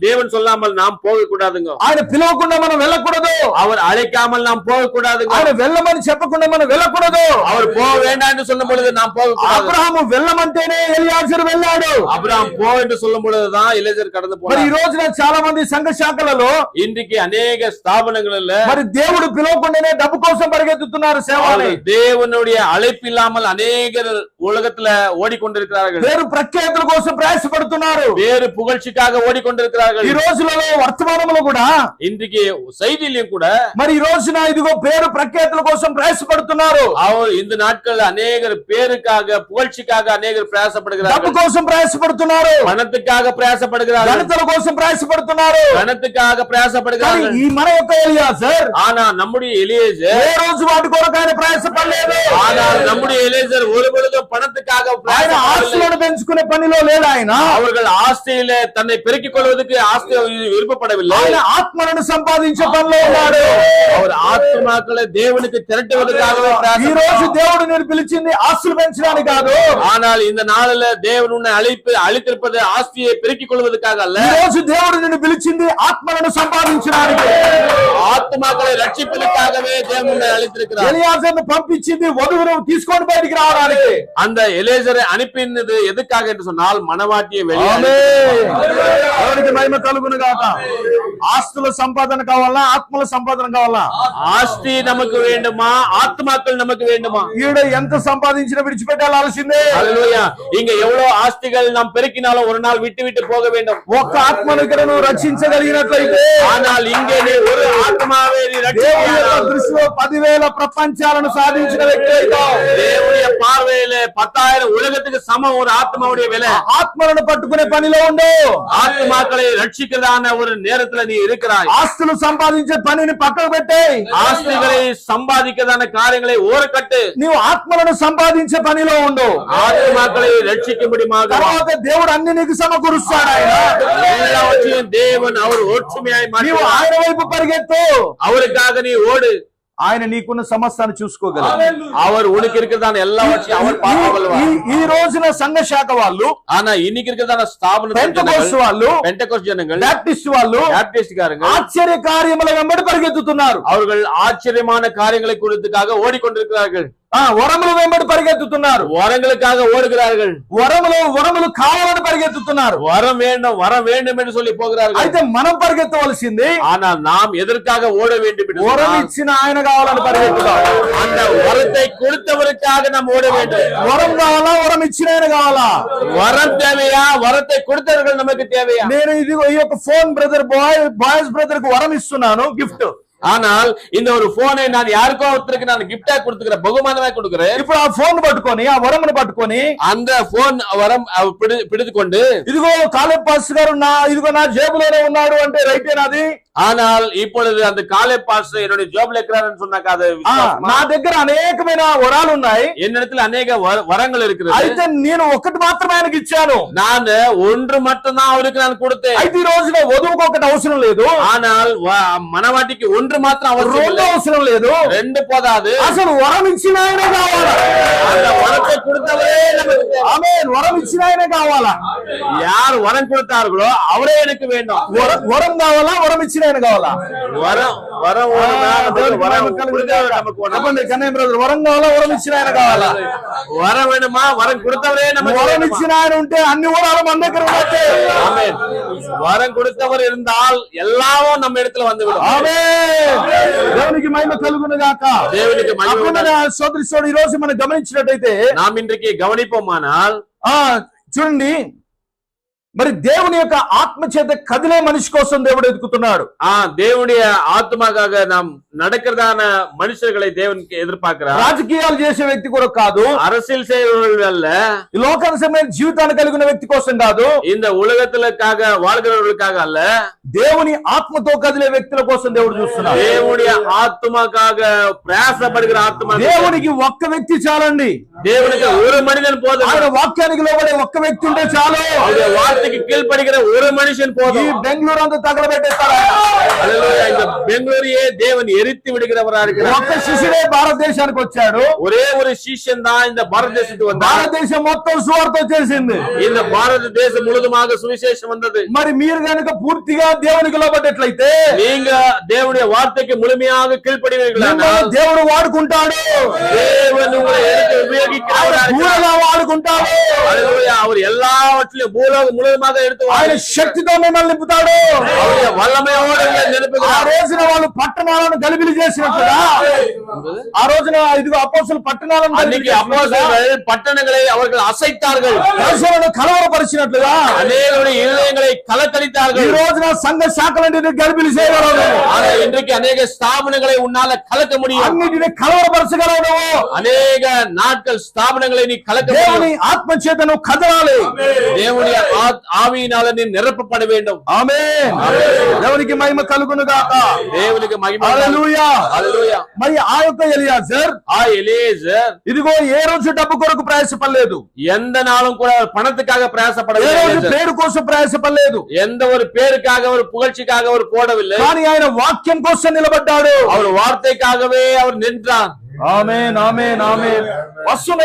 S1: தேவன் சொல்லாமல் நாம் போக கூடாதுங்க.
S2: ఆయన పిలవకుండా మనం వెళ్ళకూడదు.
S1: அவர் அழைக்காமல் நாம் போக கூடாதுங்க.
S2: ఆయన వెళ్ళమని చెప్పకుండా మనం వెళ్ళకూడదు.
S1: அவர் போக வேண்டாம் என்று சொல்லும் பொழுது நாம் போக கூடாது.
S2: అబ్రహాము వెళ్ళమంటేనే ఎలియాజర్ వెళ్ళాడు.
S1: அப்ரஹாம் போ என்று சொல்லும் பொழுதுதான் எலியாசர் கடந்து
S2: మరి ఈ
S1: போனார்.
S2: రోజున చాలా మంది సంఘ శాఖలలో
S1: இன்றைக்கு அநேக ஸ்தாபனங்களில்
S2: మరి దేవుడు పిలవకుండానే డబ్బు కోసం పరిగెత్తుతున్నారు సేవని.
S1: தேவனுடைய அழைப்பு இல்லாமல் அநேகர் உலகத்துல ஓடிக்கொண்டிருக்கிறார்கள்.
S2: పేరు ప్రఖ్యాతుల కోసం ప్రయాసపడుతున్నారు.
S1: வேறு புகழ்ச்சிக்காக ஓடிக்கொண்டிருக்கிறார்கள்.
S2: ఈ రోజులలో వర్తమానంలో కూడా
S1: இன்றைக்கு செய்தியிலும் கூட
S2: మరి ఈ రోజున ఇదిగో పేరు ప్రఖ్యాతుల కోసం ప్రయాసపడుతున్నారు.
S1: அவர் இந்த நாட்கள் அநேகர் பேருக்காக புகழ்ச்சிக்காக அநேகர்
S2: డబ్బు
S1: பிரயாசப்படுகிறார்கள்.
S2: కోసం ప్రయాసపడుతున్నారు.
S1: பணத்துக்காக பிரயாசப்படுகிறார்கள்.
S2: ఘనతల కోసం ప్రయాసపడుతున్నారు.
S1: பணத்துக்காக
S2: కానీ
S1: பிரயாசப்படுகிறார்கள்.
S2: ఈ మన యొక్క ఎలియాజర్
S1: ஆனா நம்முடைய எலியாசர்
S2: ఏ రోజు వాటి కొరకు ఆయన ప్రయాసపడలేదు.
S1: ஆனால் நம்முடைய எலியாசர் ஒரு பொழுதும் பணத்துக்காக
S2: ఆయన
S1: பிரயாசப்படவில்லை.
S2: ఆస్తులను పెంచుకునే పనిలో లేడు ఆయన.
S1: அவர்கள் ஆஸ்தியில தன்னை பெருக்கிக் கொள்வதற்கு ஆஸ்தி விருப்பப்படவில்லை.
S2: ఆయన ఆత్మలను సంపాదించే పనిలో ఉన్నాడు.
S1: அவர் ஆத்மாக்களை தேவனுக்கு திரட்டுவதற்காகவே
S2: ఈ రోజు
S1: பிரயாசப்பட்டார்.
S2: దేవుడు నేను పిలిచింది ఆస్తులు పెంచడానికి కాదు.
S1: ஆனால் இந்த நாளில தேவன் உன்னை அழித்திருப்பது ஆஸ்தியை பெருக்கிக் கொள்வதற்காக அல்ல,
S2: ఈ రోజు దేవుడు నిన్ను పిలిచింది ఆత్మలను సంపాదించడానికి.
S1: ஆத்மாக்களை ரட்சிப்பதற்காகவே தேவன் உன்னை அழித்திருக்கிறார்.
S2: ఎలియాజర్ను పంపించింది వధువును తీసుకొని బయటికి రావడానికి.
S1: அந்த எலியாசரை அனுப்பினது எதுக்காக என்று சொன்னால் மணவாட்டியை வெளியே
S2: ఆమేన్. దేవునికి మహిమ కలుగును గాక. ఆస్తుల సంపాదన కావాలా, ఆత్మల సంపాదన కావాలా?
S1: ஆஸ்தி நமக்கு வேண்டுமா, ஆத்மாக்கள் நமக்கு வேண்டுமா?
S2: ఈడ ఎంత సంపాదించినా విడిచిపెట్టాల్సిందే.
S1: ஹல்லேலூயா. இங்க எவ்வளவு ஆஸ்திகள் நாம் பெருக்கினாலும் ஒரு நாள் விட்டு விட்டு போக வேண்டும்.
S2: ఒక్క ఆత్మను ఇక్కడ నువ్వు రక్షించగలిగినట్లయితే,
S1: ஆனால் இங்கே நீ ஒரு ஆத்மாவை நீ
S2: దేవుని యొక్క
S1: ரட்சிக்கிறாய்.
S2: దృష్టిలో 10,000 ప్రపంచాలను సాధించిన వ్యక్తి అవుతావు.
S1: தேவனுடைய பார்வையில 10,000 உலகத்துக்கு சமம் ஒரு ஆத்மாவுடைய விலை.
S2: ఆత్మలను పట్టుకునే పనిలో ఉండు.
S1: ஆத்மாக்களை ரட்சிக்கிறதான ஒரு நேரத்துல நீ இருக்கிறாய்.
S2: ఆస్తులు సంపాదించే పనిని పక్కకు పెట్టే.
S1: ஆஸ்திகளை சம்பாதிக்கிறதான காரியங்களை ஓரக்கட்டு.
S2: నీవు ఆత్మలను సంపాదించే పనిలో ఉండు.
S1: ஆத்துமாக்களை ரட்சிக்கும்படியாக
S2: తర్వాత దేవుడు అన్ని నీకు సమకూరుస్తాడు. ఆయన
S1: எல்லாவற்றையும் தேவன் அவர் ஒற்றுமையாய்
S2: నీవు
S1: மாற்றுவார்.
S2: ఆయన వైపు పరిగెత్తు.
S1: அவருக்காக நீ ஓடு.
S2: ఆయన నీకున్న సమస్తాన్ని చూసుకోగలరు.
S1: அவர் உனக்கு இருக்கிறதான எல்லாவற்றையும் அவர் பார்க்கவல்லவர்.
S2: ఈ రోజున సంఘ శాఖ వాళ్ళు,
S1: ஆனா இன்னைக்கு இருக்கிறதான ஸ்தாபன
S2: పెంటెకోస్తు వాళ్ళు,
S1: பெண்டெகோஸ்ட் ஜனங்கள்,
S2: బాప్టిస్ట్ వాళ్ళు
S1: பாப்டிஸ்ட் காரங்க
S2: ఆశ్చర్య కార్యముల వెంబడి పరిగెత్తుతున్నారు.
S1: அவர்கள் ஆச்சரியமான காரியங்களை குறித்துக்காக ஓடிக்கொண்டிருக்கிறார்கள்.
S2: వరముల వెంబడి పరిగెత్తుతున్నారు.
S1: வரங்களுக்காக ஓடுகிறார்கள்.
S2: వరములు కావాలని పరిగెత్తుతున్నారు.
S1: வரம் வேண்டும் என்று சொல்லி போகிறார்கள்.
S2: అయితే మనం పరిగెత్తవలసింది,
S1: ஆனால் நாம் ఎదற்காக ఓడ வேண்டும் என்று
S2: వరం
S1: சொன்னால்,
S2: ఇచ్చిన ఆయన కావాలని పరిగెత్తుతాం.
S1: அந்த வரத்தை கொடுத்தவருக்காக நாம் ஓட வேண்டும்.
S2: వరం కావాలా, వరం ఇచ్చిన ఆయన కావాలా?
S1: வரம் தேவையா, வரத்தை கொடுத்தவர்கள் நமக்கு தேவையா?
S2: నేను ఇదిగో ఈ యొక్క ఫోన్ బ్రదర్ బాయ్స్ బ్రదర్ కు వరం ఇస్తున్నాను, గిఫ్ట్.
S1: ஆனால் இந்த ஒரு போனை நான் யாருக்கோ ஒருத்தருக்கு நான் கிஃப்டா கொடுத்துக்கிறேன், బహుమానమే கொடுக்கிறேன்.
S2: ఇప్పుడు ఆ ఫోన్ పట్టుకొని, ఆ వరమును పట్టుకొని,
S1: அந்த போன் వరం பிடித்துக்கொண்டு,
S2: ఇదిగో కాలేబ్ పాస్ గారు ఇదిగో నా జేబులోనే ఉన్నాడు అంటే రైట్ ఏనాది?
S1: ஆனால் இப்பொழுது அந்த காலே பாஸ் என்னுடைய ஜாப்ல இருக்கிறாருன்னு சொன்னாக்க அது விசுவாசமா?
S2: నా దగ్గర అనేకమైన వరాలు ఉన్నాయి,
S1: என்னிடத்துல அநேக வரங்கள் இருக்கிறது.
S2: అయితే నేను ఒకటి మాత్రమే ఆయనకి ఇచ్చాను.
S1: நான் ஒன்று மட்டும்தான் அவருக்கு நான் கொடுத்தேன்.
S2: అయితే ఈ రోజున వధువుకు ఒకటి అవసరం లేదు,
S1: ஆனால் மனவாட்டிக்கு ஒன்று மாத்திரம் அவசியம்
S2: రెండు
S1: இல்லை.
S2: అవసరం లేదు,
S1: ரெண்டு போதாது.
S2: అసలు వరం ఇచ్చిన ఆయనే కావాలా?
S1: அந்த வரத்தை கொடுத்தவரே நமக்கு தேவை.
S2: ఆమేన్. వరం ఇచ్చిన ఆయనే కావాలా?
S1: யார் வரம் கொடுத்தார்களோ அவரே எனக்கு வேண்டும்.
S2: వరం కావాలా, వరం ఇచ్చిన ఆయన కావాలా?
S1: வரம் வரம் வேணும்னா நமக்கு வரம் கொடுத்தவர் நமக்கு வேணும்.
S2: చెప్పండి కన్నయ్య బ్రదర్, వరం కావాలా, వరం ఇచ్చిన ఆయన కావాలా?
S1: வரம் வேணுமா, వరం கொடுத்தவரே நமக்கு
S2: వరం
S1: வேணுமா?
S2: ఇచ్చిన ఆయన ఉంటే అన్ని వరాలు మన దగ్గర ఉంటాయి.
S1: ஆமென். வரம் கொடுத்தவர் இருந்தால் எல்லாமும் நம்ம இடத்துல வந்துவிடும்.
S2: ఆమేన్. దేవునికి మహిమ కలుగును గాక.
S1: దేవునికి మహిమ
S2: అప్పుడు సోదరి ఈ రోజు మనం గమనించినట్టయితే,
S1: நாம் இன்றைக்கு கவனிப்போமானால்,
S2: చూడండి, మరి దేవుని యొక్క ఆత్మ చేత కదిలే మనిషి కోసం దేవుడు ఎదుగుతున్నాడు.
S1: தேவனுடைய ஆத்மாக்காக நாம் நடக்கிறதான மனுஷர்களை தேவனுக்கு எதிர்பார்க்கிறார்.
S2: రాజకీయాలు చేసే వ్యక్తి కూడా కాదు,
S1: அரசியல் செய்பவர்கள் அல்ல,
S2: ఈ లోకానుసమైన జీవితాన్ని కలిగిన వ్యక్తి కోసం కాదు,
S1: இந்த உலகத்திற்காக வாழ்கிறவர்களுக்காக அல்ல,
S2: దేవుని ఆత్మతో కదిలే వ్యక్తుల కోసం దేవుడు చూస్తున్నాడు.
S1: தேவனுடைய ஆத்மாக்காக பிரயாசப்படுகிற ஆத்மா.
S2: దేవునికి ఒక్క వ్యక్తి చాలండి.
S1: தேவனுக்கு ஒரு மனிதன் போதும்.
S2: ఆయన వాక్యానికి లోబడే ఒక్క వ్యక్తి ఉంటే చాలు.
S1: அவருடைய வார்த்தைக்கு கீழ்ப்படுகிற ஒரு மனுஷன்
S2: ఈ
S1: போதும்.
S2: బెంగళూరు అంతా తగలబెట్టేస్తాడు.
S1: அல்லேலூயா. இந்த பெங்களூரையே தேவன் எரித்து விடுகிறவரா இருக்கிறார்.
S2: ఒక్క శిష్యుడే భారతదేశానికి వచ్చాడు.
S1: ஒரே ஒரு சிஷ்யன் தான் இந்த பாரத தேசத்துக்கு வந்தார்.
S2: భారతదేశం మొత్తం సువార్త వచ్చేసింది.
S1: இந்த பாரத தேசம் முழுதுமாக சுவிசேஷம் வந்தது.
S2: మరి మీరు గనుక పూర్తిగా దేవునికి లోబడ్డట్లయితే,
S1: நீங்க தேவனுடைய வார்த்தைக்கு முழுமையாக கீழ்ப்படிவீர்களானால்
S2: దేవుడు వాడుకుంటాడు.
S1: தேவன் உங்களை எடுத்து உபயோகிக்கிறவராக இருக்கிறார்.
S2: పూరగా వాడుకుంటాడు.
S1: அல்லேலூயா. அவர் எல்லாவற்றிலும் பூலோகம் முழுவதுமாக எடுத்து
S2: ఆయన శక్తితో మిమ్మల్ని నింపుతాడు.
S1: அவருடைய வல்லமையோடு உங்களை
S2: ఆ
S1: நிரப்புகிறார்.
S2: రోజున వాళ్ళు పట్టణాలను గలిబిలి చేసినట్టుగా, ఆ రోజున ఇదిగో అపోస్తలులు పట్టణాలను
S1: அன்னைக்கு அப்போஸ்தலர்கள் பட்டணங்களை அவர்கள் அசைத்தார்கள்,
S2: దర్శనలను కలవరపరిచినట్లుగా,
S1: அநேகருடைய இருதயங்களை
S2: ఈ
S1: கலக்கடித்தார்கள்.
S2: రోజున సంఘ శాఖలన్నిటిని గలిబిలి చేయగలవు.
S1: ஆனா இன்றைக்கு அநேக ஸ்தாபனங்களை உன்னால கலக்க முடியும்.
S2: అన్నిటిని కలవరపరచగలవు.
S1: அநேக நாட்கள் ஸ்தாபனங்களை நீ கலக்க
S2: దేవుని
S1: முடியும்.
S2: ఆత్మ చేత నువ్వు కదలాలి.
S1: தேவனுடைய ஆவியினால நீ நிரப்பப்பட வேண்டும்.
S2: ఆమేన్. దేవునికి మహిమ కలుగును గాక.
S1: దేవునికి మహిమ.
S2: హల్లెలూయా.
S1: హల్లెలూయా.
S2: మరి ఆ యొక్క ఎలియాజర్
S1: எலியேசர்
S2: ఇదిగో ఏ రోజు డబ్బు కొరకు ప్రయాసపడలేదు,
S1: எந்த நாளும் கூட அவர் பணத்துக்காக
S2: ఏ
S1: பிரயாசப்படவில்லை,
S2: రోజు పేరు కోసం ప్రయాసపడలేదు,
S1: எந்த ஒரு பேருக்காக ஒரு புகழ்ச்சிக்காக அவர் போடவில்லை.
S2: కానీ ఆయన వాక్యం కోసం నిలబడ్డాడు.
S1: அவர் వార్తైకాகவே அவர் నింటాர்.
S2: ఆమేన్, ఆమేన్, ఆమేన్. వస్తున్న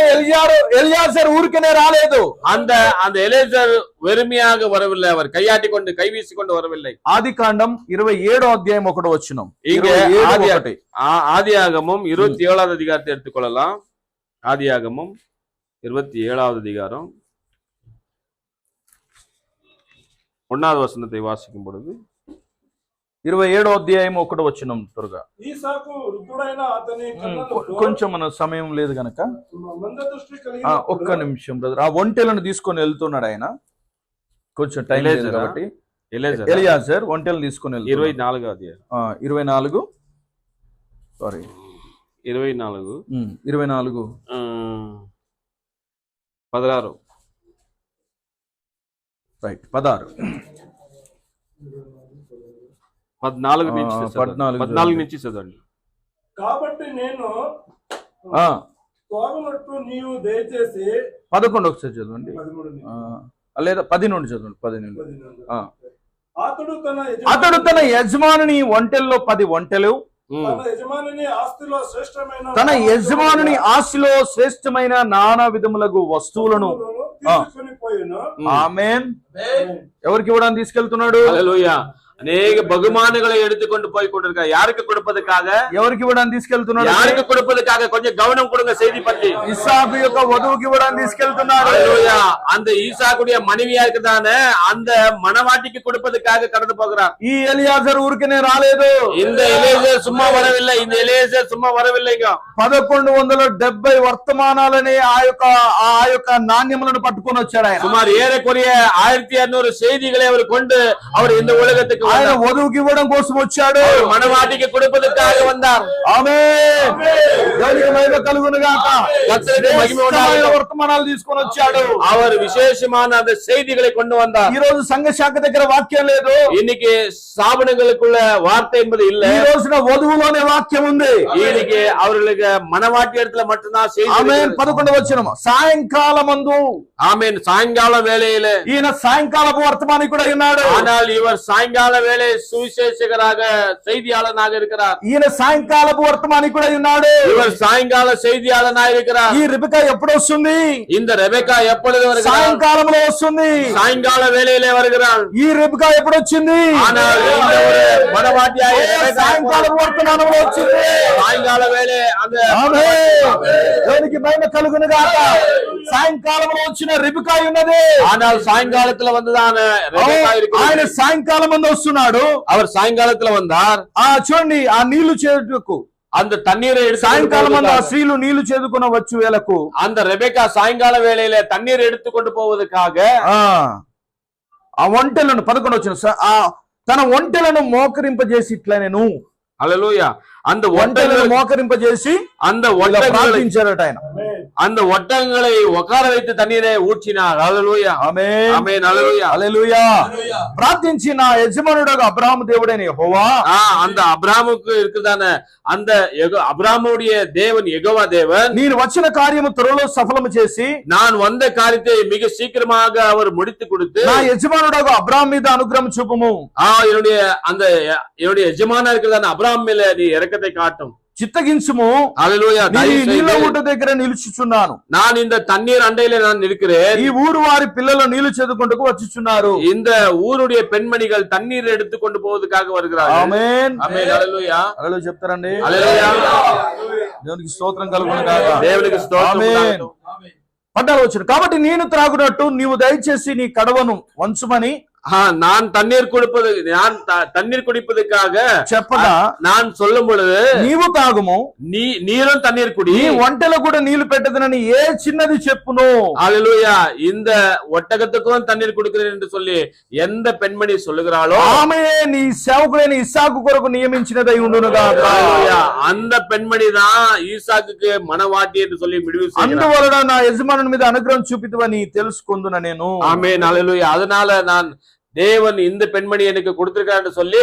S2: ఎలియాజర్ ఊరికనే రాలేదు.
S1: அந்த எலியேசர் வெறுமையாக வரவில்லை, அவர் கையாட்டி கொண்டு கை வீசி கொண்டு வரவில்லை.
S2: ఆదికాండం 27వ అధ్యాయం 1వ వచనం.
S1: இங்க ஆதியாகமம் 27வது அதிகாரத்தை எடுத்துக்கொள்ளலாம். ஆதியாகமம் 27வது அதிகாரம் 1வது வசனத்தை வாசிக்கும் பொழுது,
S2: 27వ అధ్యాయం 1వ వచనం త్వరగా.
S4: ఈసాకు వృద్ధుడైన అతని కన్నులకు
S2: కొంచెం మన సమయం లేదు గనక
S4: మందదృష్టి
S2: ఒక్క నిమిషం బ్రదర్. ఆ ఒంటెలను తీసుకొని వెళ్తున్నాడు ఆయన, కొంచెం టైం లేదు కాబట్టి. ఎలియాజర్ ఒంటెలను తీసుకొని
S1: 24వ అధ్యాయం
S2: 24 సారీ
S1: 24
S2: 16 రైట్ 16
S1: 14 నుంచి చదవండి.
S4: కాబట్టి నేను త్రాగునట్టు నీవు దయచేసి
S2: 11 ఒకసారి చదవండి.
S4: 13
S2: లేదా 10 నుండి చదవండి. 10 నుండి.
S4: అతడు
S2: తన యజమానుని ఒంటెల్లో 10 ఒంటెలు,
S4: తన యజమానుని ఆస్తిలో శ్రేష్టమైన
S2: తన యజమానుని ఆస్తిలో శ్రేష్టమైన నానా విధములకు వస్తువులను
S4: తీసుకొని పోయిను.
S2: ఆమేన్. ఎవరికి ఇవ్వడానికి తీసుకెళ్తున్నాడు?
S1: ஹல்லேலூயா. அநேக பகுமானங்களை எடுத்துக்கொண்டு போய் கொண்டிருக்க. யாருக்கு கொடுப்பதற்காக?
S2: ఎవరికి ఇవ్వడానికి తీసుకెళ్తున్నాడు?
S1: யாருக்கு கொடுப்பதற்காக? கொஞ்சம் கவனம் கொடுங்க செய்தி பத்தி.
S2: ఇస్సాకు యొక్క వధువుకి ఇవ్వడానికి తీసుకెళ్తున్నాడు.
S1: ஹல்லேலூயா. அந்த ஈசாக்குடைய மனைவியா இருக்குதானே அந்த மணவாட்டிக்கு கொடுப்பதற்காக கடந்து போகிறார்.
S2: ఈ ఎలియాజరు ఊరికనే రాలేదు.
S1: இந்த எலியேசர் சும்மா வரவில்லை. இந்த எலியேசர் சும்மா வரவில்லைங்க.
S2: 1170 వర్తమానాలని ఆ యొక్క నాణ్యములను పట్టుకొని వచ్చాడు ఆయన.
S1: சுமார் ஏறக்குறைய 1200 செய்திகளை அவர் கொண்டு அவர் இந்த உலகத்துக்கு
S2: ఆయన వధువుకి ఇవ్వడం కోసం వచ్చాడు.
S1: மணவாட்டிக்கு கொடுப்பதற்காக வந்தார்.
S2: ఆమేన్. దేవునికి మహిమ కలుగును గాక.
S1: கர்த்தருக்கு மகிமை உண்டாகட்டும்.
S2: వర్తమానాలు తీసుకొని వచ్చాడు.
S1: அவர் விசேஷமான அந்த செய்திகளை கொண்டு வந்தார்.
S2: ఈ రోజు సంఘ శాఖ దగ్గర వాక్యం లేదు.
S1: இன்னைக்கு ஸ்தாபனங்களுக்குள்ள வார்த்தை என்பது இல்ல.
S2: ఈ రోజున వధువులోనే వాక్యం ఉంది.
S1: இன்னைக்கு அவர்களுக்கு மணவாட்டி இடத்துல மட்டும்தான் செய்தி.
S2: ఆమేన్. 11వ వచనం. సాయంకాలమందు,
S1: ஆமென், சாயங்கால வேளையில
S2: ఈయన సాయంకాలపు వర్తమానికుడై ఉన్నాడు.
S1: ஆனால் இவர் சாயங்கால வேளை சுவிசேஷகராக செய்தியாளனாக இருக்கிறார்.
S2: ఈయన సాయంకాలపు వర్తమానికుడై ఉన్నాడు.
S1: இவர் சாயங்கால செய்தியாளனாக இருக்கிறார்.
S2: ఈ రిబెకా ఎప్పుడు వస్తుంది?
S1: இந்த ரெபெக்கா எப்பொழுது வருகிறார்?
S2: సాయంకాలంలో వస్తుంది.
S1: சாயங்கால வேளையிலே வருகிறார்.
S2: ఈ రిబెకా ఎప్పుడు వచ్చింది?
S1: ஆனால் இந்த ஒரு மணவாட்டியாய ரெபெக்கா
S2: సాయంకాలపు వర్తమానంలో వచ్చింది.
S1: சாயங்கால வேளை அந்த
S2: ఆమేన్. దేవునికి మహిమ కలుగును గాక. సాయంకాలంలో వచ్చిన రిబెకా ఉన్నది.
S1: ஆனால் సాయంకాలத்துல வந்ததான ரெபெக்கா இருக்கிறது.
S2: ఆయన సాయంకాలం మందు వస్తున్నాడు.
S1: அவர் சாயங்காலத்துல வந்தார்.
S2: చూడండి, ఆ నీళ్లు చేదుకు
S1: அந்த தண்ணீரை எடுத்து
S2: సాయంకాలం మందు ఆ స్త్రీలు నీళ్లు చేదుకున్న వచ్చు వేళకు
S1: அந்த ரெபெக்கா சாயங்கால வேளையில தண்ணீர் எடுத்துக்கொண்டு போவதற்காக
S2: ఆ ఒంటెలను 11 వచ్చిన తన ఒంటెలను మోకరింపజేసి ఇట్లా నేను
S1: హల్లెలూయా அந்த
S2: ఒంటెలను మోకరింపజేసి
S1: அந்த ஒட்டங்களை
S2: ప్రార్థించారట ఆయన.
S1: அந்த ஒட்டங்களை உட்கார வைத்து தண்ணீரை ஊற்றினார். ஹல்லேலூயா.
S2: ఆమేన్.
S1: ஆமென். ஹல்லேலூயா.
S2: హల్లెలూయా. ప్రార్థించి నా యజమానుడు అబ్రహాము దేవుడైన యెహోవా,
S1: அந்த அப்ராமுக்கு இருக்குதான அந்த அப்ராமுடைய தேவன் யெகோவா தேவன்,
S2: నేను వచ్చిన కార్యము త్వరలో సఫలము చేసి
S1: நான் வந்த காரியத்தை மிக சீக்கிரமாக அவர் முடித்து கொடுத்து
S2: నా యజమానుడు అబ్రహాము మీద అనుగ్రహం చూపుము.
S1: என்னுடைய எஜமானா இருக்கிறதான அப்ராம் மேல நீ இரக்கத்தை காட்டும்.
S2: చిత్తగించుము.
S1: హల్లెలూయా.
S2: నీళ్ళ ఊట దగ్గర నిలుచుచున్నాను.
S1: நான் இந்த தண்ணீர் அண்டையில நான் இருக்கிறேன்.
S2: ఈ ఊరు వారి పిల్లలు నీళ్లు చేదుకుంటూ వచ్చుచున్నారు.
S1: இந்த ஊருடைய பெண்மணிகள் தண்ணீர் எடுத்துக்கொண்டு போவதற்காக வருகிறார்கள்.
S2: ఆమేన్.
S1: ఆమేన్. హల్లెలూయా.
S2: హల్లెలూయా చెప్తారండి.
S1: హల్లెలూయా.
S2: దేవునికి స్తోత్రం కలుగును గాక.
S1: దేవునికి స్తోత్రం
S2: ఆమేన్. పడ్డారు వచ్చారు. కాబట్టి నేను త్రాగునట్టు నీవు దయచేసి నీ కడవను వంచుమని
S1: நான் தண்ணீர் குடிப்பதற்காக
S2: చెప్పగా
S1: நான் சொல்லும் பொழுது
S2: నీవు తాగుము,
S1: நீரும் தண்ணீர் குடி,
S2: నీ వంటలో కూడా నీళ్లు పెట్టదనని ఏ చిన్నది చెప్పును.
S1: ஹல்லேலூயா. இந்த ஒட்டகத்துக்கும் தண்ணீர் கொடுக்கிறேன் என்று சொல்லி எந்த பெண்மணி சொல்லுகிறாளோ
S2: ఆమె నీ సేవకుడైన ఇస్సాకు కొరకు నియమించినదై ఉండునుగా.
S1: அந்த பெண்மணி தான் ஈசாக்குக்கு மணவாட்டி என்று சொல்லி முடிவு செய்கிறார்.
S2: అందువలన నా యజమానుని మీద అనుగ్రహం చూపితువని తెలుసుకొందున నేను.
S1: ஆமென். ஹல்லேலூயா. அதனால நான் தேவன் இந்த பெண்மணி எனக்கு கொடுத்திருக்கார் என்று சொல்லி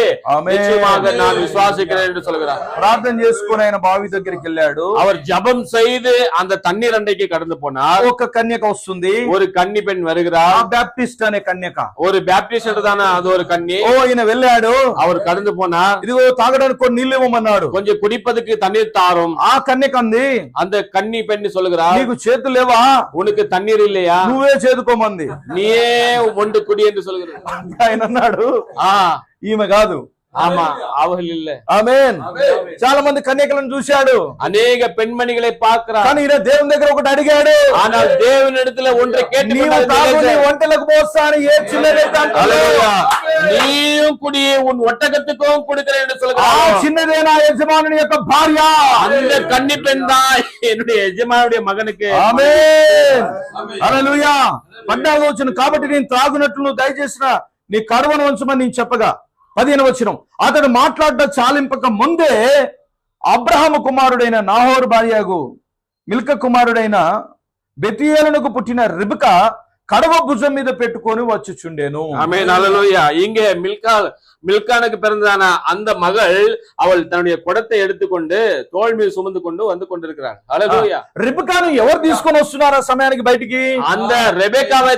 S1: நிச்சயமாக நான் விசுவாசிக்கிறேன் என்று சொல்கிறார்.
S2: ప్రార్థన చేసుకుని ఆయన బావి దగ్గరికి వెళ్ళాడు.
S1: அவர் ஜெபம் செய்து அந்த தண்ணீர் அண்டைக்கு கடந்து போனார்.
S2: ఒక కన్యక వస్తుంది.
S1: ஒரு கன்னி பெண் வருகிறார்.
S2: బ్యాప్టిస్ట్ అనే కన్యక.
S1: ஒரு பேப்டிஸ்ட் தான அது ஒரு கன்னி.
S2: ఈయన వెళ్ళాడు.
S1: அவர் கடந்து போனார்.
S2: ఇదిగో తాగడానికి కొన్ని నీళ్ళు ఇవ్వమన్నాడు.
S1: கொஞ்சம் குடிப்பதற்கு தண்ணீர் தாரும்.
S2: ఆ కన్యక అంది,
S1: அந்த கன்னி பெண் சொல்லுகிறார்,
S2: నీకు చేతులు లేవా?
S1: உனக்கு தண்ணீர் இல்லையா?
S2: నువ్వే చేదుకోమంది.
S1: நீயே ஒன்று குடி என்று சொல்கிறார்.
S2: ఆయన అన్నాడు, ఈమె కాదు.
S1: ஆமா, அவர்கள் இல்ல.
S2: ఆమేన్. చాలా మంది కన్యకలను చూశాడు,
S1: அநேக பெண்மணிகளை பார்க்கிறார்.
S2: కానీ ఈయన దేవుని దగ్గర ఒకటి అడిగాడు.
S1: ஆனால் தேவனிடத்துல ஒன்றை கேட்டு
S2: వంటలకు పోస్తాను ఏ చిన్నదైతే
S1: நீயும் குடி, உன் ஒட்டகத்துக்கும் கொடுக்கிறேன் என்று
S2: ఆ
S1: சொல்கிறார்.
S2: చిన్నదే నా యజమానుని యొక్క భార్య.
S1: அந்த கன்னி பெண் தான் என்னுடைய எஜமானுடைய மகனுக்கு.
S2: ఆమేన్. హల్లెలూయా. పడ్డాగా వచ్చును. కాబట్టి నేను త్రాగునట్లు నువ్వు దయచేసిన నీ కడవను ఉంచమని నేను చెప్పగా 15వ వచనం. అతడు మాట్లాడట చాలింపక ముందే అబ్రహాము కుమారుడైన నాహోరు భార్యగు మిల్క కుమారుడైన బెతీయేలునకు పుట్టిన రిబెకా కడవ భుజం మీద పెట్టుకొని వచ్చుచుండెను.
S1: ఆమేన్. హల్లెలూయా. இங்கே மில்கால் மில்கானுக்கு பிறந்ததான அந்த மகள் அவள் தன்னுடைய குடத்தை எடுத்துக்கொண்டு தோள் மீது சுமந்து கொண்டு வந்து கொண்டிருக்கிறார். ஹல்லேலூயா.
S2: రిబ్కాను ఎవరు తీసుకొని వస్తున్నారు ఆ సమయానికి బయటికి?
S1: அந்த ரெபெக்காவை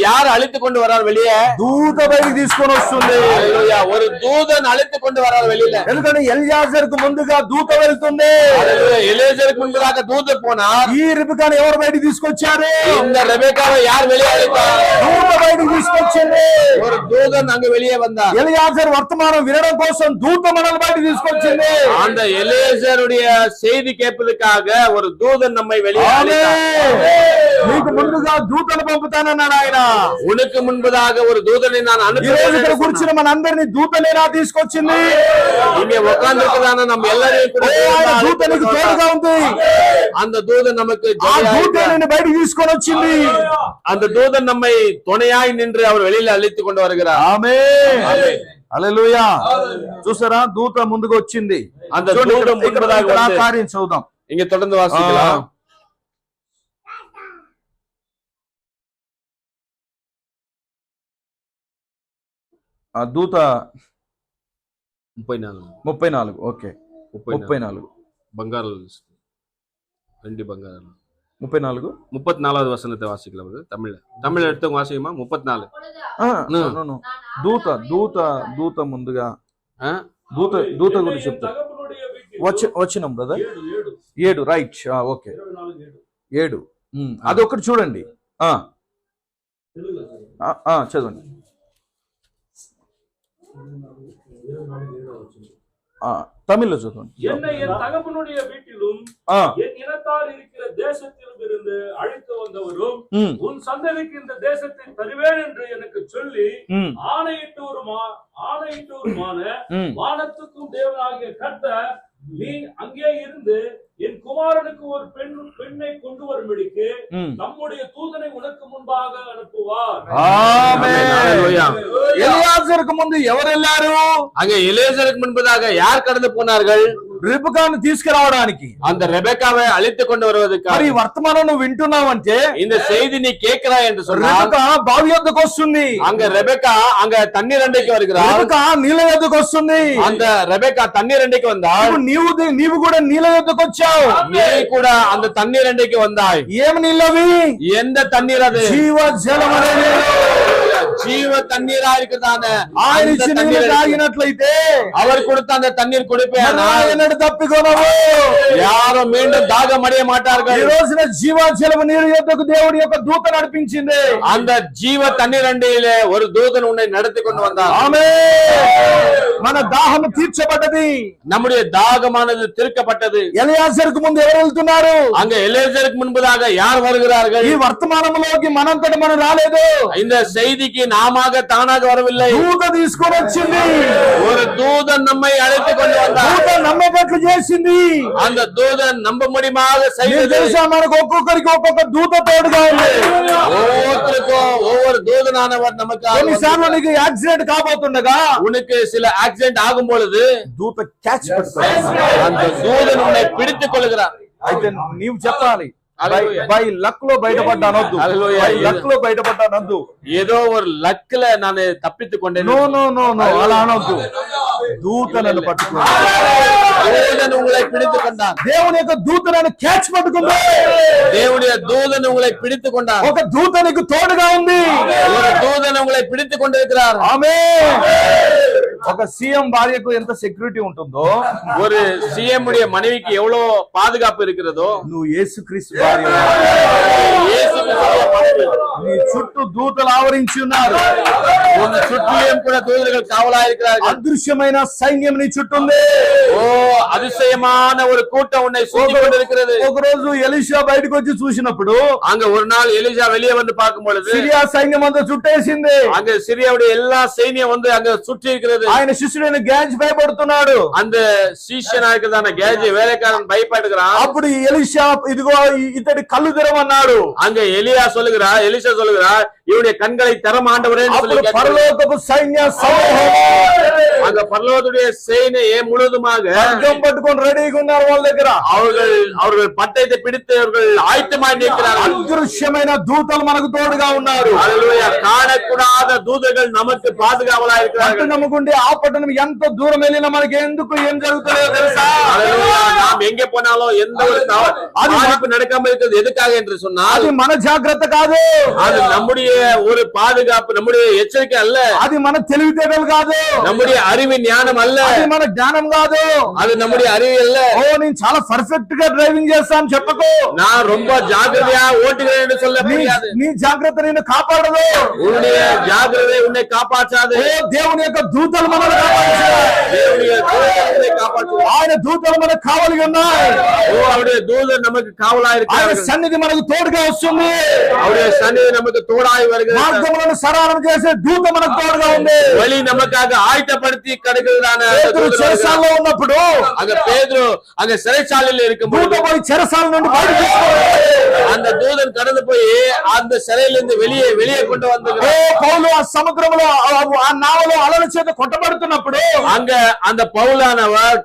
S1: யார் அழைத்து கொண்டு வரார் வெளியே?
S2: దూత బయటికి తీసుకొని వస్తుంది.
S1: ஹல்லேலூயா. ஒரு தூதன் அழைத்து கொண்டு வரார் வெளியில.
S2: ఎందుకంటే ఎలియాజరుకు ముందుగా దూత వెళ్తుంది.
S1: ஹல்லேலூயா. எலியாசருக்கு முன்பதாக தூதன் போனார்.
S2: ఈ రిబ్కాను ఎవరు బయటికి తీసుకొచ్చారు?
S1: இந்த ரெபெக்காவை யார் வெளியே அழைத்தார்?
S2: దూత బయటికి తీసుకొచ్చింది.
S1: ஒரு தூதன் அங்க வெளியே வந்தார்.
S2: ఎలియాజరు వర్తమానం వినడం కోసం దూత మనల్ని బయటికి తీసుకొచ్చింది.
S1: அந்த எலியாசருடைய செய்தி கேட்பதற்காக ஒரு தூதன் நம்மை வெளியே அழைத்தார்.
S2: నీకు ముందుగా దూతను పంపుతానన్నాడు ఆయన.
S1: உனக்கு முன்பதாக ஒரு தூதனை நான்
S2: ఈ రోజు ఇక్కడ
S1: அனுப்புகிறேன்.
S2: కూర్చున్న మనందరినీ దూతనేనా తీసుకొచ్చింది.
S1: இங்கே உட்கார்ந்திருக்கிறதான நம்ம எல்லாரையும் கூட
S2: ఆయన దూత నీకు తోడుగా ఉంది.
S1: அந்த தூதன் நமக்கு
S2: ఆ
S1: ஜெயா
S2: దూత
S1: இருக்கிறார்.
S2: నిన్ను బయటికి తీసుకొని వచ్చింది.
S1: அந்த தூதன் நம்மை துணையாய் நின்று அவர் வெளியில அழைத்துக் கொண்டு வருகிறார்.
S2: ఆమేన్.
S1: ஆமென்.
S2: హల్లెలూయా. చూసారా దూత ముందుకు వచ్చింది.
S1: அந்த
S2: చూడండి,
S1: தூதன் முன்பதாக
S2: ఇక్కడ ఆ
S1: வந்து
S2: కార్యం చూద్దాం.
S1: இங்க தொடர்ந்து வாசிக்கலாம்.
S2: ఆ దూత
S1: 34
S2: 34. ఓకే 34
S1: பங்காரல் ரெண்டு பங்காரல்
S2: 34.
S1: 34வது வசனத்தை வாசிக்கலாம். தமிழ்ல எடுத்து வாசிக்குமா? 34.
S2: దూత దూత దూత ముందుగా దూత గురించి చెప్తారు.
S4: தகப்பனுடைய வீட்டிலும்
S2: వచ్చినాం బ్రదర్.
S4: 7
S2: 7 రైట్. ఓకే 7. అదొకటి చూడండి. చదవండి. தமிழ்ல చదవండి.
S4: என்னை என் தகப்பனுடைய வீட்டிலும் என் இனத்தார் இருக்கிற தேசத்திலும் இருந்து அழைத்து வந்தவரும் உன் சந்ததிக்கு இந்த தேசத்தை தருவேன் என்று எனக்கு சொல்லி ஆணையிட்டவருமான வானத்துக்கும் தேவனாகிய கர்த்தர் நீ அங்கே இருந்து என் குமாரனுக்கு ஒரு பெண்ணை கொண்டு வரும்படிக்கு நம்முடைய தூதனை உனக்கு முன்பாக அனுப்புவார்.
S2: ఎలియాజరుకు ముందు ఎవరెళ్ళారు?
S1: அங்க எலியாசருக்கு முன்பதாக யார் கடந்து போனார்கள்?
S2: రిబ్కాను తీసుకురావడానికి.
S1: அந்த ரெபெக்காவை அழைத்து கொண்டு வருவதற்காக.
S2: మరి వర్తమానం నువ్వు వింటున్నావంటే
S1: இந்த செய்தி நீ கேட்கிறாய் என்று சொன்னால்
S2: రెబెకా బావి యొద్దకు వస్తుంది.
S1: அங்க ரெபெக்கா அங்க தண்ணீர் அண்டைக்கு வருகிறார்.
S2: రెబెకా నీళ్ళ యొద్దకు వస్తుంది.
S1: அந்த ரெபெக்கா தண்ணீர் அண்டைக்கு வந்தால்
S2: నీవు కూడా నీళ్ళ యొద్దకు వచ్చావు.
S1: நீ கூட அந்த தண்ணீர் அண்டைக்கு வந்தாய்.
S2: ఏమి నీళ్ళవి?
S1: எந்த தண்ணீர் அது?
S2: జీవ జలం అనే నీళ్ళు.
S1: ஜீவ தண்ணீரா இருக்கிறதான
S2: ఆయన ఇచ్చిన నీళ్ళు తాగినట్లయితే
S1: அவர் கொடுத்த அந்த தண்ணீர் குடிப்பேன்
S2: ఎన్నడూ తప్పికొనవు.
S1: யாரும் மீண்டும் தாகம் அடைய மாட்டார்கள்.
S2: ఈ రోజున జీవ జలం నీరు యొద్దకు దేవుడి యొక్క దూత నడిపించింది.
S1: அந்த ஜீவ தண்ணீர் அண்டையிலே ஒரு தூதன் உன்னை நடத்தி கொண்டு வந்தார்.
S2: ఆమేన్. మన దాహం తీర్చబడ్డది.
S1: நம்முடைய தாகமானது தீர்க்கப்பட்டது.
S2: ఎలియాజరుకు ముందు ఎవరు వెళ్తున్నారు?
S1: அங்க எலியாசருக்கு முன்பதாக யார் வருகிறார்கள்?
S2: ఈ వర్తమానంలోకి మనంతట మనం రాలేదు.
S1: இந்த செய்திக்கு நாம தானாக வரவில்லை.
S2: దూత తీసుకొని వచ్చింది.
S1: ஒரு தூதன் நம்மை அழைத்து கொண்டு வந்தார்.
S2: దూత నమ్మేటట్లు చేసింది.
S1: அந்த தூதன் நம்ப முடியுமாக செய்தது.
S2: తెలుసా మనకు ఒక్కొక్కరికి ఒక్కొక్క దూత తోడుగా ఉంది.
S1: ஒவ்வொருத்தருக்கும் ஒவ்வொரு தூதனானவர் நமக்கு
S2: కొన్నిసార్లు నీకు యాక్సిడెంట్ కాబోతుండగా
S1: உனக்கு சில ஆக்சிடென்ட் ஆகும் பொழுது
S2: దూత క్యాచ్ పట్టుకుంది.
S1: அந்த தூதன் உன்னை பிடித்துக் கொள்கிறார்.
S2: అయితే నీవు చెప్పాలి బై లక్ లో బయటపడ్డానొద్దు. లక్ లో బయటపడ్డానొద్దు.
S1: ஏதோ ஒரு லக்ல நான் தப்பித்துக் கொண்டேன்.
S2: నో నో నో నో అలా అనొద్దు. దూత నన్ను పట్టుకుంది.
S1: தூதன் உங்களை பிடித்துக் கொண்டான்.
S2: దేవుని యొక్క దూత నన్ను క్యాచ్ పట్టుకుంది.
S1: தேவனுடைய தூதன் உங்களை பிடித்துக் கொண்டான்.
S2: ఒక దూత నీకు తోడుగా ఉంది.
S1: ஒரு தூதன் உங்களை பிடித்துக் கொண்டிருக்கிறார்.
S2: ఆమేన్. ఒక సీఎం భార్యకు ఎంత సెక్యూరిటీ ఉంటుందో,
S1: ஒரு சிஎம் உடைய மனைவிக்கு எவ்வளவு பாதுகாப்பு இருக்கிறதோ,
S2: నువ్వు యేసుక్రీస్తు భార్య. నీ చుట్టూ దూతలు ఆవరించి ఉన్నారు.
S1: உன் சுற்றிலும் கூட தூதர்கள் காவலா இருக்கிறார்கள்.
S2: అదృశ్యమైన సైన్యం నీ చుట్టూ ఉంది.
S1: ஓ, அதிசயமான ஒரு கூட்டம் உன்னை சூழ்ந்து கொண்டிருக்கிறது.
S2: ఒక రోజు ఎలీషా బయటకు వచ్చి చూసినప్పుడు
S1: அங்க ஒரு நாள் எலிசா வெளியே வந்து பார்க்கும் பொழுது
S2: సిరియా సైన్యం అంతా చుట్టేసింది.
S1: அங்க సిరియాவுடைய எல்லா సైన్యం வந்து అங்க சுற்றி இருக்கிறது.
S2: ఆయన శిష్యుడైన గేజ్ భయపడుతున్నాడు.
S1: அந்த சீஷனா இருக்கிறதான கேஜி வேலைக்காரன் பயப்படுகிறான்.
S2: అప్పుడు ఎలీషా ఇదిగో ఇతడి కళ్ళు తెరవన్నాడు.
S1: அங்க எலிசா சொல்லுகிறார் இவருடைய கண்களை தரம் ஆண்டவரே என்று சொல்லி
S2: అప్పుడు
S1: கேட்கிறார்.
S2: పరలోకపు సైన్య సమూహం
S1: அந்த பரலோகத்துடைய சேனையை முழுவதுமாக
S2: ఖడ్గం పట్టుకొని రెడీగా ఉన్నారు వాళ్ళ దగ్గర.
S1: அவர்கள் பட்டயத்தை பிடித்து அவர்கள் ஆயத்தமாய் நிற்கிறார்கள்.
S2: అదృశ్యమైన దూతలు మనకు తోడుగా ఉన్నారు.
S1: ஹல்லேலூயா. காணக்கூடாத தூதர்கள் நமக்கு பாதுகாவலா இருக்கிறார்கள்.
S2: పట్టణం గుండి ఆ పట్టణం ఎంత దూరం వెళ్ళినా మనకి ఎందుకు ఏం జరుగుతుందో తెలుసా?
S1: ஹல்லேலூயா. நாம் எங்கே போனாலும் எந்த ஒரு பாதிப்பு நடக்காம இருக்கிறது எதுக்காக என்று சொன்னால்
S2: అది మన జాగ్రత్త కాదు,
S1: அது நம்முடைய ஒரு பாதுகாப்பு, நம்முடைய எச்சரிக்கை அல்ல.
S2: అది మన తెలివితేటలు కాదు,
S1: நம்முடைய அறிவு ஞானம் அல்ல.
S2: అది మన జ్ఞానం కాదు.
S1: அது நம்முடைய அறிவு அல்ல.
S2: ఓ నేను చాలా పర్ఫెక్ట్ గా డ్రైవింగ్ చేస్తాను చెప్పకు.
S1: நான் ரொம்ப ஜாக்கிரதையா ஓட்டுகிறேன் என்று சொல்ல முடியாது.
S2: నీ జాగ్రత్త నిన్ను కాపాడదు.
S1: உன்னுடைய ஜாக்கிரதை உன்னை காப்பாற்றாது.
S2: ఓ దేవుని యొక్క దూతలు మనల్ని కాపాడుతారు.
S1: தேவனுடைய தூதர் உன்னை காப்பாற்றுவார்.
S2: ఆయన దూతలు మనకు కావలిగా ఉన్నాయి.
S1: ஓ அவருடைய தூதர் நமக்கு காவலா
S2: ఆయన
S1: இருக்கிறார்கள்.
S2: సన్నిధి మనకు తోడుగా వస్తుంది.
S1: அவருடைய சன்னிதி நமக்கு தோடாய் வருகிறது.
S2: మార్గములను సరళం చేసే దూత మనకు తోడుగా ఉంది.
S1: வழி நமக்காக ஆயத்தப்படுத்தி கிடக்குதான
S2: పేతురు చెరసాలలో ఉన్నప్పుడు
S1: அங்க பேதுரு அங்க சிறைச்சாலையில் இருக்கும்போது
S2: దూత పోయి చెరసాల నుండి బయటకు తీసుకుని
S1: அந்த தூதன் கடந்து போய் அந்த சிறையிலிருந்து வெளியே கொண்டு வந்து
S2: పౌలు ఆ సముద్రంలో ఆ నావలో అలల చేత కొట్టబడుతున్నప్పుడు
S1: அங்க அந்த பவுலானவர்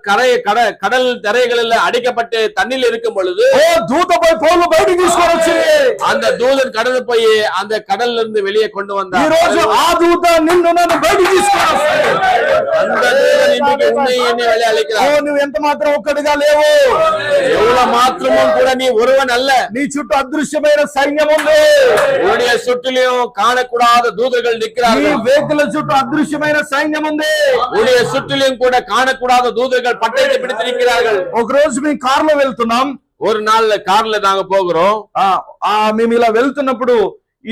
S1: கடல் தரைகளில் அடைக்கப்பட்டு தண்ணில் இருக்கும் பொழுது
S2: దూత పోయి పౌలు బయటకు తీసుకొని వచ్చి
S1: அந்த தூதன் கடந்து போய் அந்த கடல்ல இருந்து வெளியே கொண்டு
S2: ఈ
S1: வந்தார்.
S2: రోజు ఆ దూత నిన్ను నన్ను బయటకు తీసుకొని వస్తాడు.
S1: அந்த தூதன் இன்னைக்கு உன்னை என்னை வெளியே அழைக்கிறார்.
S2: నువ్వు ఎంత మాత్రం ఒక్కడిగా లేవు.
S1: எவ்வளவு மாத்திரமும் கூட நீ ஒருவன் அல்ல.
S2: నీ చుట్టూ అదృశ్యమైన సైన్యం ఉంది.
S1: உன்னுடைய சுற்றிலும் காணக்கூடாத தூதர்கள்
S2: నీ
S1: நிற்கிறார்கள்.
S2: వేకుల చుట్టూ అదృశ్యమైన సైన్యం ఉంది.
S1: உன்னுடைய சுற்றிலும் கூட காணக்கூடாத தூதர்கள் பட்டயத்தை பிடித்து நிற்கிறார்கள்.
S2: ఒక రోజు మేము కారులో వెళ్తున్నాం.
S1: ஒரு நாள்ல கார்ல நாங்க போகிறோம்.
S2: మేము ఇలా వెళ్తున్నప్పుడు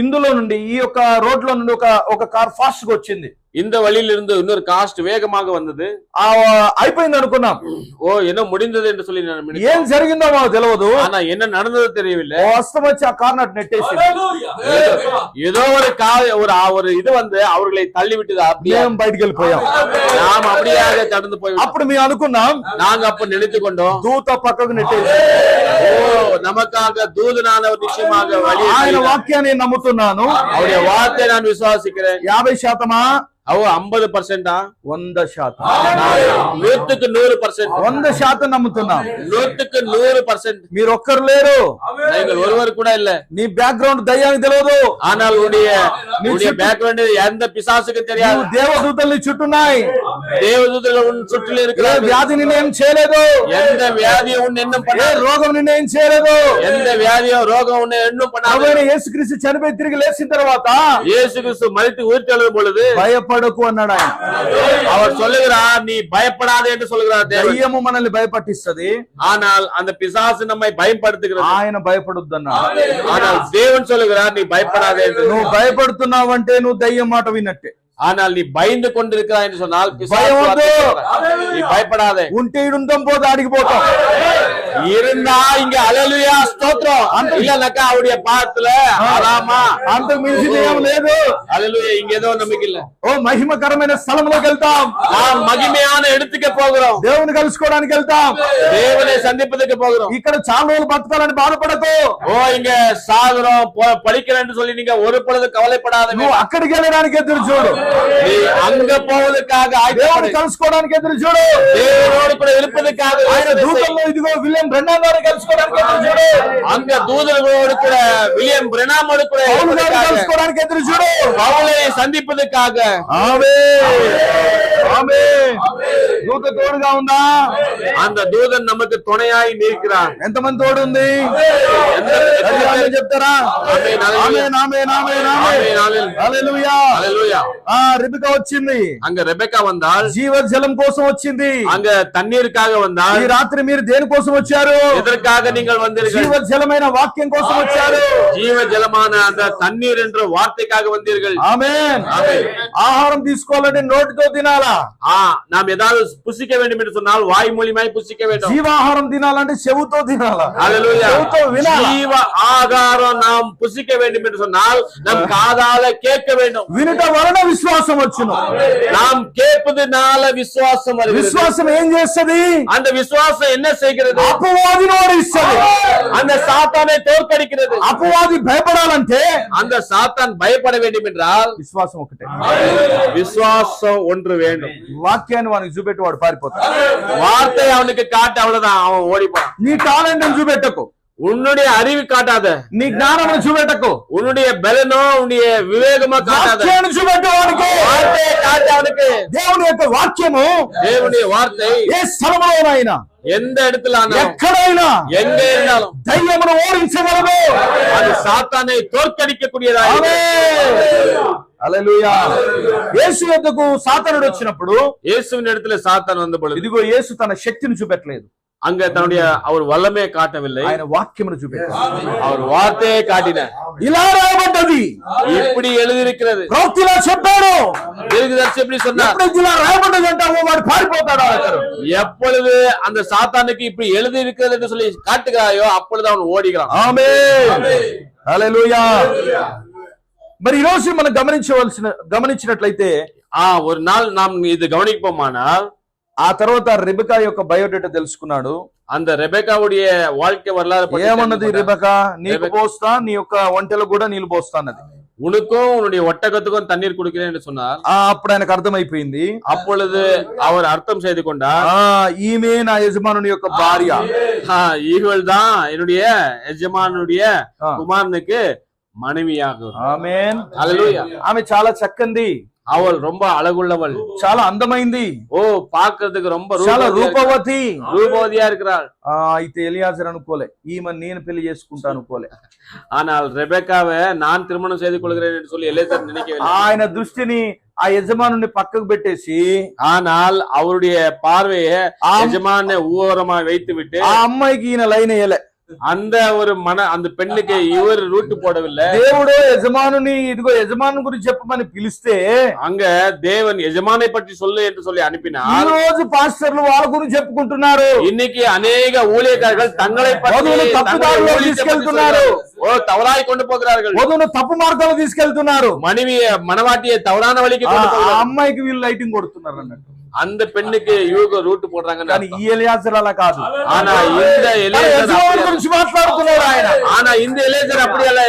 S2: ఇందులో నుండి ఈ యొక్క రోడ్ లో నుండి ఒక కార్ ఫాస్ట్ గా వచ్చింది.
S1: இந்த వழியில இருந்து இன்னொரு காஸ்ட் வேகமாக வந்தது.
S2: అయిపోయింది అనుకున్నాం.
S1: ஓ என்ன முடிந்தது என்று சொல்லி நான் நினைத்தேன்.
S2: ఏం జరిగిందో మాకు తెలియదు.
S1: ஆனா என்ன நடந்தது தெரியவில்லை.
S2: వస్తం వచ్చి ఆ కార్ నటు నెట్టేసి
S1: ஏதோ ஒரு இது வந்து அவர்களை தள்ளி விட்டது. அப்படியே
S2: మేము బయటికి వెళ్ళిపోయాం.
S1: நாம் அப்படியாக கடந்து போய்
S2: అప్పుడు మేము అనుకున్నాం
S1: நாங்க அப்ப நினைத்து கொண்டோம்,
S2: దూత పక్కకు నెట్టేసి
S1: ஓ நமக்காக தூதனானவர் நிச்சயமாக வழி
S2: ఆయన వాక్యాన్ని నమ్ముతున్నాను.
S1: அவருடைய வார்த்தை நான் விசுவாசிக்கிறேன்.
S2: 50%
S1: அவ 50%,
S2: 100%,
S1: 100க்கு 100%,
S2: 100% నమ్ముతున్నాం.
S1: 100க்கு 100%.
S2: మీరు ఒక్కరు లేరు.
S1: நீங்கள் ஒருவர் கூட இல்ல.
S2: నీ బ్యాక్గ్రౌండ్ దయ్యానికి తెలియదు.
S1: ஆனால் உடைய பேக்ரவுண்ட் எந்த பிசாசுக்கும் தெரியாது.
S2: నువ్వు దేవదూతల్ని చుట్టున్నాయి.
S1: தேவதூதர்கள் உன் சுற்றிலும்
S2: ఏ
S1: இருக்கிறார்கள்.
S2: వ్యాధి నిన్నేం చేయలేదు.
S1: எந்த வியாதியும் உன் எண்ணம்
S2: ఏ
S1: பண்ணாது.
S2: రోగం నిన్నేం చేయలేదు.
S1: எந்த வியாதியோ ரோகம் உன்னை எண்ணும் பண்ணாது.
S2: ప్రభువైన యేసుక్రీస్తు చనిపోయి తిరిగి లేచిన తర్వాత
S1: இயேசு கிறிஸ்து மரித்து உயிர்த்தெழும் பொழுது
S2: భయపడకు అన్నాడు ఆయన.
S1: அவர் சொல்லுகிறார், நீ பயப்படாதே என்று சொல்லுகிறார் தேவன்.
S2: దయ్యము మనల్ని భయపట్టిస్తది,
S1: ஆனால் அந்த பிசாசு நம்மை பயன்படுத்துகிறது.
S2: ఆయన భయపడొద్దు అన్నాడు.
S1: ஆனால் தேவன் சொல்லுகிறார், நீ பயப்படாதே என்று.
S2: నువ్వు భయపడుతున్నావంటే నువ్వు దయ్యం మాట విన్నట్టే.
S1: ஆனால் நீ பயந்து கொண்டிருக்கிறாய் என்று சொன்னால் பிசாசு
S2: பயம் வந்து.
S1: நீ பயப்படாதே.
S2: ఉంటే ఇడుందాం పోతే ఆడికి పోతాం.
S1: இருந்தா இங்க அல்லேலூயா ஸ்தோத்திரம் இல்லனாக்கா அவருடைய பாதத்துல ஆராமா
S2: అంతకు మించింది ఏం లేదు.
S1: அல்லேலூயா இங்க ஏதோ நம்பிக்கை இல்ல.
S2: ఓ మహిమకరమైన స్థలంలోకి వెళ్తాం.
S1: நாம் மகிமையான இடத்துக்கு போகிறோம்.
S2: దేవుని కలుసుకోవడానికి వెళ్తాం.
S1: தேவனை சந்திப்பதற்கு போகிறோம்.
S2: ఇక్కడ చాలా రోజులు బతకాలని బాధపడకు.
S1: ஓ இங்க சாகுறோம் படிக்கிறேன்னு சொல்லி நீங்க ஒரு பொழுது கவலைப்படாத.
S2: నువ్వు అక్కడికి వెళ్ళడానికి ఎదురు చూడు.
S1: நீ அங்க போவதற்காக
S2: దేవుని కలుసుకోవడానికి ఎదురు చూడు.
S1: தேவனோடு கூட இருப்பதற்காக
S2: ఆయన దూతల్లో ఇదిగో విలియం బ్రెన్నాన్ గారిని కలుసుకోవడానికి ఎదురు చూడు.
S1: அங்க தூதர்களோடு கூட வில்லியம் பிரெனாமோடு கூட
S2: పౌలు గారిని
S1: இருப்பதற்காக,
S2: కలుసుకోవడానికి ఎదురు చూడు.
S1: பவுலை சந்திப்பதற்காக.
S2: దూత తోడుగా ఉందా?
S1: அந்த தூதன் நமக்கு துணையாய் நிற்கிறார்.
S2: ఎంతమంది తోడు ఉంది చెప్తారా?
S1: ஆமென், ஆமென்.
S2: ఆమేన్, ఆమేన్, ఆమేన్,
S1: ஆமென், ஆமென்.
S2: హల్లెలూయా.
S1: அல்லேலூயா.
S2: రిబికా వచ్చింది.
S1: அங்க ரெபெக்கா வந்தால்,
S2: జీవ జలం కోసం వచ్చింది.
S1: அங்க தண்ணீருக்காக வந்தால்,
S2: ఈ రాత్రి మీరు దేని కోసం వచ్చారు?
S1: எதற்காக நீங்கள் வந்தீர்கள்?
S2: జీవ జలమైన వాక్యం కోసం వచ్చారు.
S1: ஜீவ ஜலமான அந்த தண்ணீர் என்ற வார்த்தைக்காக வந்தீர்கள்.
S2: ఆమేన్.
S1: ஆமென்.
S2: ఆహారం తీసుకోవాలంటే నోటితో తినాలా?
S1: நாம் ஏதாவது புசிக்க வேண்டும் என்று சொன்னால் வாய் மூலியமாய் புசிக்க வேண்டும்.
S2: జీవాహారం తినాలంటే చెవుతో తినాలా?
S1: அல்லேலூயா.
S2: చెవుతో వినాలా?
S1: ஜீவ ஆகாரம் நாம் புசிக்க வேண்டும் என்று சொன்னால் நம் காதால கேட்க வேண்டும்.
S2: వినుట వలన విశ్వాసం వచ్చును.
S1: நாம் கேட்பதுனால விசுவாசம் வருகிறது.
S2: విశ్వాసం ఏం చేస్తది?
S1: அந்த விசுவாசம் என்ன செய்கிறது?
S2: అపవాదిని ఓడిస్తుంది.
S1: அந்த சாத்தானை தோற்கடிக்கிறது.
S2: అపవాది భయపడాలంటే
S1: அந்த சாத்தான் பயப்பட வேண்டும் என்றால்
S2: విశ్వాసం ఒకటే.
S1: விசுவாசம் ஒன்று வேண்டும்.
S2: వాక్యాన్ని వానికి చూపెట్టి వాడు పారిపోతాడు.
S1: வார்த்தை அவனுக்கு காட்டு, அவ்வளவுதான், அவன் ஓடிப்பான்.
S2: నీ టాలెంట్ చూపెట్టకు,
S1: உன்னுடைய அறிவு காட்டாத,
S2: నీ జ్ఞానం చూపెట్టకు,
S1: உன்னுடைய பலனோ உன்னுடைய விவேகமோ காட்டாத,
S2: వాక్యాన్ని చూపెట్టు వాడికి.
S1: வார்த்தையை காட்டு அவனுக்கு.
S2: దేవుని యొక్క వాక్యము
S1: தேவனுடைய வார்த்தை
S2: ఏ స్థలములోనైనా
S1: எந்த இடத்துல
S2: ఎక్కడైనా
S1: எங்க இருந்தாலும்
S2: దయ్యమును ఓడించగలదు.
S1: அது சாத்தானை தோற்கடிக்கக்கூடியதாக.
S2: హల్లెలూయా. యేసు యొద్దకు సాతానుడు వచ్చినప్పుడు
S1: இயேசுவின் இடத்துல சாத்தான் வந்த பொழுது
S2: ఇదిగో యేసు తన శక్తిని చూపెట్టలేదు,
S1: அங்க தன்னுடைய அவர் வல்லமையை காட்டவில்லை,
S2: ఆయన వాక్యమును చూపెట్టాడు.
S1: அவர் வார்த்தையை காட்டினார்.
S2: ఇలా రాయబడ్డది,
S1: இப்படி எழுதியிருக்கிறது.
S2: ప్రవక్తలా చెప్పాడు.
S1: தீர்க்கதரிசி எப்படி சொன்னார்?
S2: ఎప్పుడైతే ఇలా రాయబడ్డది అంటావో వాడు పారిపోతాడు.
S1: எப்பொழுது அந்த சாத்தானுக்கு இப்படி எழுதி இருக்கிறது என்று சொல்லி காட்டுகிறாயோ அப்பொழுது அவன் ஓடுகிறான்.
S2: ఆమేన్. హల్లెలూయా. మరి ఈ రోజు మనం గమనించినట్లయితే
S1: ஒரு நாள் நாம் இது கவனிப்போமானால்
S2: ఆ తర్వాత రెబెకా యొక్క బయోడేటా తెలుసుకున్నాడు.
S1: அந்த ரெபெக்காவுடைய வாழ்க்கை வரலாறு
S2: ఏమన్నది రెబెకా? నీకు పోస్తా, నీ యొక్క ఒంటెలో కూడా నీళ్లు పోస్తా అన్నది.
S1: உனக்கும் உன்னுடைய ஒட்டகத்துக்கும் தண்ணீர் குடிக்கிறேன் என்று சொன்னார்.
S2: అప్పుడు ఆయనకు అర్థమైపోయింది.
S1: அப்பொழுது அவர் அர்த்தம் செய்து கொண்டார்,
S2: ఈమె నా యజమానుని యొక్క భార్య,
S1: இவள் தான் என்னுடைய எஜமானுடைய குமாரனுக்கு மனைவியாகும்.
S2: ఆమేన్.
S1: హల్లెలూయా.
S2: ఆమె చాలా చక్కంది,
S1: அவள் ரொம்ப அழகுள்ளவள்,
S2: చాలా అందమైంది,
S1: பாக்குறதுக்கு ரொம்ப
S2: చాలా రూపవతి,
S1: ரூபவதியா இருக்கிறாள்.
S2: అయితే ఎలియాజర్ అనుకోలే, ఈమె నేను పెళ్లి చేసుకుంటా అనుకోలే.
S1: ஆனால் ரெபெக்காவை நான் திருமணம் செய்து கொள்கிறேன் என்று சொல்லி எலியாசர் நினைக்கவில்லை.
S2: ఆయన దృష్టిని ఆ యజమానుని పక్కకు పెట్టేసి,
S1: ஆனால் அவருடைய பார்வையை எஜமான ஊரமா வைத்து விட்டு
S2: ఆ అమ్మాయికి ఈయన లైన్ వేయలే.
S1: அந்த ஒரு அந்த பெண்ணுக்கு இவர் ரூட் போடவில்லை.
S2: దేవుడు యజమానుని ఇదిగో యజమాను గురించి చెప్పమని పిలిస్తే
S1: அங்க தேவன் எஜமானை பற்றி சொல்லு என்று சொல்லி அனுப்பினார்.
S2: ఈ రోజు పాస్టర్లు వాళ్ళ గురించి చెప్పుకుంటున్నారు.
S1: இன்னைக்கு அநேக ஊழியக்காரர்கள் தங்களை
S2: వధువును తప్పు దారిలో తీసుకెళ్తున్నారు,
S1: தவறாய் கொண்டு போகிறார்கள்.
S2: వధువును తప్పు మార్గంలో తీసుకెళ్తున్నారు,
S1: மனவாட்டியை தவறான வழிக்கு கொண்டு
S2: ఆ
S1: போகிறார்கள்.
S2: అమ్మాయికి వీళ్ళు లైటింగ్ కొడుతున్నారు అన్నట్టు.
S1: அந்த பெண்ணுக்கு இவங்க ரூட் போடுறாங்க.
S2: కానీ ఈ ఎలియాజర్ అలా కాదు.
S1: ஆனா இந்த
S2: యజమాను గురించి మాట్లాడుతున్నాడు ఆయన.
S1: ஆனா இந்த ఎలియాజర్ அப்படி அல்ல,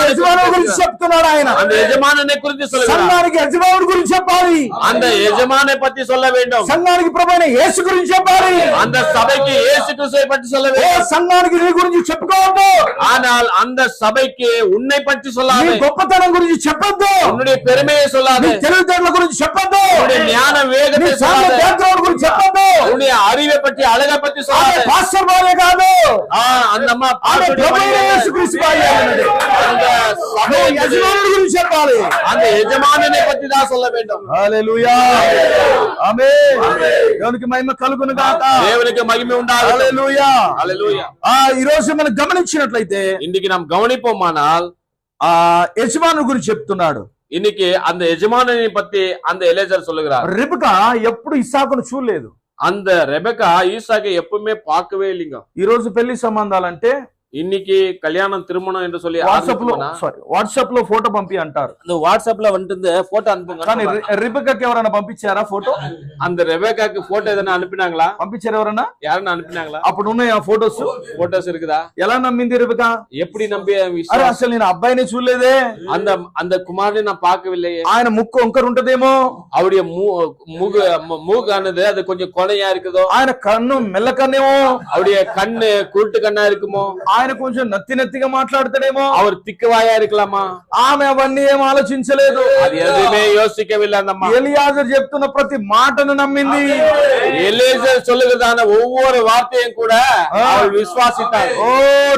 S2: యజమాను గురించి చెప్తున్నాడు ఆయన.
S1: அந்த எஜமானனை குறித்து சொல்லுகிறார்.
S2: సంఘానికి యజమానుడి గురించి చెప్పాలి,
S1: அந்த எஜமானை பற்றி சொல்ல வேண்டும்.
S2: సంఘానికి ప్రభువైన యేసు గురించి చెప్పాలి,
S1: அந்த சபைக்கு இயேசு கிறிஸ்துவை பற்றி சொல்ல வேண்டும்.
S2: సంఘానికి నీ గురించి చెప్పుకోవద్దు,
S1: ஆனால் அந்த சபைக்கு உன்னை பற்றி சொல்லாதே,
S2: గొప్పతనం గురించి చెప్పొద్దు,
S1: உன்னுடைய பெருமையை சொல்லாதே,
S2: తెలివితేటల గురించి చెప్పొద్దు,
S1: உன்னுடைய ஞான வேகத்தை சொல்லாதே,
S2: గురించి చెప్పొద్దు,
S1: உன்னுடைய அறிவை பற்றி அழகை பற்றி சொல்லாதே.
S2: పాస్టర్ భార్య కాదు,
S1: அந்த అమ్మ
S2: ప్రభువైన యేసుక్రీస్తు భార్య అన్నది.
S1: அந்த சபை
S2: యజమానుడి గురించి చెప్పాలి,
S1: அந்த எஜமானனை பற்றி தான் சொல்ல வேண்டும்.
S2: హల్లెలూయా. ఆమేన్. దేవునికి మహిమ కలుగును గాక.
S1: தேவனுக்கு மகிமை உண்டாகட்டும்.
S2: హల్లెలూయా.
S1: ஹல்லேலூயா.
S2: ఈ రోజు మనం గమనించినట్లయితే
S1: இன்னைக்கு நாம் கவனிப்போமானால்
S2: యజమానుడి గురించి చెప్తున్నాడు.
S1: இன்னைக்கு அந்த எஜமானனை பத்தி அந்த எலியாசர் சொல்லுகிறார்.
S2: రెబెకా ఎప్పుడు ఇస్సాకును చూడలేదు.
S1: அந்த ரெபெக்கா ஈசாக்கை எப்பவுமே பார்க்கவே இல்லைங்க.
S2: ఈ రోజు పెళ్లి సంబంధాలంటే
S1: இன்னைக்கு கல்யாணம் திருமணம் என்று சொல்லி
S2: వాట్సాప్ లో ఫోటో పంపి అంటారు.
S1: அந்த வாட்ஸ்அப்ல வந்துட்டு போட்டோ அனுப்புங்க.
S2: కానీ రెబెకాకి ఎవరైనా పంపించారా ఫోటో?
S1: அந்த ரெபெக்காக்கு போட்டோ எதனா அனுப்பினாங்களா?
S2: పంపించారు ఎవరన్నా?
S1: யாருன்னு அனுப்பினாங்களா?
S2: అప్పుడు ఉన్నాయి ఆ ఫోటోస్.
S1: போட்டோஸ் இருக்குதா?
S2: ఎలా నమ్మింది రెబెకా?
S1: எப்படி நம்பி?
S2: అరే అసలు నేను అబ్బాయిని చూడలేదే,
S1: அந்த அந்த குமாரனை நான் பார்க்கவில்லையே,
S2: ఆయన ముక్కు వంకర ఉంటదేమో,
S1: அவருடைய மூக்கானது அது கொஞ்சம் கொலையா இருக்குதோ,
S2: ఆయన కన్ను మెల్ల కన్నేమో,
S1: அவருடைய கண்ணு குருட்டு கண்ணா இருக்குமோ,
S2: ఆయన కొంచెం నత్తిగా మాట్లాడతాడేమో,
S1: அவர் திக்குவாயா இருக்கலாமா?
S2: ఆమె అవన్నీ ఏం ఆలోచించలేదు,
S1: அது எதுவுமே யோசிக்கவில்லை. அந்த அம்மா
S2: ఎలియాజర్ చెప్తున్న ప్రతి మాటను నమ్మింది.
S1: எலியாசர் சொல்லுகிறதான ஒவ்வொரு வார்த்தையும் கூட அவள் விசுவாசித்தாள்.
S2: ఓ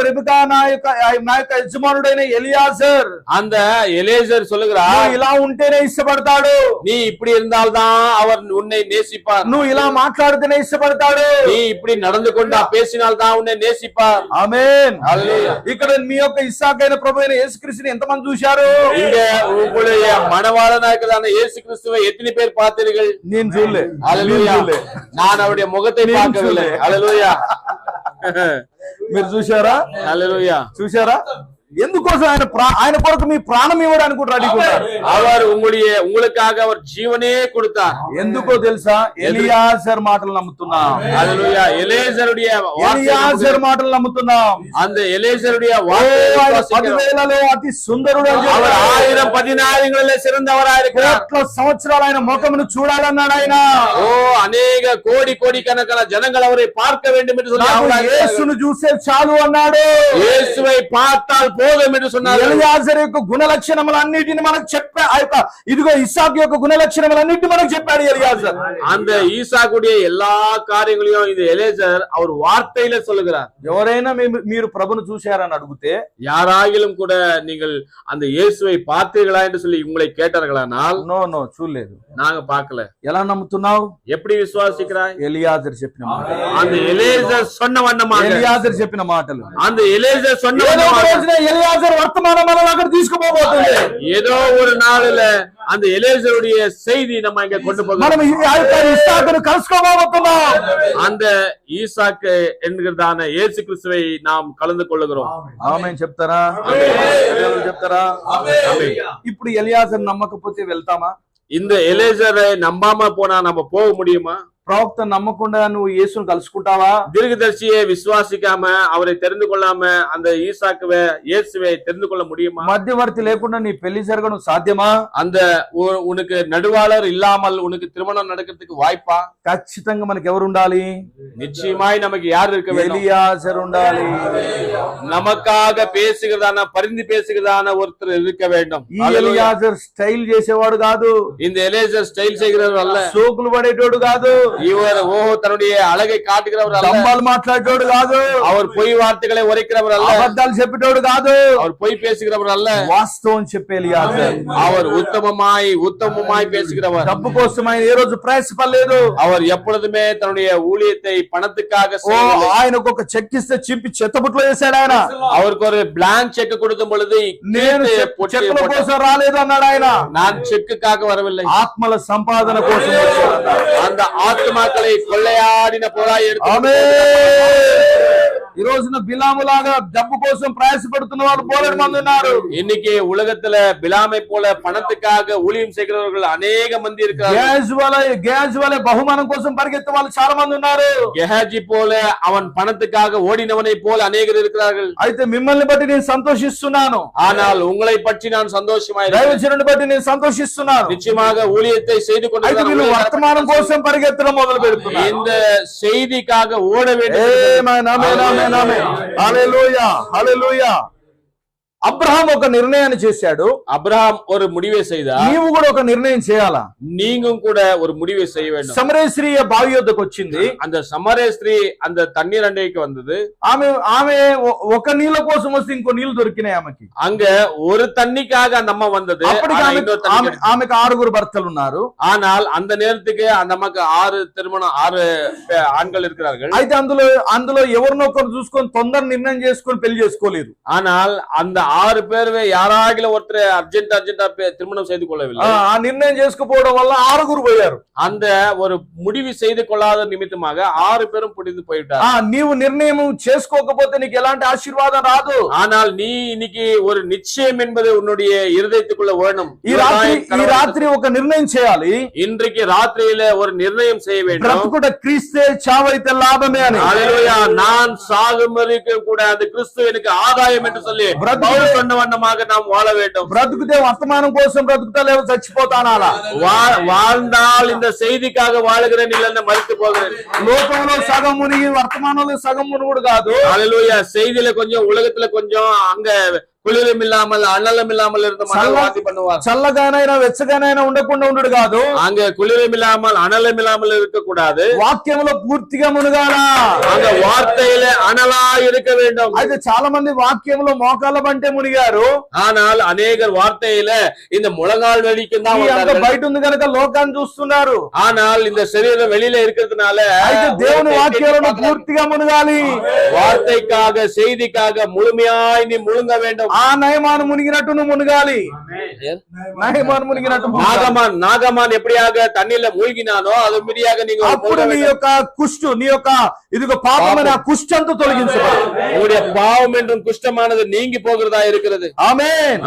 S2: రెబెకా నా యొక్క యజమానుడైన ఎలియాజర్,
S1: அந்த எலியாசர் சொல்லுகிறார்,
S2: నువ్వు ఇలా ఉంటేనే ఇష్టపడతాడు,
S1: நீ இப்படி இருந்தால்தான் அவர் உன்னை நேசிப்பார்,
S2: నువ్వు ఇలా మాట్లాడితేనే ఇష్టపడతాడు,
S1: நீ இப்படி நடந்து கொண்டா பேசினால்தான் உன்னை நேசிப்பார்.
S2: ఆమేన్.
S1: హల్లెలూయా.
S2: ఇక్కడ మీ యొక్క ఇస్సాకైన ప్రభువైన యేసుక్రీస్తుని ఎంతమంది చూశారు?
S1: இங்க உங்களுடைய மணவாளனா இருக்கிறதான இயேசு கிறிஸ்துவை எத்தனை பேர் பார்த்தீர்கள்?
S2: నేను చూడలే.
S1: హల్లెలూయా. நான் அவருடைய முகத்தை பார்க்கவில்லை. హల్లెలూయా.
S2: మీరు చూశారా?
S1: హల్లెలూయా.
S2: చూశారా? ఎందుకోసం ఆయన కొరకు మీ ప్రాణం ఇవ్వడానికి కూడా రెడీగా ఉన్నారు.
S1: அவர் உங்களுக்காக அவர் ஜீவனே கொடுத்தார்.
S2: ఎందుకో తెలుసా? ఎలియాజర్ మాటలు నమ్ముతున్నాం.
S1: హల్లెలూయా.
S2: ఎలియాజర్ మాటలు నమ్ముతున్నాం.
S1: அந்த எலியாசருடைய
S2: 10,000లో అతి సుందరుడు అని చెప్పాడు.
S1: அவர் 1000 14களிலே சிறந்தவராய் இருக்கிறார்.
S2: కోట్ల సంవత్సరాలు ఆయన ముఖమును చూడాలన్నాడు ఆయన.
S1: అనేక కోడి కనకన జనங்கள் அவரை பார்க்க வேண்டும் என்று சொன்னார்.
S2: యేసును చూసే చాలు అన్నాడు.
S1: యేసుவை பார்த்தால் போதும் என்று சொன்னார்.
S2: ఎలియాజరు యొక్క గుణ లక్షణములన్నిటిని మనకు చెప్పా. ఇదిగో ఇస్సాకు యొక్క గుణ లక్షణములన్నిటిని మనకు చెప్పాడు ఎలియాజర్.
S1: அந்த ஈசாக்குடைய எல்லா காரியங்களையும் இது எலியாசர் அவர் வார்த்தையில சொல்லுகிறார்.
S2: ఎవరైనా మీరు ప్రభును చూశారని అడిగితే,
S1: யாராகிலும் கூட நீங்கள் அந்த இயேசுவை பார்த்தீர்களா என்று சொல்லி உங்களை கேட்டார்களானால்,
S2: నో చూడలేదు,
S1: நாங்க பார்க்கல.
S2: ఎలా నమ్ముతున్నావు?
S1: எப்படி విశ్వాసిக்கிறாய்?
S2: ఎలియాజర్ చెప్పిన మాటలు,
S1: அந்த எலியாசர் சொன்ன வண்ணமாக,
S2: ఎలియాజర్ చెప్పిన మాటలు,
S1: அந்த ఎలియాసర్ சொன்ன
S2: ఎలియాజర్ వర్తమానం మనం అక్కడ తీసుకుపోబోతుంది.
S1: ஏதோ ஒரு நாளில அந்த எலியாசருடைய செய்தி நம்ம இங்க கொண்டு போகிறோம்.
S2: మనం ఇస్సాకును కలుసుకోబోతున్నాం.
S1: அந்த ஈசாக்கு என்கிறதான இயேசு கிறிஸ்துவை நாம் கலந்து கொள்ளுகிறோம்.
S2: ఆమేన్ చెప్తారా? చెప్తారా? ఇప్పుడు ఎలియాజర్ నమ్మకపోతే వెళ్తామా?
S1: இந்த எலியாசரை நம்பாம போனா நம்ம போக முடியுமா?
S2: ప్రవక్త నమ్మకుండా నువ్వు యేసును కలుసుకుంటావా?
S1: தீர்க்கதரிசியை விசுவாசிக்காம அவரை தெரிந்து கொள்ளாம அந்த ஈசாக்குவை இயேசுவை தெரிந்து கொள்ள முடியுமா?
S2: మధ్యవర్తి లేకుండా నీ పెళ్లి జరగడం సాధ్యమా?
S1: அந்த உனக்கு நடுவாளர் இல்லாமல் உனக்கு திருமணம் நடக்கிறதுக்கு வாய்ப்பா?
S2: ఖచ్చితంగా మనకి ఎవరు ఉండాలి?
S1: நிச்சயமாய் நமக்கு யார் இருக்க வேண்டும்?
S2: ఎలియాజర్ ఉండాలి.
S1: நமக்காக பேசுகிறதான பரிந்து பேசுகிறதான ஒருத்தர் இருக்க வேண்டும்.
S2: ఈ ఎలియాజర్ స్టైల్ చేసేవాడు కాదు.
S1: இந்த எலியாசர் ஸ்டைல் செய்கிறவர் அல்ல.
S2: సోకులు పడేటోడు కాదు.
S1: இவர் தன்னுடைய அழகை காட்டுகிறவர் அல்ல.
S2: దంబాలు మాట్లాడేటోడు కాదు.
S1: அவர் பொய் வார்த்தைகளை உரைக்கிறவர் அல்ல.
S2: అబద్ధాలు చెప్పేటోడు కాదు.
S1: அவர் பொய் பேசுகிறவர் அல்ல.
S2: వాస్తవం చెప్పే ఎలియాజర్.
S1: அவர் உத்தமமாய் பேசுகிறவர்.
S2: డబ్బు కోసం ఆయన ఏ రోజు ప్రయాసపడలేదు.
S1: அவர் எப்பொழுதுமே தன்னுடைய ஊழியத்தை பணத்துக்காக
S2: ఆయనకు ఒక చెక్ ఇస్తే చింపి చెత్తబుట్లో వేశాడు ఆయన.
S1: அவருக்கு ஒரு பிளாங்க் செக் கொடுக்கும் பொழுது
S2: నేను చెక్కుల కోసం రాలేదు అన్నాడు ఆయన.
S1: நான் செக்குக்காக வரவில்லை,
S2: ఆత్మల సంపాదన కోసం వచ్చాడు.
S1: அந்த ஆத்மாக்களை கொள்ளையாடின போராய் எடுத்து.
S2: ఈ రోజున బిలాములాగా డబ్బు కోసం ప్రయాసపడుతున్న వాళ్ళు బోలెడు మంది ఉన్నారు.
S1: இன்னைக்கு உலகத்துல பிலாமை போல பணத்துக்காக ஊழியம் செய்கிறவர்கள் அநேக మంది இருக்கிறார்கள்.
S2: గేజ్ వలె బహుమానం కోసం పరిగెత్తే వాళ్ళు చాలా మంది ఉన్నారు.
S1: గెహాజీ போல அவன் பணத்துக்காக ஓடினவனை போல அநேகர் இருக்கிறார்கள்.
S2: అయితే మిమ్మల్ని బట్టి నేను సంతోషిస్తున్నాను.
S1: ஆனால் உங்களை பற்றி நான் சந்தோஷமாய்
S2: దైవజనుని బట్టి నేను సంతోషిస్తున్నాను.
S1: நிச்சயமாக ஊழியத்தை செய்து கொண்டிருக்கிறார்கள்.
S2: వర్తమానం కోసం పరిగెత్తడం మొదలు పెడుతున్నారు.
S1: இந்த செய்திக்காக ஓட வேண்டும்.
S2: హల్లెలూయా, హల్లెలూయా. అబ్రహాం ఒక నిర్ణయాన్ని చేశాడు.
S1: అబ్రహాం ஒரு முடிவை செய்தார்.
S2: నీవు కూడా ఒక నిర్ణయం చేయాలా?
S1: நீங்களும் கூட ஒரு முடிவை செய்ய வேண்டும்.
S2: సమరయ స్త్రీ బావి యొద్దకు వచ్చింది.
S1: அந்த సమరయ స్త్రీ அந்த తన్నీర్ అండేకి வந்தது.
S2: ఆమె ఒక నీళ్ళ కోసం వస్తే ఇంకో నీళ్లు దొరికినాయి ఆమెకి.
S1: அங்க ஒரு தண்ணிக்காக அந்த அம்மா வந்தது.
S2: ఆమెకు 6 భర్తలు ఉన్నారు.
S1: ஆனால் அந்த நேரத்துக்கு அந்த அம்மாக்கு 6 ஆண்கள் இருக்கிறார்கள்.
S2: అయితే అందులో ఎవరినొకరు చూసుకొని తొందర నిర్ణయం చేసుకొని పెళ్లి చేసుకోలేదు.
S1: ஆனால் அந்த 6 பேருமே யாராகிலும் ஒருத்தர் அர்ஜென்டா திருமணம் செய்து கொள்ளவில்லை.
S2: ఆ నిర్ణయం చేసుకోపోవడం వల్ల 6 పోయారు.
S1: அந்த ஒரு முடிவு செய்து கொள்ளாத நிமித்தமாக 6 பேரும் பிடிந்து போயிட்டார்.
S2: నీవు నిర్ణయం చేసుకోకపోతే నీకు ఎలాంటి ఆశీర్వాదం రాదు.
S1: ஆனால் நீ இன்னைக்கு ஒரு நிச்சயம் என்பது உன்னுடைய இருதயத்துக்குள்ள வேணும்.
S2: ఈ రాత్రి ఒక నిర్ణయం చేయాలి.
S1: இன்றைக்கு ராத்திரியில ஒரு நிர்ணயம் செய்ய வேண்டும்.
S2: బ్రతుకుట క్రీస్తే చావైతే లాభమే అని.
S1: హల్లెలూయా. நான் சாகும் வரைக்கும் கூட அந்த கிறிஸ்து எனக்கு ஆதாயம் என்று சொல்லி சொன்ன வண்ணமாக நாம் வாழ வேண்டும்.
S2: బ్రతుకుతే వర్తమానం కోసం బ్రతుకుతా లేదా చచ్చిపోతానా?
S1: வாழ்ந்தால் இந்த செய்திக்காக வாழுகிறேன், இல்லைன்னா மரித்து போகிறேன்.
S2: లోకంలో సగం మునిగి వర్తమానంలో సగం మునుగుడు కాదు.
S1: హల్లెలూయా. செய்தியில கொஞ்சம், உலகத்துல கொஞ்சம், அங்க குளிரும் இல்லாமல் அனலும் இல்லாமல் இருந்த மனவாதி பண்ணுவார்.
S2: చల్లగానైనా వెచ్చగానైనా ఉండకుండా ఉండడు కాదు.
S1: அங்க குளிரும் இல்லாமல் அனலும் இல்லாமல் இருக்க கூடாது.
S2: వాక్యంలో పూర్తిగా మునగాలా.
S1: அங்க வார்த்தையில அனலா இருக்க வேண்டும்.
S2: అయితే చాలా మంది వాక్యంలో మోకాళ్ళ బంటే మునిగారు.
S1: ஆனால் அநேகர் வார்த்தையில இந்த முழங்கால் வலிக்கும் தான்
S2: బయట ఉంది కనుక లోకాన్ని చూస్తున్నారు.
S1: ஆனால் இந்த శరీరం வெளியில இருக்கிறதுனால
S2: అయితే దేవుని వాక్యాలను పూర్తిగా మునగాలి.
S1: வார்த்தைக்காக செய்திக்காக முழுமையாய் நீ முழுங்க வேண்டும்.
S2: ఆ నయమాను మునిగినట్టు నువ్వు మునగాలి. నయమాను మునిగినట్టు
S1: நாகமான் எப்படியாக தண்ணில மூழ்கினானோ அது மீறியாக நீங்க
S2: అప్పుడు నీ యొక్క కుష్టు, నీ యొక్క ఇదిగో పాపమైన ఆ కుష్ఠంతో తొలగించబడు.
S1: உங்களுடைய பாவம் என்றும் குஷ்டமானது நீங்கி போகிறதா இருக்கிறது.
S2: ఆమేన్.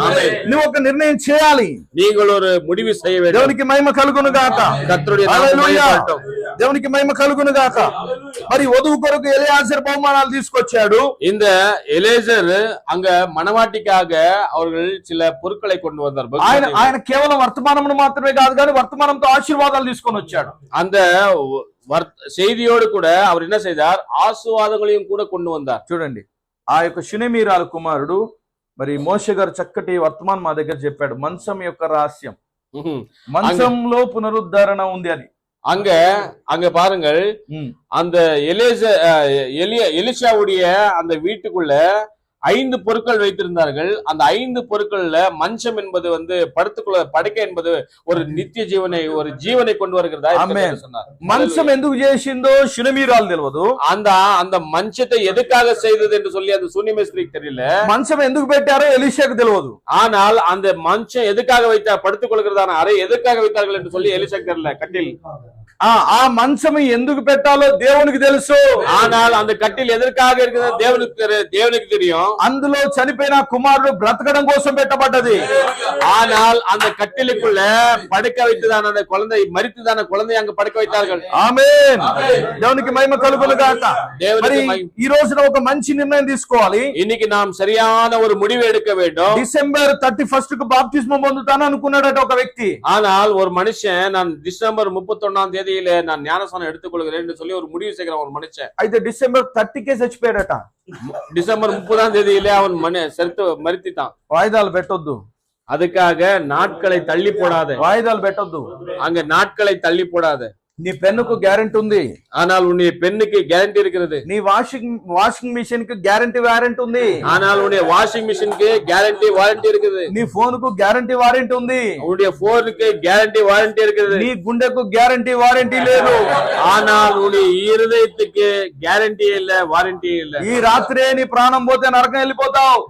S2: నువ్వు ఒక నిర్ణయం చేయాలి.
S1: நீங்கள் ஒரு முடிவு செய்ய வேண்டும்.
S2: దేవునికి మహిమ కలుగును గాక.
S1: கர்த்தருடைய நாமம் மகிமைப்படட்டும்.
S2: దేవునికి మహిమ కలుగును గాక. మరి వధువు కొరకు ఎలియాజరు బహుమానాలు తీసుకొచ్చాడు.
S1: இந்த எலேசர் அங்க மணவாட்டிக்காக அவர்கள் சில பொருட்களை கொண்டு வந்தார்.
S2: ఆయన కేవలం వర్తమానమును మాత్రమే కాదు కానీ వర్తమానంతో ఆశీర్వాదాలు తీసుకొని వచ్చాడు.
S1: அந்த செய்தியோடு கூட அவர் என்ன செய்தார், ஆசீர்வாதங்களையும் கூட கொண்டு வந்தார்.
S2: చూడండి, ఆ యొక్క షునేమీరాల కుమారుడు మరి మోషే గారు చక్కటి వర్తమానం మా దగ్గర చెప్పాడు. మంచం యొక్క రహస్యం, మంచంలో పునరుద్ధరణ ఉంది అని.
S1: அங்க பாருங்கள், அந்த எலிஷாவுடைய அந்த வீட்டுக்குள்ள 5 பொருட்கள் வைத்திருந்தார்கள். அந்த 5 பொருட்கள்ல மஞ்சம் என்பது படுத்துக்குள்ள படுக்கை என்பது ஒரு நித்திய ஜீவனை, ஒரு ஜீவனை கொண்டு வருகிறதா சொன்னார்.
S2: మంచం ఎందుకు చేసిందో షునేమీరాలు తెలియదు.
S1: அந்த மஞ்சத்தை எதுக்காக செய்தது என்று சொல்லி அந்த சூனியமே ஸ்திரீக்கு தெரியல.
S2: మంచం ఎందుకు పెట్టారో ఎలీషాకు తెలియదు.
S1: ஆனால் அந்த மஞ்சம் எதுக்காக வைத்தார், படுத்துக் கொள்கிறதான அறை எதுக்காக வைத்தார்கள் என்று சொல்லி எலிஷாக்கு தெரியல. கட்டில்
S2: ఆ మంచం ఎందుకు పెట్టాలో దేవునికి తెలుసు.
S1: ஆனால் அந்த கட்டில் எதற்காக இருக்கிறது தேவனுக்கு தெரியும்.
S2: అందులో చనిపోయిన కుమారుడు బ్రతకడం కోసం పెట్టబడ్డది.
S1: ஆனால் அந்த கட்டிலுக்குள்ள படுக்க வைத்ததான அந்த குழந்தை, மரித்ததான குழந்தை அங்க படுக்க வைத்தார்கள்.
S2: ఆమేన్. దేవునికి మహిమ కలుగును గాక. ఈ రోజున ఒక మంచి నిర్ణయం తీసుకోవాలి.
S1: இன்னைக்கு நாம் சரியான ஒரு முடிவு எடுக்க வேண்டும்.
S2: డిసెంబర్ 31 కు బాప్తిస్మం పొందుతాను అనుకున్నాడట ఒక వ్యక్తి.
S1: ஆனால் ஒரு மனுஷன் நான் டிசம்பர் 31ஆம் தேதியில நான் ஞானஸ்நானம் எடுத்துக்கொள்கிறேன் என்று சொல்லி ஒரு முடிவு செய்கிற ஒரு மனுஷன்
S2: అయితే డిసెంబర్ 30కే చచ్చిపోయాడట.
S1: டிசம்பர் 30ஆம் தேதியில அவன் மரித்திட்டான்.
S2: వాయిదాలు పెట్టొద్దు.
S1: அதுக்காக நாட்களை தள்ளி போடாத.
S2: వాయిదాలు పెట్టొద్దు.
S1: அங்க நாட்களை தள்ளி போடாத.
S2: నీ పెన్నుకు గ్యారెంటీ ఉంది.
S1: ஆனால் உன்னுடைய பெண்ணுக்கு கேரண்டி இருக்கிறது.
S2: నీ వాషింగ్ మిషన్ కు గ్యారెంటీ వారంటీ ఉంది.
S1: ஆனால் உன்னுடைய வாஷிங் மிஷினுக்கு கேரண்டி வாரண்டி இருக்குது.
S2: నీ ఫోన్ కు గ్యారెంటీ వారంటీ ఉంది.
S1: உன்னுடைய போனுக்கு கேரண்டி வாரண்டி இருக்குது.
S2: నీ గుండెకు గ్యారెంటీ వారంటీ లేదు.
S1: ஆனால் உன்னுடைய இருதயத்துக்கு கேரண்டி இல்ல, வாரண்டி இல்ல.
S2: ఈ రాత్రే నీ ప్రాణం పోతే నరకం వెళ్ళిపోతావు.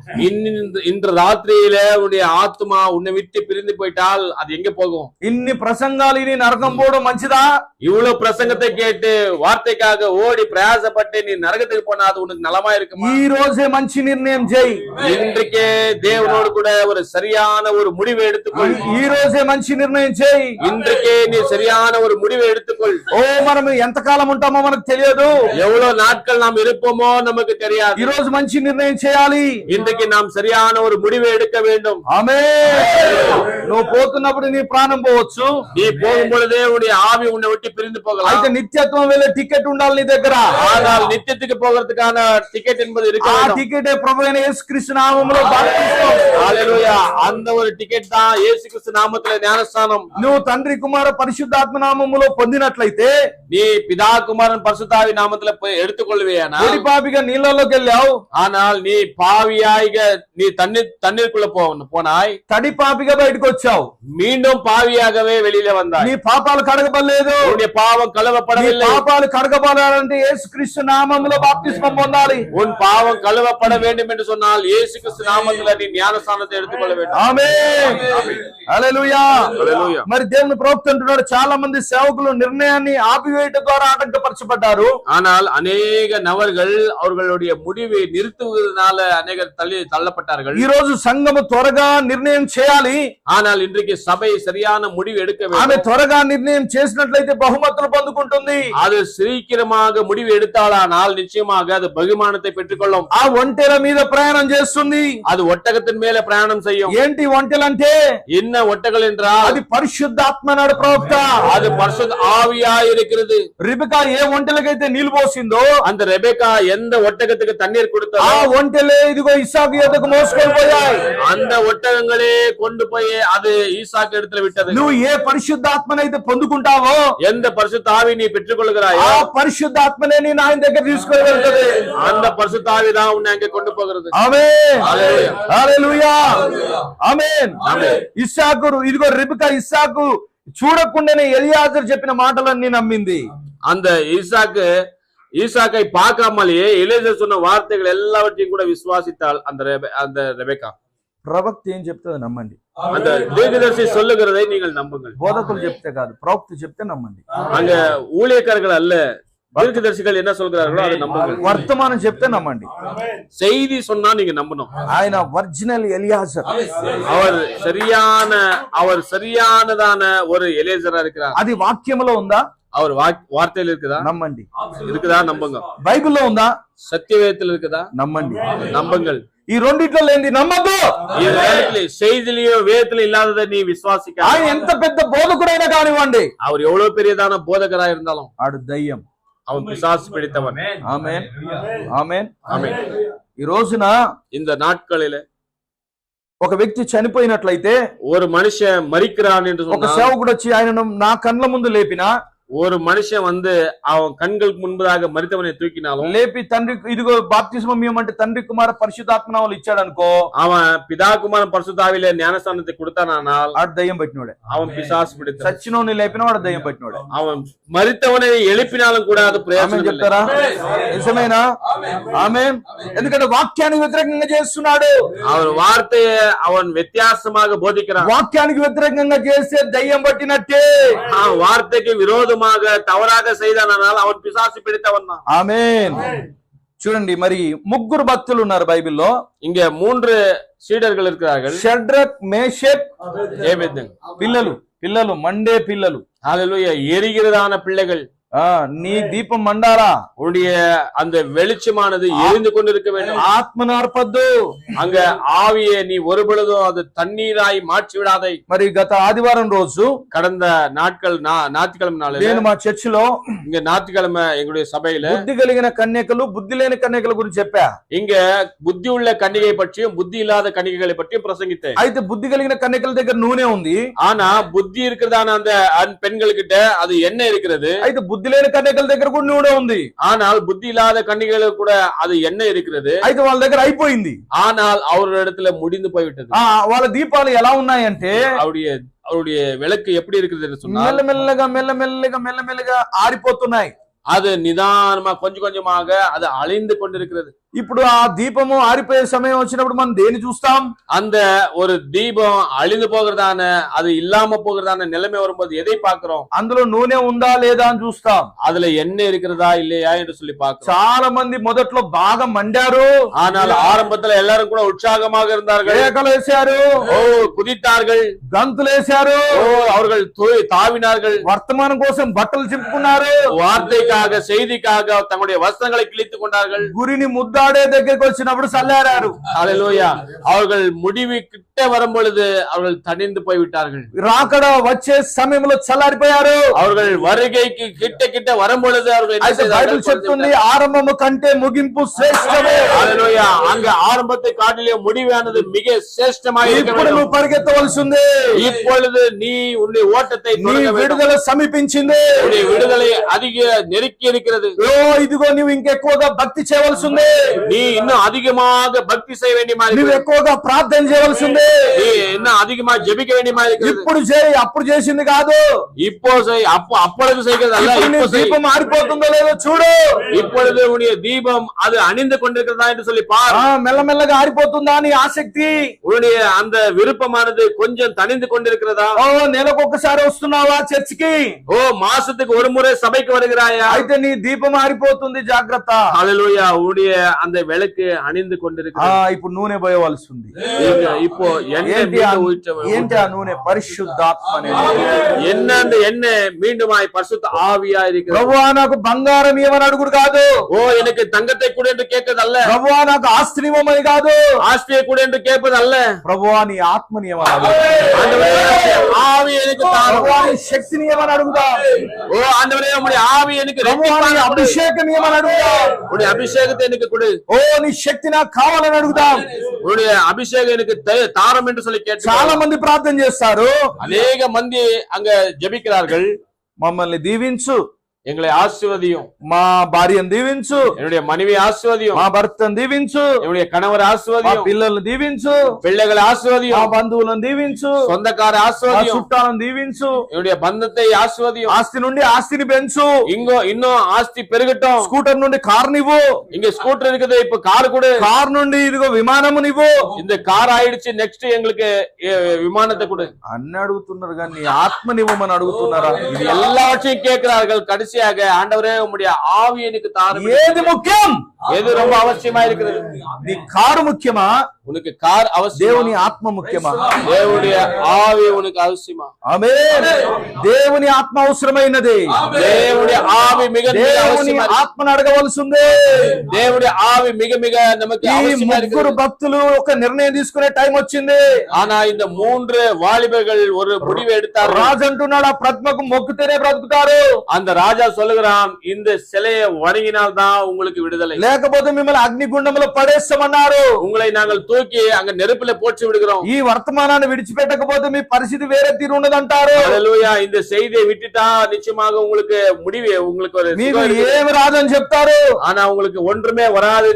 S1: இன்று ராத்திரியில உன்னுடைய ஆத்மா உன்னை விட்டு பிரிந்து போயிட்டால் அது எங்க போகும்?
S2: ఇన్ని ప్రసంగాలు ఇని నరకం పోవడం మంచిదా?
S1: இவ்வளவு பிரசங்கத்தை கேட்டு வார்த்தைக்காக ஓடி பிரயாசப்பட்டு நீ நரகத்துக்கு போனா அது உனக்கு நலமா இருக்குமா?
S2: ఈ రోజే మంచి నిర్ణయం చేయి.
S1: இன்றைக்கே தேவனோடு கூட ஒரு சரியான ஒரு முடிவை எடுத்துக்கொள்.
S2: ఈ రోజే మంచి నిర్ణయం చేయి.
S1: இன்றைக்கே நீ சரியான ஒரு முடிவை எடுத்துக்கொள்.
S2: ఓ మనం ఎంతకాలం ఉంటామో మనకు తెలియదు.
S1: எவ்வளவு நாட்கள் நாம் இருப்போமோ நமக்கு தெரியாது.
S2: ఈ రోజు మంచి నిర్ణయం చేయాలి.
S1: இன்றைக்கு நாம் சரியான ஒரு முடிவை எடுக்க வேண்டும்.
S2: ఆమేన్. నువ్వు పోతున్నప్పుడు నీ ప్రాణం పోవచ్చు.
S1: நீ போகும் பொழுதே உன்னுடைய ஆவி உன்னை விட்டு பிரிந்து போகலாம்.
S2: అయితే నిత్యత్వం వెళ్ళే టికెట్ ఉండాలి నీ దగ్గర.
S1: ஆனால் నిత్యத்துக்கு போகிறதுக்கான டிக்கெட் என்பது இருக்க வேண்டும்.
S2: ఆ టికెటే ప్రభువైన యేసుక్రీస్తు నామములో బాప్తిస్మం.
S1: హల్లెలూయా. அந்த ஒரு டிக்கெட் தான் இயேசு கிறிஸ்து நாமத்திலே ஞானஸ்நானம்.
S2: నువ్వు తండ్రి కుమార పరిశుద్ధాత్మ నామములో పొందినట్లయితే
S1: நீ பிதா குமாரன் பரிசுத்தாவி நாமத்திலே எடுத்துக்கொள்வேயானா
S2: పొడి పాపిగా నీళ్ళలోకి వెళ్ళావు.
S1: ஆனால் நீ பாவியாய்க நீ தண்ணீருக்குள்ள போனாய்.
S2: తడి పాపిగా బయటకు వచ్చావు.
S1: மீண்டும் பாவியாகவே வெளியில வந்தாய்.
S2: నీ పాపాలు కడగబడలేదు.
S1: உன்னுடைய பாவம் கழுவப்படவில்லை.
S2: పాపాలు కడగబడాలంటే యేసుక్రీస్తు నామములో బాప్తిస్మం పొందాలి.
S1: உன் பாவம் கழுவப்பட வேண்டும் என்று சொன்னால் இயேசு கிறிஸ்து நாமத்திலே நீ ஞானஸ்நானத்தை எடுத்துக்கொள்ள வேண்டும்.
S2: ఆమేన్. హల్లెలూయా.
S1: హల్లెలూయా.
S2: మరి దేవుని ప్రవక్త అంటున్నాడు, చాలా మంది సేవకులు నిర్ణయాన్ని ఆపివేయడం ద్వారా ఆటంకపరచబడ్డారు.
S1: ஆனால் அநேக நபர்கள் அவர்களுடைய முடிவை நிறுத்துவதனால அநேகர் தள்ளப்பட்டார்கள்.
S2: ఈ రోజు సంఘము త్వరగా నిర్ణయం చేయాలి.
S1: ஆனால் இன்றைக்கு சபை சரியான முடிவு எடுக்க வேண்டும்.
S2: ఆమె త్వరగా నిర్ణయం చేసినట్లయితే బహుమతులు పొందుకుంటుంది.
S1: அது சீக்கிரமாக முடிவு எடுத்தாலானால் நிச்சயமாக அது బహుమానத்தை பெற்றுக்கொள்ளும்.
S2: ఆ ఒంటెల మీద ప్రయాణం చేస్తుంది.
S1: அது ஒட்டகத்தின் மேல பிரயாணம் செய்யும்.
S2: ఏంటి ఒంటెలంటే?
S1: என்ன ஒட்டகள் என்றால்
S2: అది పరిశుద్ధాత్మ నాడు ప్రవక్త.
S1: அது பரிசுத்த ஆவியாய் இருக்கிறது.
S2: రిబెకా ఏ ఒంటెలకైతే నీళ్లు పోసిందో,
S1: அந்த ரெபெக்கா எந்த ஒட்டகத்துக்கு தண்ணீர் கொடுத்தோ
S2: ఆ ఒంటెలే ఇదిగో ఇస్సాకు యొద్దకు మోసుకొని పోయాయి.
S1: அந்த ஒட்டகங்களே கொண்டு போய் அது ஈசாக்கு இடத்துல விட்டது.
S2: నువ్వు ఏ పరిశుద్ధాత్మనైతే పొందుకుంటావో,
S1: எந்த பரிசுத்த ஆவி நீ பெற்றுக்கொள்கிறாயோ
S2: ఆ పరిశుద్ధాత్మనే నేను ఆయన దగ్గర తీసుకొని వెళ్తది.
S1: அந்த பரிசுத்த ஆவி தான் உன்னை அங்கே கொண்டு போகிறது.
S2: ఆమేన్.
S1: హల్లెలూయా.
S2: హల్లెలూయా. ఆమేన్. ఇస్సాకు ఇదిగో రిబెకా ఇస్సాకు చూడకుండానే ఎలియాజరు చెప్పిన మాటలన్నీ నమ్మింది.
S1: அந்த ஈசாக்கு ஈசாக்கை பார்க்காமலேயே எலியேசர் சொன்ன வார்த்தைகள் எல்லாவற்றையும் கூட விசுவாசித்தாள் அந்த ரெபெக்கா.
S2: ప్రవక్త ఏం చెప్తే అది నమ్మండి.
S1: அந்த தீர்க்கதரிசி சொல்லுகிறதை நீங்கள் நம்புங்கள்.
S2: బోధకులు చెప్తే కాదు, ప్రవక్త చెప్తే నమ్మండి.
S1: அங்க ஊழியக்காரர்கள் அல்ல, தீர்க்கதரிசிகள் என்ன சொல்கிறார்களோ அதை நம்புங்கள்.
S2: వర్తమానం చెప్తే నమ్మండి.
S1: செய்தி சொன்னா நீங்க நம்பணும்.
S2: ఆయన ఒరిజినల్ ఎలియాజర్,
S1: அவர் சரியானதான ஒரு எலியேசரா இருக்கிறார்.
S2: అది వాక్యములో ఉందా?
S1: அவர் வார்த்தையில இருக்குதா?
S2: నమ్మండి.
S1: இருக்குதா? நம்புங்க.
S2: బైబిల్లో ఉందా?
S1: సత్యవేదத்தில் இருக்குதா?
S2: నమ్మండి.
S1: நம்புங்கள்.
S2: ఈ రెండిట్లో లేనిది నమ్మద్దు.
S1: செய்திலயோ வேதத்துல இல்லாததை நீ விசுவாசிக்க.
S2: ఆయన ఎంత పెద్ద బోధకుడైనా కానివ్వండి,
S1: அவர் எவ்வளவு பெரியதான போதகரா இருந்தாலும்
S2: ఆడు దయ్యం,
S1: அவன் பிசாசு பிடித்தவன்.
S2: ఆమేన్, ఆమేన్,
S1: ఆమేన్.
S2: ఈ రోజున
S1: இந்த நாட்களில
S2: ఒక వ్యక్తి చనిపోయినట్లయితే,
S1: ஒரு మనిషి మరిக்கிறான் என்று
S2: ఒక సేవకుడు వచ్చి ఆయనను నా కళ్ళ ముందు లేపినా,
S1: ஒரு மனுஷன் அவன் கண்களுக்கு முன்பதாக மரித்தவனை தூக்கினாலும்,
S2: లేపి తండ్రి ఇదిగో బాప్తిస్మం ఇవ్వమంటే తండ్రి కుమార పరిశుద్ధాత్మనామలు ఇచ్చాడు అనుకో,
S1: அவன் பிதா குமாரன் பரிசுத்தாவிலே ஞானஸ்தானத்தை கொடுத்தானால்
S2: ఆడు దయ్యం పట్టినోడే.
S1: அவன் பிசாசு பிடித்த.
S2: సచ్చినోని లేపిన వాడు దయ్యం పట్టినోడే.
S1: அவன் మరిத்தవனை எழுப்பிనాலும் కూడా అది ప్రయోజనం
S2: చెప్తారా? నిజమేనా? ఆమేన్. ఎందుకంటే వాక్యానికి వ్యతిరేకంగా చేస్తున్నాడు.
S1: அவன் வார்த்தையை அவன் வித்தியாசமாக போதிக்கிறான்.
S2: వాక్యానికి వ్యతిరేకంగా చేస్తే దయ్యం పట్టినట్టే.
S1: வார்த்தைக்கு விரோதமாக தவறாக செய்தானால் அவன் பிசாசு பிடித்தவன் தான்.
S2: ఆమేన్. చూడండి, మరి ముగ్గురు భక్తులు ఉన్నారు బైబిల్లో.
S1: இங்க 3 சீடர்கள் இருக்கிறார்கள்.
S2: షడ్రక్, మేషక్,
S1: ஏபேத்நேகோ.
S2: పిల్లలు మండే పిల్లలు.
S1: ஹல்லேலூயா. எரிகிறதான பிள்ளைகள்.
S2: నీ దీపం మండాలా,
S1: உன்னுடைய அந்த வெளிச்சமானது எரிந்து கொண்டிருக்க வேண்டும்.
S2: ఆత్మను అర్పద్దు.
S1: அங்க ஆவியை நீ ஒருபொழுதும் அது தண்ணீராய் மாற்றி விடாதே.
S2: మరి గత ఆదివారం రోజు,
S1: கடந்த நாட்கள் ஞாயிற்றுக்கிழமை நாள்
S2: నేను మా చర్చిలో
S1: இங்க ஞாயிற்றுக்கிழமை எங்களுடைய சபையில
S2: బుద్ధి కలిగిన కన్యకలు, బుద్ధి లేని కన్యకల గురించి చెప్పా.
S1: இங்க புத்தி உள்ள கன்னிகை பற்றியும் புத்தி இல்லாத கன்னிகைகளை பற்றியும் பிரசங்கித்தேன்.
S2: అయితే బుద్ధి కలిగిన కన్యకల దగ్గర నూనె ఉంది.
S1: ஆனா புத்தி இருக்கிறதான அந்த பெண்கள் கிட்ட அது எண்ணெய் இருக்கிறது.
S2: అయితే బుద్ధి లేని కన్యకల దగ్గర కూడా నూనె ఉంది.
S1: ஆனால் புத்தி இல்லாத கன்னிகைகளுக்கு கூட அது எண்ணெய் இருக்கிறது.
S2: అయితే వాళ్ళ దగ్గర అయిపోయింది.
S1: ஆனால் அவரிடத்துல முடிந்து போய்விட்டது.
S2: వాళ్ళ దీపాలు ఎలా ఉన్నాయంటే,
S1: அவருடைய விளக்கு எப்படி இருக்குது சொன்னா,
S2: మెల్లమెల్లగా ఆరిపోతున్నాయి.
S1: அது நிதானமா கொஞ்சம் கொஞ்சமாக அது அழிந்து கொண்டிருக்கிறது.
S2: ఇప్పుడు ఆ దీపము ఆరిపోయే సమయం వచ్చినప్పుడు మనం దేని చూస్తాం?
S1: அந்த ஒரு தீபம் அழிந்து போகிறதான, அது இல்லாம போகிறதான நிலைமை வரும்போது எதை பார்க்கிறோம்?
S2: అందులో నూనె ఉందా లేదా అని చూస్తాం.
S1: அதுல எண்ணெய் இருக்கிறதா இல்லையா என்று சொல்லி பார்க்கிறோம்.
S2: చాలా మంది మొదట్లో బాగా మండారు.
S1: ஆனால் ఆరంభத்துல எல்லாரும் கூட உற்சாகமாக இருந்தார்கள்.
S2: కేకలు వేశారు,
S1: குதித்தார்கள்,
S2: గంతులు వేశారు,
S1: அவர்கள் தாவினார்கள்.
S2: వర్తమానం కోసం బట్టలు చింపుకున్నారు.
S1: வார்த்தைக்காக, செய்திக்காக தங்களுடைய வஸ்திரங்களை கிழித்துக் கொண்டார்கள்.
S2: గురిని ముద్దాడే దగ్గరికి వచ్చినప్పుడు సల్లారారు.
S1: హల్లెలూయా. அவர்கள் முடிவு கிட்ட வரும் பொழுது அவர்கள் தணிந்து போய்விட்டார்கள்.
S2: రాకడ వచ్చే సమయంలో చల్లారిపోయారు.
S1: அவர்கள் வருகைக்கு கிட்ட வரும் பொழுது அவர்கள் என்ன செய்தார்கள்?
S2: చెప్తుంది, ఆరంభము కంటే ముగింపు శ్రేష్టమే.
S1: హల్లెలూయా. அங்க ஆரம்பத்தை காட்டிலே முடிவானது மிக சிரேஷ்டமாக இருக்கிறது.
S2: ఇప్పుడు నువ్వు పరిగెత్తవలసి ఉంది.
S1: இப்பொழுது நீ உன்னுடைய ஓட்டத்தை தொடங்க வேண்டும்.
S2: విడుదల సమీపించింది.
S1: உன்னுடைய விடுதலை அதிக நெருக்கி இருக்கிறது.
S2: ఇదిగో నువ్వు ఇంకెక్కువగా భక్తి చేయవలసి ఉంది.
S1: நீ இன்னும் அதிகமாக பக்தி செய்ய வேண்டியமா
S2: నువ్వు
S1: இருக்கிறது.
S2: ఎక్కువగా ప్రార్థన చేయవలసి ఉంది.
S1: நீ இன்னும் அதிகமா ஜெபிக்க வேண்டியமா இருக்கிறது.
S2: ఇప్పుడు చేయి, అప్పుడు చేసింది కాదు.
S1: இப்போ செய், அப்பொழுது செய்கிறது அல்ல.
S2: ఇప్పుడు నీ
S1: இப்போ செய்.
S2: దీపం ఆరిపోతుందో లేదో చూడు.
S1: இப்பொழுது உன்னுடைய தீபம் அது அணிந்து கொண்டிருக்கிறதா என்று சொல்லி பார்.
S2: మెల్లమెల్లగా ఆరిపోతుందా నీ ఆసక్తి?
S1: உன்னுடைய அந்த விருப்பமானது கொஞ்சம் தணிந்து கொண்டிருக்கிறதா?
S2: నెలకొకసారి వస్తున్నావా చర్చికి?
S1: மாசத்துக்கு ஒரு முறை சபைக்கு வருகிறாயா?
S2: అయితే నీ దీపం ఆరిపోతుంది, జాగ్రత్త.
S1: ஹல்லேலூயா. உன்னுடைய அந்த விளக்கு அணிந்து கொண்டிருக்கிறது.
S2: ఇప్పుడు నూనె పోయవలసి ఉంది.
S1: இப்போ
S2: ఏంటి ఆ నూనె? పరిశుద్ధాత్మ అనేది.
S1: என்ன அந்த எண்ணெய் மீண்டுமாய் பரிசுத்த ஆவியா இருக்கிறது.
S2: ప్రభువా నాకు బంగారం ఇవ్వమని అడుగుడు కాదు.
S1: எனக்கு தங்கத்தை கூட என்று கேட்பது அல்ல.
S2: ప్రభువా నాకు ఆస్తిని ఇవ్వమని కాదు.
S1: ஆஸ்தியை கூட என்று கேட்பது அல்ல.
S2: ప్రభువా నీ ఆత్మని ఇవ్వమని అడుగు.
S1: ஆவி எனக்கு
S2: ప్రభువా నీ శక్తిని ఇవ్వమని అడుగుదా.
S1: ஆண்டவரே உம்முடைய ஆவி எனக்கு
S2: ప్రభువా నీ అభిషేకం ఇవ్వమని అడుగుదా.
S1: உம்முடைய அபிஷேகத்தை எனக்கு கொடு.
S2: నీ శక్తి నాకు కావాలని అడుగుదాం.
S1: உம்முடைய அபிஷேகம் எனக்கு தாரம் என்று சொல்லி கேட்டு
S2: చాలా మంది ప్రార్థన చేస్తారు.
S1: அநேக மந்தி அங்க ஜெபிக்கிறார்கள்.
S2: మమ్మల్ని దీవించు,
S1: எங்களை ஆசீர்வதியும்.
S2: మా భార్యను దీవించు,
S1: என்னுடைய மனைவி ஆசீர்வதியும்.
S2: మా భర్తను దీవించు,
S1: என்னுடைய கணவர்
S2: మా
S1: ஆசீர்வதியும்.
S2: పిల్లల్ని దీవించు,
S1: பிள்ளைகளை
S2: మా
S1: ஆசீர்வதியும்.
S2: బంధువులను దీవించు,
S1: சொந்தக்கார
S2: మా
S1: ஆசீர்வதியும்.
S2: చుట్టాలను దీవించు,
S1: என்னுடைய பந்தத்தை ஆசீர்வதியும்.
S2: ఆస్తి నుండి ఆస్తిని పెంచు,
S1: இன்னும் ஆஸ்தி பெருகட்டும்.
S2: స్కూటర్ నుండి కారునివ్వు,
S1: இங்க ஸ்கூட்டர் இருக்குது, இப்ப கார் கொடு.
S2: కారు నుండి ఇదిగో విమానమునివ్వు.
S1: இந்த கார் ஆயிடுச்சு, நெக்ஸ்ட் எங்களுக்கு விமானத்தை கொடு
S2: అన్ని అడుగుతున్నారు కానీ నీ ఆత్మనివ్వమని అడుగుతున్నారా?
S1: இது எல்லாவற்றையும் கேட்கிறார்கள். கடைசியாக ஆண்டவரே உம்முடைய ஆவி எனக்கு தாரும்.
S2: ఏది ముఖ్యం?
S1: எது ரொம்ப அவசியமா இருக்கிறது?
S2: నీ కారు ముఖ్యమా?
S1: உனக்கு கார் அவசியம்.
S2: దేవుని ఆత్మ ముఖ్యమా?
S1: தேவனுடைய ஆவி உனக்கு அவசியமா?
S2: ఆమేన్. దేవుని ఆత్మ అవసరమైనది.
S1: தேவனுடைய ஆவி மிக மிக
S2: దేవుని
S1: அவசியமா இருக்கு.
S2: ఆత్మను అడగవలసిందే.
S1: தேவனுடைய ஆவி மிக மிக நமக்கு
S2: ఈ
S1: அவசியமா
S2: ముగ్గురు
S1: இருக்கு.
S2: భక్తులు ఒక నిర్ణయం తీసుకునే టైం వచ్చింది.
S1: ஆனா இந்த 3 வாலிபர்கள் ஒரு முடிவு எடுத்தார்கள்.
S2: రాజు అంటున్నాడు, ఆ ప్రతిమకు మొక్కుతేనే బ్రతుకుతారు,
S1: அந்த ராஜா சொல்லுகிறான், இந்த சிலையை வணங்கினால் தான் உங்களுக்கு விடுதலை,
S2: లేకపోతే మిమ్మల్ని అగ్నిగుండంలో పడేస్తామన్నారు.
S1: உங்களை நாங்கள் தூக்கி அங்க நெருப்புல போட்டு விடுகிறோம்.
S2: ఈ వర్తమానాన్ని విడిచిపెట్టకపోతే మీ పరిస్థితి వేరే తీరు ఉండదంటారు.
S1: హల్లెలూయా. இந்த செய்தியை விட்டுட்டா நிச்சயமாக உங்களுக்கு முடிவு, உங்களுக்கு ஒரு
S2: మీకు ఏమి రాదని చెప్తారు.
S1: ஆனா உங்களுக்கு ஒன்றுமே வராது.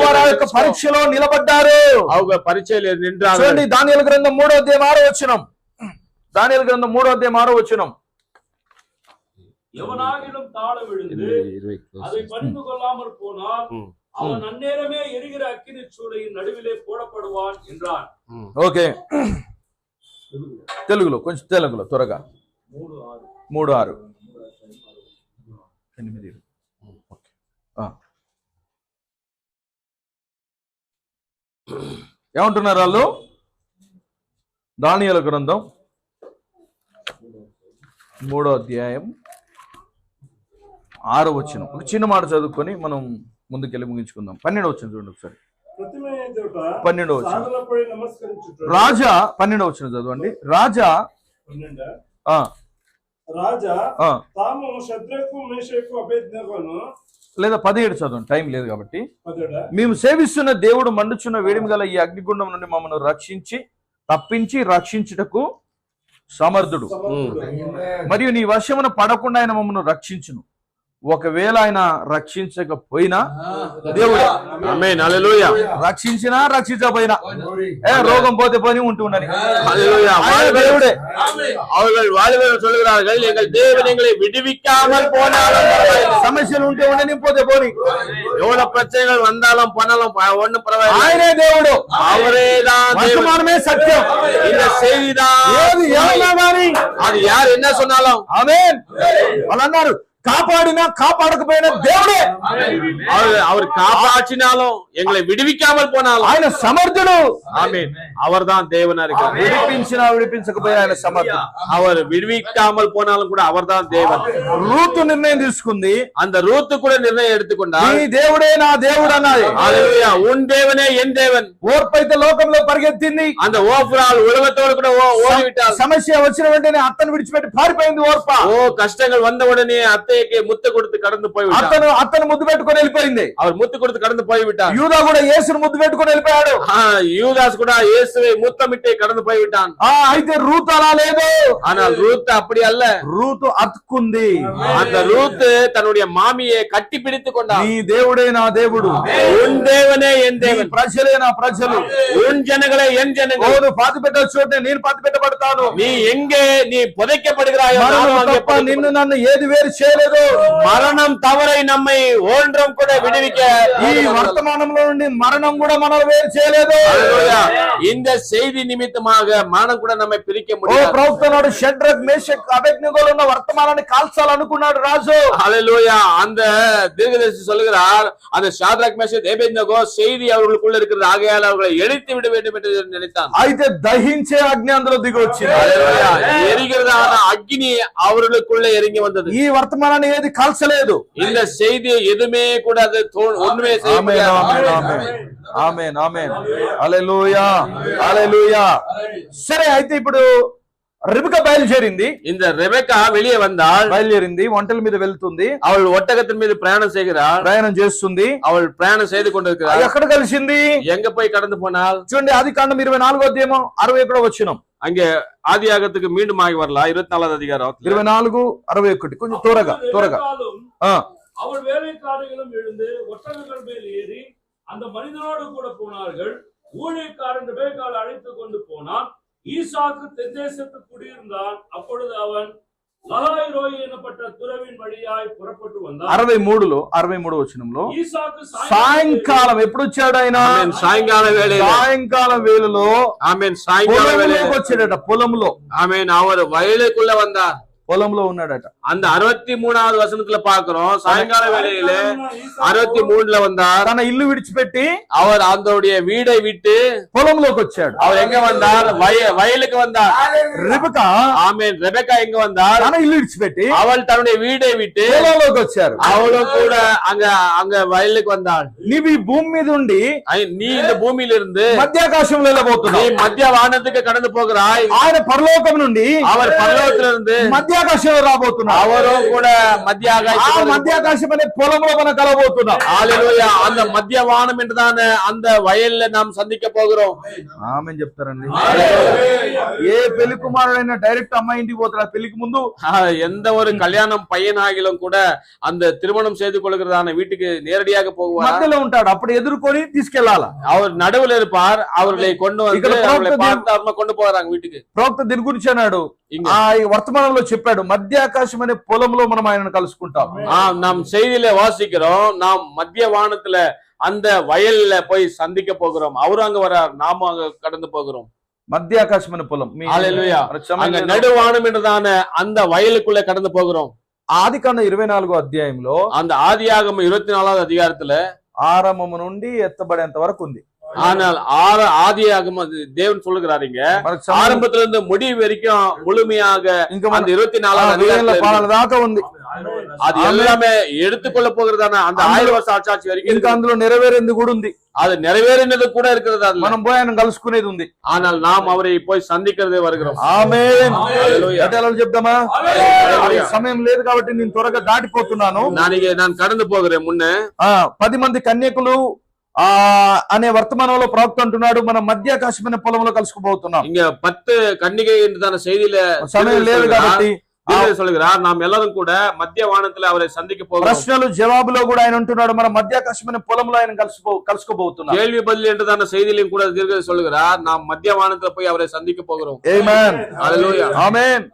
S2: వారి యొక్క పరీక్షలో నిలబడ్డారు.
S1: அவங்க పరీక్షలో నిండారు.
S2: చూడండి దానియేలు గ్రంథం 3వ అధ్యాయం 6వ వచనం. దానియేలు గ్రంథం 3వ అధ్యాయం 6వ వచనం.
S5: எவனாகிலும் தாழ விழுந்து அதை பணிந்து கொள்ளாமல் போனால் அவன் அந்நேரமே எரிகிற அக்கினி சூளையின் நடுவிலே போடப்படுவான் என்றான்.
S2: ఓకే, తెలుగులో కొంచెం తెలుగులో త్వరగా 3:6. ఏమంటున్నారు వాళ్ళు? దానియేలు గ్రంథం 3వ అధ్యాయం 6వ వచనం. ఒక చిన్న మాట చదువుకొని మనం ముందుకెళ్ళి ముగించుకుందాం. 12వ వచనం చూడండి ఒకసారి. 12వ వచనం. రాజా 12వ వచనం చదవండి. రాజా
S4: తాము శద్రకు మేషకు అబేద్నెగోను
S2: లేదా 17 చదవండి, టైం లేదు కాబట్టి. మేము సేవిస్తున్న దేవుడు మండుచున్న వేడిమి గల ఈ అగ్నిగుండం నుండి మమ్మల్ని తప్పించి రక్షించుటకు సమర్థుడు, మరియు నీ వశమున పడకుండా ఆయన మమ్మల్ని రక్షించును. ఒకవేళ ఆయన రక్షించకపోయినా దేవుడే,
S1: ఆమేన్, హల్లెలూయా.
S2: రక్షించినా రక్షించకపోయినా రోగం పోతే పోని ఉంటుండని,
S1: హల్లెలూయా.
S2: దేవుడే.
S1: அவர்கள் வாலிபர்கள் சொல்கிறார்கள், எங்கள் தேவன் எங்களை விடுவிக்காமல் போனாலும் பரவாயில்லை.
S2: సమస్యలు ఉంటే ఉండని, పోతే పోని,
S1: எவ்வளவு பிரச்சனைகள் வந்தாலும் போனாலும் ஒண்ணும் பரவாயில்லை.
S2: ఆయనే దేవుడు,
S1: அவரேதான் தேவன்.
S2: వర్తమానమే సత్యం.
S1: இந்த செய்திதான்
S2: ఏది ఏమన్నా కానీ
S1: அது யார் என்ன சொன்னாலும்
S2: ఆమేన్. వాళ్ళు అన్నారు, காப்பாடினா காப்பாடకపోయినా దేవుడే.
S1: அவர் காப்பாற்றினாலும் எங்களை விடுவிக்காமல் போனாலும்
S2: ఆయన సమర్థుడు.
S1: ஆமென். அவர்தான் தேவனா இருக்கிறார்.
S2: విడిపించినా విడిపించకపోయినా ఆయన సమర్థుడు.
S1: அவர் விடுவிக்காமல் போனாலும் கூட அவர்தான் தேவன்.
S2: రూతు నిర్ణయం తీసుకుంది.
S1: அந்த ரூத்து கூட நிர்ணயம் எடுத்துக்கொண்டார்.
S2: నీ దేవుడే నా దేవుడు అన్నది.
S1: హల్లెలూయా. உன் தேவனே என் தேவன்.
S2: ఓర్పైతే లోకంలో పరిగెత్తింది.
S1: அந்த ஓஃப்ரால் உலகத்தோடு கூட ஓடிவிட்டார்.
S2: సమస్య వచ్చిన వెంటనే అత్తను విడిచిపెట్టి పారిపోయింది ఓర్ప.
S1: கஷ்டங்கள் வந்த உடனே அத்தைக்கு முத்து கொடுத்து கடந்து போய்விட்டார்.
S2: అత్తను ముద్దు పెట్టుకొని వెళ్ళిపోయింది.
S1: அவர் முத்து கொடுத்து கடந்து போய்விட்டார்.
S2: యూదా కూడా యేసును ముద్దు పెట్టుకొని వెళ్ళిపోయాడు.
S1: யூதாஸ் கூட இயேசுவை முத்தமிட்டு கடந்து போய்விட்டான்.
S2: అయితే రూతు అలా లేదు.
S1: ஆனால் ரூத் அப்படி அல்ல.
S2: రూతు అతుక్కుంది.
S1: அந்த ரூத் தன்னுடைய மாமியை கட்டி பிடித்துக் கொண்டார்.
S2: నీ దేవుడే నా దేవుడు,
S1: உன் தேவனே என் தேவன்,
S2: ప్రజలే నా ప్రజలు,
S1: உன் ஜனங்களே என் ஜனங்கள்.
S2: నువ్వు పాతి పెట్ట చోట నేను పాతి పెట్టబడతాను.
S1: நீ ఎங்கே நீ புதைக்கப்படுகிறாயோ
S2: నిన్ను నన్ను ఏది వేరు చేయలేదు.
S1: மரணம் தவறை நம்மை ஒன்றும் கூட விடுவிக்க
S2: ఈ వర్తమానంలో నుండి మరణం కూడా మనం వేరు చేయలేదు.
S1: இந்த செய்தி நிமித்தமாக மரணம் கூட நம்மை பிரிக்க
S2: ఓ
S1: முடியாது.
S2: ప్రవక్త నాడు షడ్రక్ మేషక్ అబేద్నెగోలో ఉన్న వర్తమానాన్ని కాల్చాలనుకున్నాడు రాజు.
S1: ஹல்லேலூயா. அந்த தீர்க்கதரிசி சொல்லுகிறார், அந்த ஷாத்ராக் மேஷக் அபேத்நேகோ செய்தி அவர்களுக்குள்ள இருக்கிறது, ஆகையால் அவர்களை எரித்து விட வேண்டும் என்று நினைத்தான்.
S2: అయితే దహించే అగ్ని అందులో దిగి వచ్చింది.
S1: ஹல்லேலூயா. எரிகிறதான அக்கினி அவர்களுக்குள்ள இறங்கி வந்தது.
S2: ఈ వర్తమానాన్ని ఏది కాల్చలేదు.
S1: இந்த செய்தி எதுவுமே கூட அது ஒண்ணுமே செய்ய முடியாது.
S2: ఆమేన్, ఆమేన్, హల్లెలూయా, హల్లెలూయా. సరే, అయితే ఇప్పుడు రెబెకా బయలుదేరింది.
S1: இந்த ரெபெக்கா வெளியே வந்தாள்.
S2: బయలుదేరింది, ఒంటెల మీద వెళ్తుంది,
S1: அவள் ஒட்டகத்தின் மீது பிரயாணம் செய்கிறாள்.
S2: ప్రయాణం చేస్తుంది.
S1: அவள் பிரயாணம் செய்து கொண்டிருக்கிறாள்.
S2: ఎక్కడ కలిసింది?
S1: எங்க போய் கடந்து போனாள்?
S2: చూడండి, ఆదికాండం 24వ అధ్యాయం 61వ వచనం.
S1: அங்கே ஆதியாகத்துக்கு மீண்டும் ஆகி வரலாம். 24வது அதிகாரம்
S2: 24:61. கொஞ்சம் త్వరగా.
S5: ரெபெக்காலும் அவள் வேலைக்காரர்களும் எழுந்து ஒட்டகங்கள் மேல் ஏறி அந்த மனிதனோடு கூட போனார்கள். ஊழியக்காரன் ரெபெக்காளை அழைத்து கொண்டு போனான். ஈசாக்கு தென்தேசத்துக்கு குடியிருந்தான். அப்பொழுது அவன் லகாய் ரோய் எனப்பட்ட துறவின் வழியாய் புறப்பட்டு வந்தான்.
S2: 63వ వచనంలో
S5: ஈசாக்கு
S2: సాయంకాలం ఎప్పుడు వచ్చాడు ఆయన?
S1: సాయంకాలం
S2: వేళలో
S1: సాయంకాలం వేళలో
S2: వచ్చాడట. పొలంలో
S1: அவர் வயலுக்குள்ள வந்தார்.
S2: పొలంలో ఉన్నాడట.
S1: அந்த 63வது வசனத்துல பாக்குறோம். சாயங்கால வேளையில 63ல வந்தார்.
S2: తన ఇల్లు విడిచిపెట్టి
S1: அவர் அவருடைய வீடை விட்டு
S2: పొలంలోకి వచ్చాడు.
S1: அவர் எங்க வந்தார்? வயலுக்கு வந்தார்.
S2: రెబెకా
S1: ரெபெக்கா எங்க வந்தார்?
S2: తన ఇల్లు విడిచిపెట్టి
S1: அவள் தன்னுடைய வீடை விட்டு
S2: పొలంలోకి వచ్చారు.
S1: அவளும் கூட அங்க வயலுக்கு வந்தாள்.
S2: నీవు ఈ భూమి మీద ఉండి
S1: நீ இந்த பூமியில இருந்து
S2: మధ్యాకాశంలో
S1: நீ
S2: వెళ్ళబోతున్నావు.
S1: மத்திய வானத்துக்கு கடந்து போகிறாய்.
S2: ఆయన పరలోకం నుండి
S1: அவர் பரலோகத்திலிருந்து
S2: మధ్యాకాశంలో రాబోతున్నాడు.
S1: அவரும் கூட மத்திய
S2: మధ్యాకాశం అనే పొలంలో మనం కలబోతున్నాం.
S1: ஹல்லேலூயா. அந்த மத்திய வானம் என்றதான அந்த வயல்ல நாம் சந்திக்க போகிறோம்.
S2: ఆమేన్ చెప్తారండి. ఏ పెళ్లి కుమారుడైనా డైరెక్ట్ అమ్మాయి ఇంటికి పోతాడు. పెళ్లికి ముందు
S1: எந்த ஒரு கல்யாணம் பையனாகிலும் கூட அந்த திருமணம் செய்து கொள்கிறதான வீட்டுக்கு நேரடியாக போவார்.
S2: మధ్యలో ఉంటాడు. అప్పుడు ఎదుర్కొని తీసుకెళ్లాల.
S1: அவர் நடுவில் இருப்பார். அவர்களை கொண்டு வந்து அவர்களை பார்த்து கொண்டு போறாங்க வீட்டுக்கு.
S2: ప్రవక్త దీని గురించి అన్నాడు. ఈ వర్తమానంలో చెప్పాడు, మధ్యాకాశం అనే పొలంలో మనం ఆయనను కలుసుకుంటాం.
S1: நாம் செய்தியில வாசிக்கிறோம். நாம் மத்திய வானத்துல அந்த வயல்ல போய் சந்திக்க போகிறோம். அவரும் அங்க வரார், நாமும் அங்க கடந்து போகிறோம்.
S2: మధ్యాకాశం అనే పొలం.
S1: హల్లెలూయా. அங்க நடுவானம் என்றதான அந்த வயலுக்குள்ள கடந்து போகிறோம்.
S2: ఆదికాండం 24వ అధ్యాయంలో
S1: அந்த ஆதியாகமம் 24வது அதிகாரத்துல
S2: ఆరంభము నుండి ఎత్తబడేంత వరకు ఉంది.
S1: ஆனால் ஆதியாகமம் தேவன் சொல்லுகிறார் இங்க ஆரம்பத்துல இருந்து முடிவு வரைக்கும் முழுமையாக அந்த 24வது அதிகாரத்துல
S2: దాకా ఉంది.
S1: அது எல்லாமே எடுத்துக்கொள்ள போகிறதான அந்த 1000 வருஷ ஆட்சி வரைக்கும்
S2: ఇంకా అందులో నెరవేరేంది కూడా ఉంది.
S1: அது நிறைவேறினது கூட இருக்கிறது.
S2: మనం పోయి ఆయన కలుసుకునేది ఉంది.
S1: ஆனால் நாம் அவரை போய் சந்திக்கிறதே வருகிறோம்.
S2: ఆమేన్. హల్లెలూయా చెప్దామా? సమయం లేదు కాబట్టి నేను త్వరగా దాటిపోతున్నాను.
S1: நான் கடந்து போகிறேன். முன்ன
S2: 10 మంది కన్యకులు అనే వర్తమానంలో ప్రవక్త అంటున్నాడు, మనం మధ్యాకాశమైన పొలంలో కలుసుకుపోతున్నాం.
S1: இங்க 10 கன்னிகை என்றதான செய்தியில
S2: సమయం లేదు కాబట్టి
S1: சொல்லுகிறார், நாம் எல்லாரும் கூட மத்திய வானத்துல அவரை சந்திக்க போகிறோம்.
S2: ప్రశ్నలు జవాబులో కూడా ఆయన అంటున్నాడు, మనం మధ్యాకాశమైన పొలంలో ఆయన కలుసుకోబోతున్నాం.
S1: கேள்வி பதில் என்றதான செய்தியிலும் கூட சொல்லுகிறார், நாம் மத்திய வானத்துல போய் அவரை சந்திக்க போகிறோம்.
S2: ఆమేన్.
S1: హల్లెలూయా.
S2: ఆమేన్.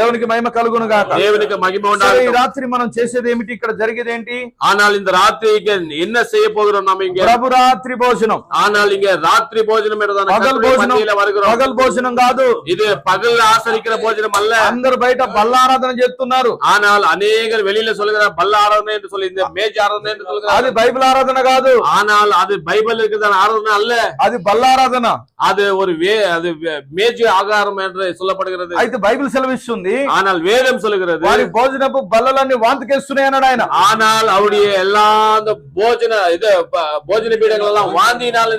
S2: దేవునికి మహిమ కలుగును గాక.
S1: దేవునికి మహిమ ఉండాలి.
S2: ఈ రాత్రి మనం చేసేది ఏమిటి? ఇక్కడ జరిగేది ఏంటి?
S1: ஆனால் இந்த ராத்திரிக்கு என்ன செய்ய போகிறோம்? நாம் இங்க
S2: ప్రభు రాత్రి భోజనం.
S1: ஆனால் இங்க ராத்திரி భోజనం என்றதான
S2: పగల్ భోజనం
S1: வருகிறோம்.
S2: పగల్ భోజనం కాదు.
S1: இது பகல் ஆசரிக்கிற భోజనం அல்ல.
S2: అందరూ బయట బల్లారాధన చేస్తున్నారు.
S1: ஆனால் அநேகர் வெளியில சொல்லுகிறார் பல்ல ஆராதனை என்று சொல்லி, இந்த மேஜ் ஆராதனை என்று சொல்லுகிறார்.
S2: అది బైబిల్ ఆరాధన కాదు.
S1: ஆனால் அது பைபிள் இருக்கிறதான ஆராதனை அல்ல.
S2: అది బల్లారాధన.
S1: அது ஒரு அது மேஜ் ஆகாரம் என்று சொல்லப்படுகிறது.
S2: అయితే బైబిల్ సెలవిస్తుంది,
S1: ஆனால் வேதம் சொல்லுகிறது
S2: వారి భోజనపు బల్లలన్నీ వాంతికేస్తున్నాయి అన్నాడు ఆయన.
S1: ஆனால் அவருடைய எல்லா அந்த భోజన పీఠங்கள் எல்லாம் வாந்தினால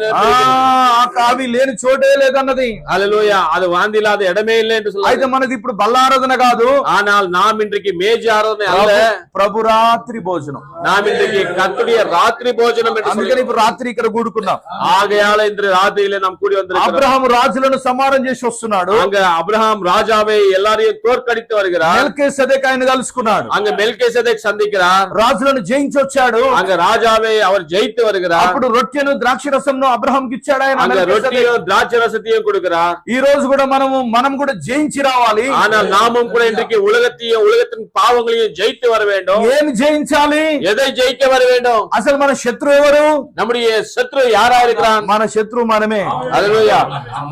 S2: అవి లేని చోటే లేదన్నది.
S1: హల్లెలూయా. அது வாந்தி இல்லாத இடமே இல்லை என்று சொல்லுது.
S2: అయితే మనది ఇప్పుడు బల్లారాధన కాదు.
S1: ஆனால் நாம் இன்றைக்கு மேஜ் ஆராதனை அல்ல,
S2: ప్రభు రాత్రి భోజనం.
S1: நாம் இன்றைக்கு கர்த்தருடைய ராத்திரி భోజనం என்று
S2: అందుకని ఇప్పుడు రాత్రి ఇక్కడ కూడుకున్నాం.
S1: ஆகையால இன்று ராத்திரியிலே நாம் கூடி வந்திருக்கிறோம்.
S2: అబ్రహాము రాజులను సంహారం చేసి వస్తున్నాడు.
S1: அங்க அப்ரஹாம் ராஜாவை எல்லாரையும் தோற்கடித்து வருகிறார்.
S2: మెల్కీసెదెకు ఆయన కలుసుకున్నాడు.
S1: அங்க மெல்கிசேதேக் சந்திக்கிறார்.
S2: రాజులను జయించి వచ్చాడు.
S1: அங்க ராஜாவை அவர் ஜெயித்து வருகிறார்.
S2: అప్పుడు రొట్టెను ద్రాక్ష రసంను అబ్రహాంకి ఇచ్చాడు ఆయన.
S1: அங்க ரொட்டியும் திராட்சை ரசத்தையும் கொடுக்கிறார்.
S2: ఈ రోజు కూడా మనం కూడా జయించి రావాలి.
S1: ஆனால் நாமும் கூட இன்றைக்கு உலகத்தின் பாவங்களையும் ஜெயித்து வர வேண்டும்.
S2: ఏం జయించాలి?
S1: எதை ஜெயிக்க வர வேண்டும்?
S2: అసలు మన శత్రువు ఎవరు?
S1: நம்முடைய சத்ரு யாரா இருக்கிறான்?
S2: మన శత్రువు మనమే.
S1: హల్లెలూయా.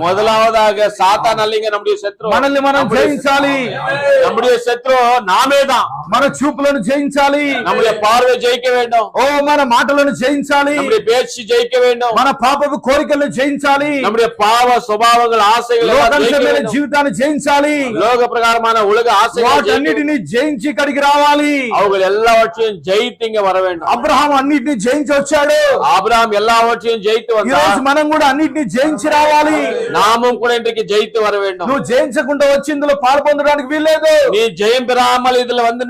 S1: முதலாவதாக சாத்தான் அல்லங்க நம்முடைய சத்ரு.
S2: మనల్ని మనం జయించాలి.
S1: நம்முடைய சத்ரு நாமே தான்.
S2: మన చూపులను జయించాలి.
S1: நம்முடைய பார்வை ஜெயிக்க வேண்டும்.
S2: ఓ మన మాటలను జయించాలి.
S1: நம்முடைய பேச்சு ஜெயிக்க வேண்டும்.
S2: మన పాపపు కోరికలను జయించాలి.
S1: நம்முடைய பாவ சுபாவங்கள் ஆசைகள்
S2: జీవితాన్ని జయించాలి.
S1: லோக பிரகாரமான உலக ஆசைகளை
S2: వాటన్నిటిని జయించి ఇక్కడికి రావాలి.
S1: அவர்கள் எல்லாவற்றையும் ஜெயித்து இங்க வர வேண்டும்.
S2: అబ్రహాం అన్నిటిని జయించి వచ్చాడు.
S1: ஆபிரகாம் எல்லாவற்றையும் ஜெயித்து
S2: ఈ
S1: வந்தார்.
S2: రోజు మనం కూడా అన్నిటిని జయించి రావాలి.
S1: நாமும் கூட இன்றைக்கு ஜெயித்து வர வேண்டும்.
S2: నువ్వు జయించకుండా వచ్చి ఇందులో పాల్పొందడానికి వీల్లేదు.
S1: நீ ஜெயம் பெறாமல் இதுல வந்து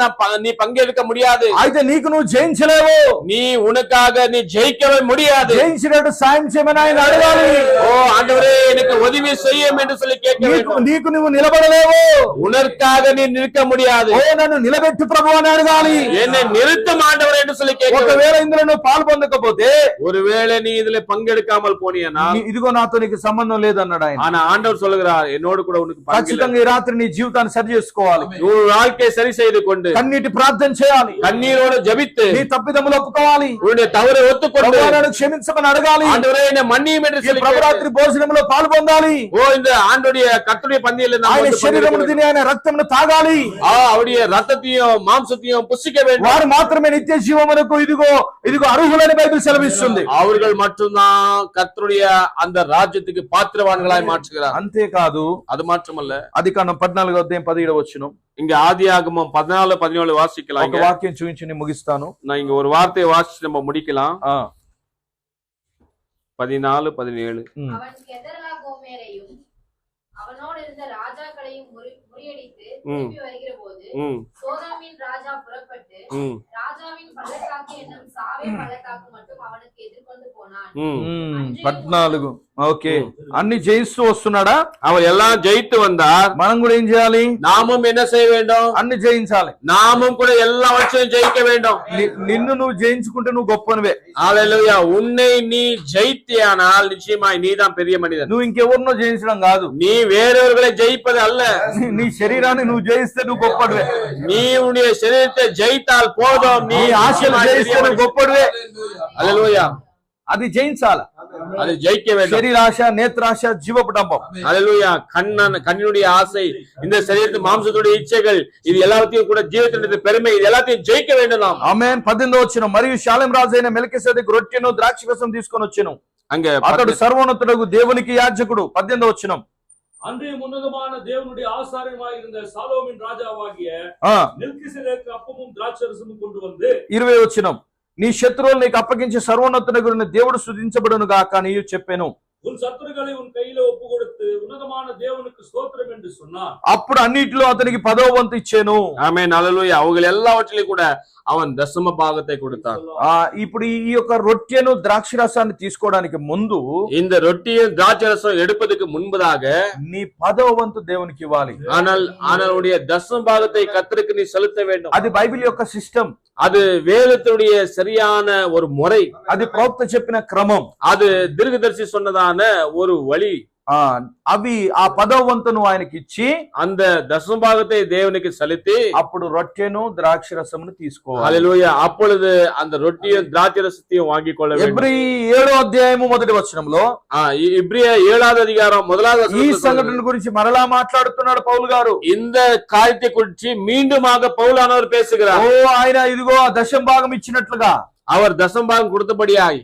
S1: நீ பங்கெடுக்க முடியாது.
S2: అయితే నీకు నువ్వు జయించలేవు.
S1: நீ உனக்காக நீ ஜெயிக்கவே முடியாது.
S2: జయించినట్టు సాయం చేయమని ఆయన అడగాలి.
S1: ஓ ஆண்டவரே எனக்கு உதவி செய்யும் என்று சொல்லி கேட்க வேண்டும்.
S2: నీకు నువ్వు నిలబడలేవు.
S1: உனக்காக நீ நிற்க முடியாது.
S2: ఓ నన్ను నిలబెట్టు ప్రభువా అని అడగాలి.
S1: என்னை நிறுத்தும் ஆண்டவரே என்று சொல்லி கேட்க வேண்டும்.
S2: ఒకవేళ ఇందులో నువ్వు పాల్పొందకపోతే,
S1: ஒருவேளை நீ இதுல பங்கெடுக்காமல் போனியனா,
S2: ఇదిగో నాతో నీకు సంబంధం లేదన్నాడు ఆయన.
S1: ஆனா ஆண்டவர் சொல்லுகிறார் என்னோடு கூட உனக்கு பங்கு இல்லை.
S2: ఖచ్చితంగా ఈ రాత్రి నీ జీవితాన్ని సరి చేసుకోవాలి.
S1: உன் வாழ்க்கையை சரி செய்து கொண்டு
S2: కన్నీటి ప్రార్థన చేయాలి.
S1: கண்ணீரோடு ஜெபித்து
S2: నీ తప్పిదములు ఒప్పుకోవాలి.
S1: உன்னுடைய தவறை ஒத்துக்கொண்டு
S2: ప్రభువా నన్ను క్షమించమని అడగాలి.
S1: ஆண்டவரே என்னை மன்னியும் என்று
S2: ఈ
S1: சொல்லி
S2: ప్రభురాత్రి భోజనంలో పాల్పొందాలి.
S1: ஓ இந்த ஆண்டவருடைய கர்த்தருடைய பந்தியில நாம்
S2: ఆయన
S1: வந்து
S2: శరీరమును
S1: பங்கெடுக்க
S2: తిని ఆయన రక్తమును తాగాలి.
S1: அவருடைய ரத்தத்தையும் மாம்சத்தையும் புசிக்க வேண்டும்.
S2: వారు మాత్రమే నిత్య జీవమునకు ఇదిగో అర్హులని బైబిల్ సెలవిస్తుంది.
S1: அவர்கள் மட்டும்தான் கர்த்தருடைய அந்த ராஜ்யத்துக்கு பாத்திரவான்களாய் மாற்றுகிறார்.
S2: అంతేకాదు,
S1: அது மாற்றமல்ல,
S2: ఆదికాండం 14:17
S1: இங்க ஆதியாகமம் 14-17 வாசிக்கலாம்.
S2: ఒక వాక్యం చూపించి నేను ముగిస్తాను.
S1: நான் இங்க ஒரு வார்த்தையை வாசிச்சு நம்ம முடிக்கலாம். 14-17
S6: அவன் கெதர்லா கோமேரையும் அவனோடு இருந்த ராஜாக்களையும் முறியடித்து திரும்பி வருகிற போது சோதோமின் ராஜா புறப்பட்டு ராஜாவின் பள்ளத்தாக்கு என்னும் சாவே பள்ளத்தாக்கு மட்டும் அவனுக்கு எதிர்கொண்டு போனான்.
S2: 14 ఓకే, అన్ని జయిస్తూ వస్తున్నాడా?
S1: அவர் எல்லாம் ஜெயித்து வந்தார்.
S2: మనం కూడా ఏం చేయాలి?
S1: நாமும் என்ன செய்ய வேண்டும்?
S2: అన్ని జయించాలి.
S1: நாமும் கூட எல்லாவற்றையும் ஜெயிக்க வேண்டும்.
S2: నిన్ను నువ్వు జయించుకుంటే నువ్వు గొప్పనివే.
S1: ஹல்லேலூயா. உன்னை நீ ஜெயித்தியானால் நிச்சயமாய் நீதான் பெரிய மனிதன்.
S2: నువ్వు ఇంకెవరినో జయించడం కాదు.
S1: நீ வேறவர்களை ஜெயிப்பது அல்ல.
S2: నీ శరీరాన్ని నువ్వు జయిస్తే నువ్వు గొప్పడివే.
S1: நீ உன்னுடைய சரீரத்தை ஜெயித்தால் போதும்.
S2: నీ ఆశలు జయిస్తే నువ్వు గొప్పడివే.
S1: హల్లెలూయా.
S2: అది జయించాలి.
S1: அது ஜெயிக்க வேண்டும்.
S2: శరీరాశ, నేత్రాశ, జీవపడంబం.
S1: ஹல்லேலூயா. கண்ணினுடைய ஆசை, இந்த சரீரத்து மாம்சத்துடைய இச்சைகள், இது எல்லாத்தையும் கூட ஜீவத்தினுடைய பெருமை, இது எல்லாத்தையும் ஜெயிக்க வேண்டும் நாம்.
S2: ఆమేన్. 18వ వచనం, మరియు షాలెం రాజు అయిన మెల్కీసెదెకు రొట్టెను ద్రాక్షరసం తీసుకొని వచ్చెను.
S1: அங்க
S2: అతడు సర్వోన్నతుడగు దేవునికి యాజకుడు. 18వ వచనం,
S5: அன்றைய உன்னதமான தேவனுடைய ஆசாரியமாய் இருந்த சாலோமின் ராஜாவாகிய மெல்கிசேதேக்கு அப்பமும் திராட்சரசமும் கொண்டு வந்து
S2: 20వ వచనం, నీ శత్రువులు నీకు అప్పగించి సర్వోన్నతుడగు దేవుడు స్తుతించబడును గాక నీవు చెప్పెను.
S5: உன் சத்துருக்களை உன் கையில ஒப்பு கொடுத்து உன்னதமான தேவனுக்கு ஸ்தோத்திரம் என்று சொன்னார்.
S2: అప్పుడు అన్నిటిలో అతనికి 10వ వంతు ఇచ్చాను.
S1: ஆமென். ஹல்லேலூயா. அவர்கள் எல்லாவற்றிலும் கூட அவன் தசம பாகத்தை கொடுத்தான்.
S2: ఇప్పుడు ఈ యొక్క రొట్టెను ద్రాక్షరసాన్ని తీసుకోవడానికి ముందు,
S1: இந்த ரொட்டியை திராட்சரசம் எடுப்பதற்கு முன்பதாக
S2: నీ 10వ వంతు దేవునికి ఇవ్వాలి.
S1: ஆனால் உடைய தசம பாகத்தை கர்த்தருக்கு நீ செலுத்த வேண்டும்.
S2: అది బైబిల్ యొక్క సిస్టమ్.
S1: அது வேதத்துடைய சரியான ஒரு முறை.
S2: అది ప్రవక్త చెప్పిన క్రమం.
S1: அது தீர்க்கதரிசி சொன்னதான ஒரு வழி.
S2: అవి ఆ 10వ వంతును ఆయనకి ఇచ్చి
S1: அந்த தசம பாகத்தை தேவனுக்கு செலுத்தி
S2: అప్పుడు రొట్టెను ద్రాక్షరసమును తీసుకోవాలి.
S1: హల్లెలూయా. அப்பொழுது அந்த ரொட்டியும் திராட்சரசத்தையும் வாங்கிக் கொள்ள வேண்டும்.
S2: ఎబ్రీ 7వ అధ్యాయము 1వ వచనంలో
S1: இப்ரிய 7வது அதிகாரம் 1வது
S2: ఈ సంఘటన గురించి మరలా మాట్లాడుతున్నాడు పౌలు గారు.
S1: இந்த காரியத்தை குறித்து மீண்டுமாக பவுலானவர் பேசுகிறார்.
S2: ఓ ఆయన ఇదిగో ఆ దశం భాగం ఇచ్చినట్లుగా,
S1: அவர் தசம்பாகம் கொடுத்தபடியாய்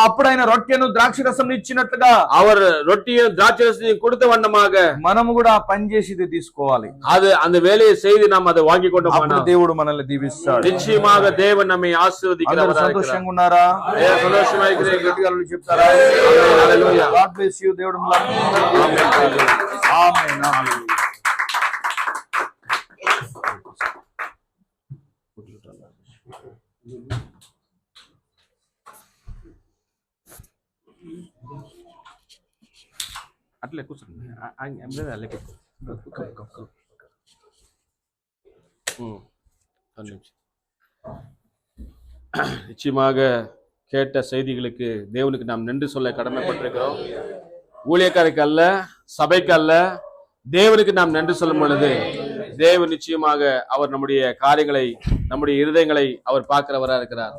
S2: అప్పుడు ఆయన రొట్టెను ద్రాక్షరసం ఇచ్చినట్లుగా,
S1: அவர் ரொட்டியும் திராட்சரசத்தையும் கொடுத்த வண்ணமாக
S2: మనము కూడా పని చేసి ఇది తీసుకోవాలి.
S1: அது அந்த வேலையை செய்து நாம் அதை வாங்கி கொண்டோம்.
S2: దేవుడు మనల్ని దీవిస్తాడు.
S1: நிச்சயமாக தேவன் நம்மை ஆசீర్వదిக்கிறவர்.
S2: సంతోషంగా ఉన్నారా?
S1: సంతోషంగా
S2: చెప్తారా?
S1: హల్లెలూయా.
S2: God bless you. దేవుడు ఆమేన్. ఆమేన్.
S1: అట్లే కూర్చోండి. நிச்சயமாக கேட்ட செய்திகளுக்கு தேவனுக்கு நாம் நன்றி சொல்ல கடமைப்பட்டிருக்கிறோம். ஊழியக்காரருக்கு அல்ல, சபைக்கு அல்ல, தேவனுக்கு நாம் நன்றி சொல்லும் பொழுது தேவன் நிச்சயமாக அவர் நம்முடைய காரியங்களை, நம்முடைய இருதயங்களை அவர் பார்க்கிறவரா இருக்கிறார்.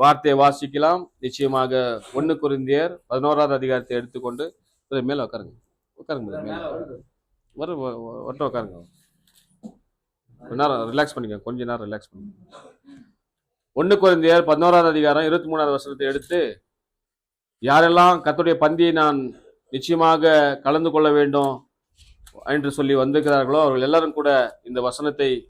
S1: வார்த்தையை வாசிக்கலாம். நிச்சயமாக 1 கொரிந்தியர் 11வது அதிகாரத்தை எடுத்துக்கொண்டு மேல உட்காருங்க. உட்காருங்க. கொஞ்ச நேரம் ரிலாக்ஸ் பண்ணிக்கோங்க. கொஞ்ச நேரம் ரிலாக்ஸ் பண்ணுங்க. 1 கொரிந்தியர் 11வது அதிகாரம் 23வது வசனத்தை எடுத்து, யாரெல்லாம் கர்த்தருடைய பந்தியை நான் நிச்சயமாக கலந்து கொள்ள வேண்டும், என்று சொல்லி வந்திருக்கிறார்களோ அவர்கள் எல்லாரும் கூட இந்த வசனத்தை